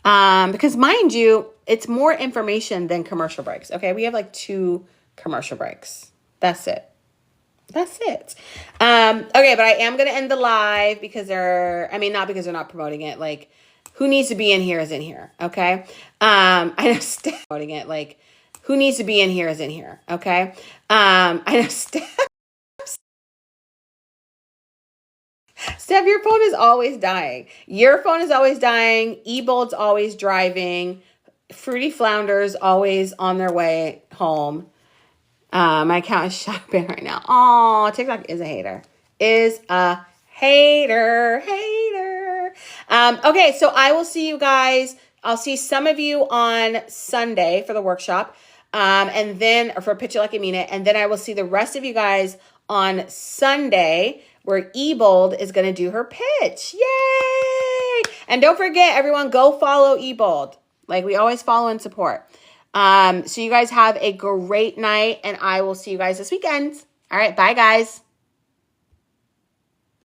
Because mind you, it's more information than commercial breaks. Okay. We have like 2 commercial breaks. That's it. Okay, but I am going to end the live because not because they're not promoting it. Like, who needs to be in here is in here. Okay. I know Steph promoting it. Like, who needs to be in here is in here. Okay. I know Steph, your phone is always dying. Your phone is always dying. Ebold's always driving. Fruity Flounders always on their way home. My account is shopping right now. Oh, TikTok is a hater. Hater. Okay, so I will see you guys. I'll see some of you on Sunday for the workshop. And then for Pitch It Like I Mean It. And then I will see the rest of you guys on Sunday where Ebold is going to do her pitch. Yay! And don't forget, everyone, go follow Ebold. Like we always follow and support. So you guys have a great night and I will see you guys this weekend. All right. Bye guys.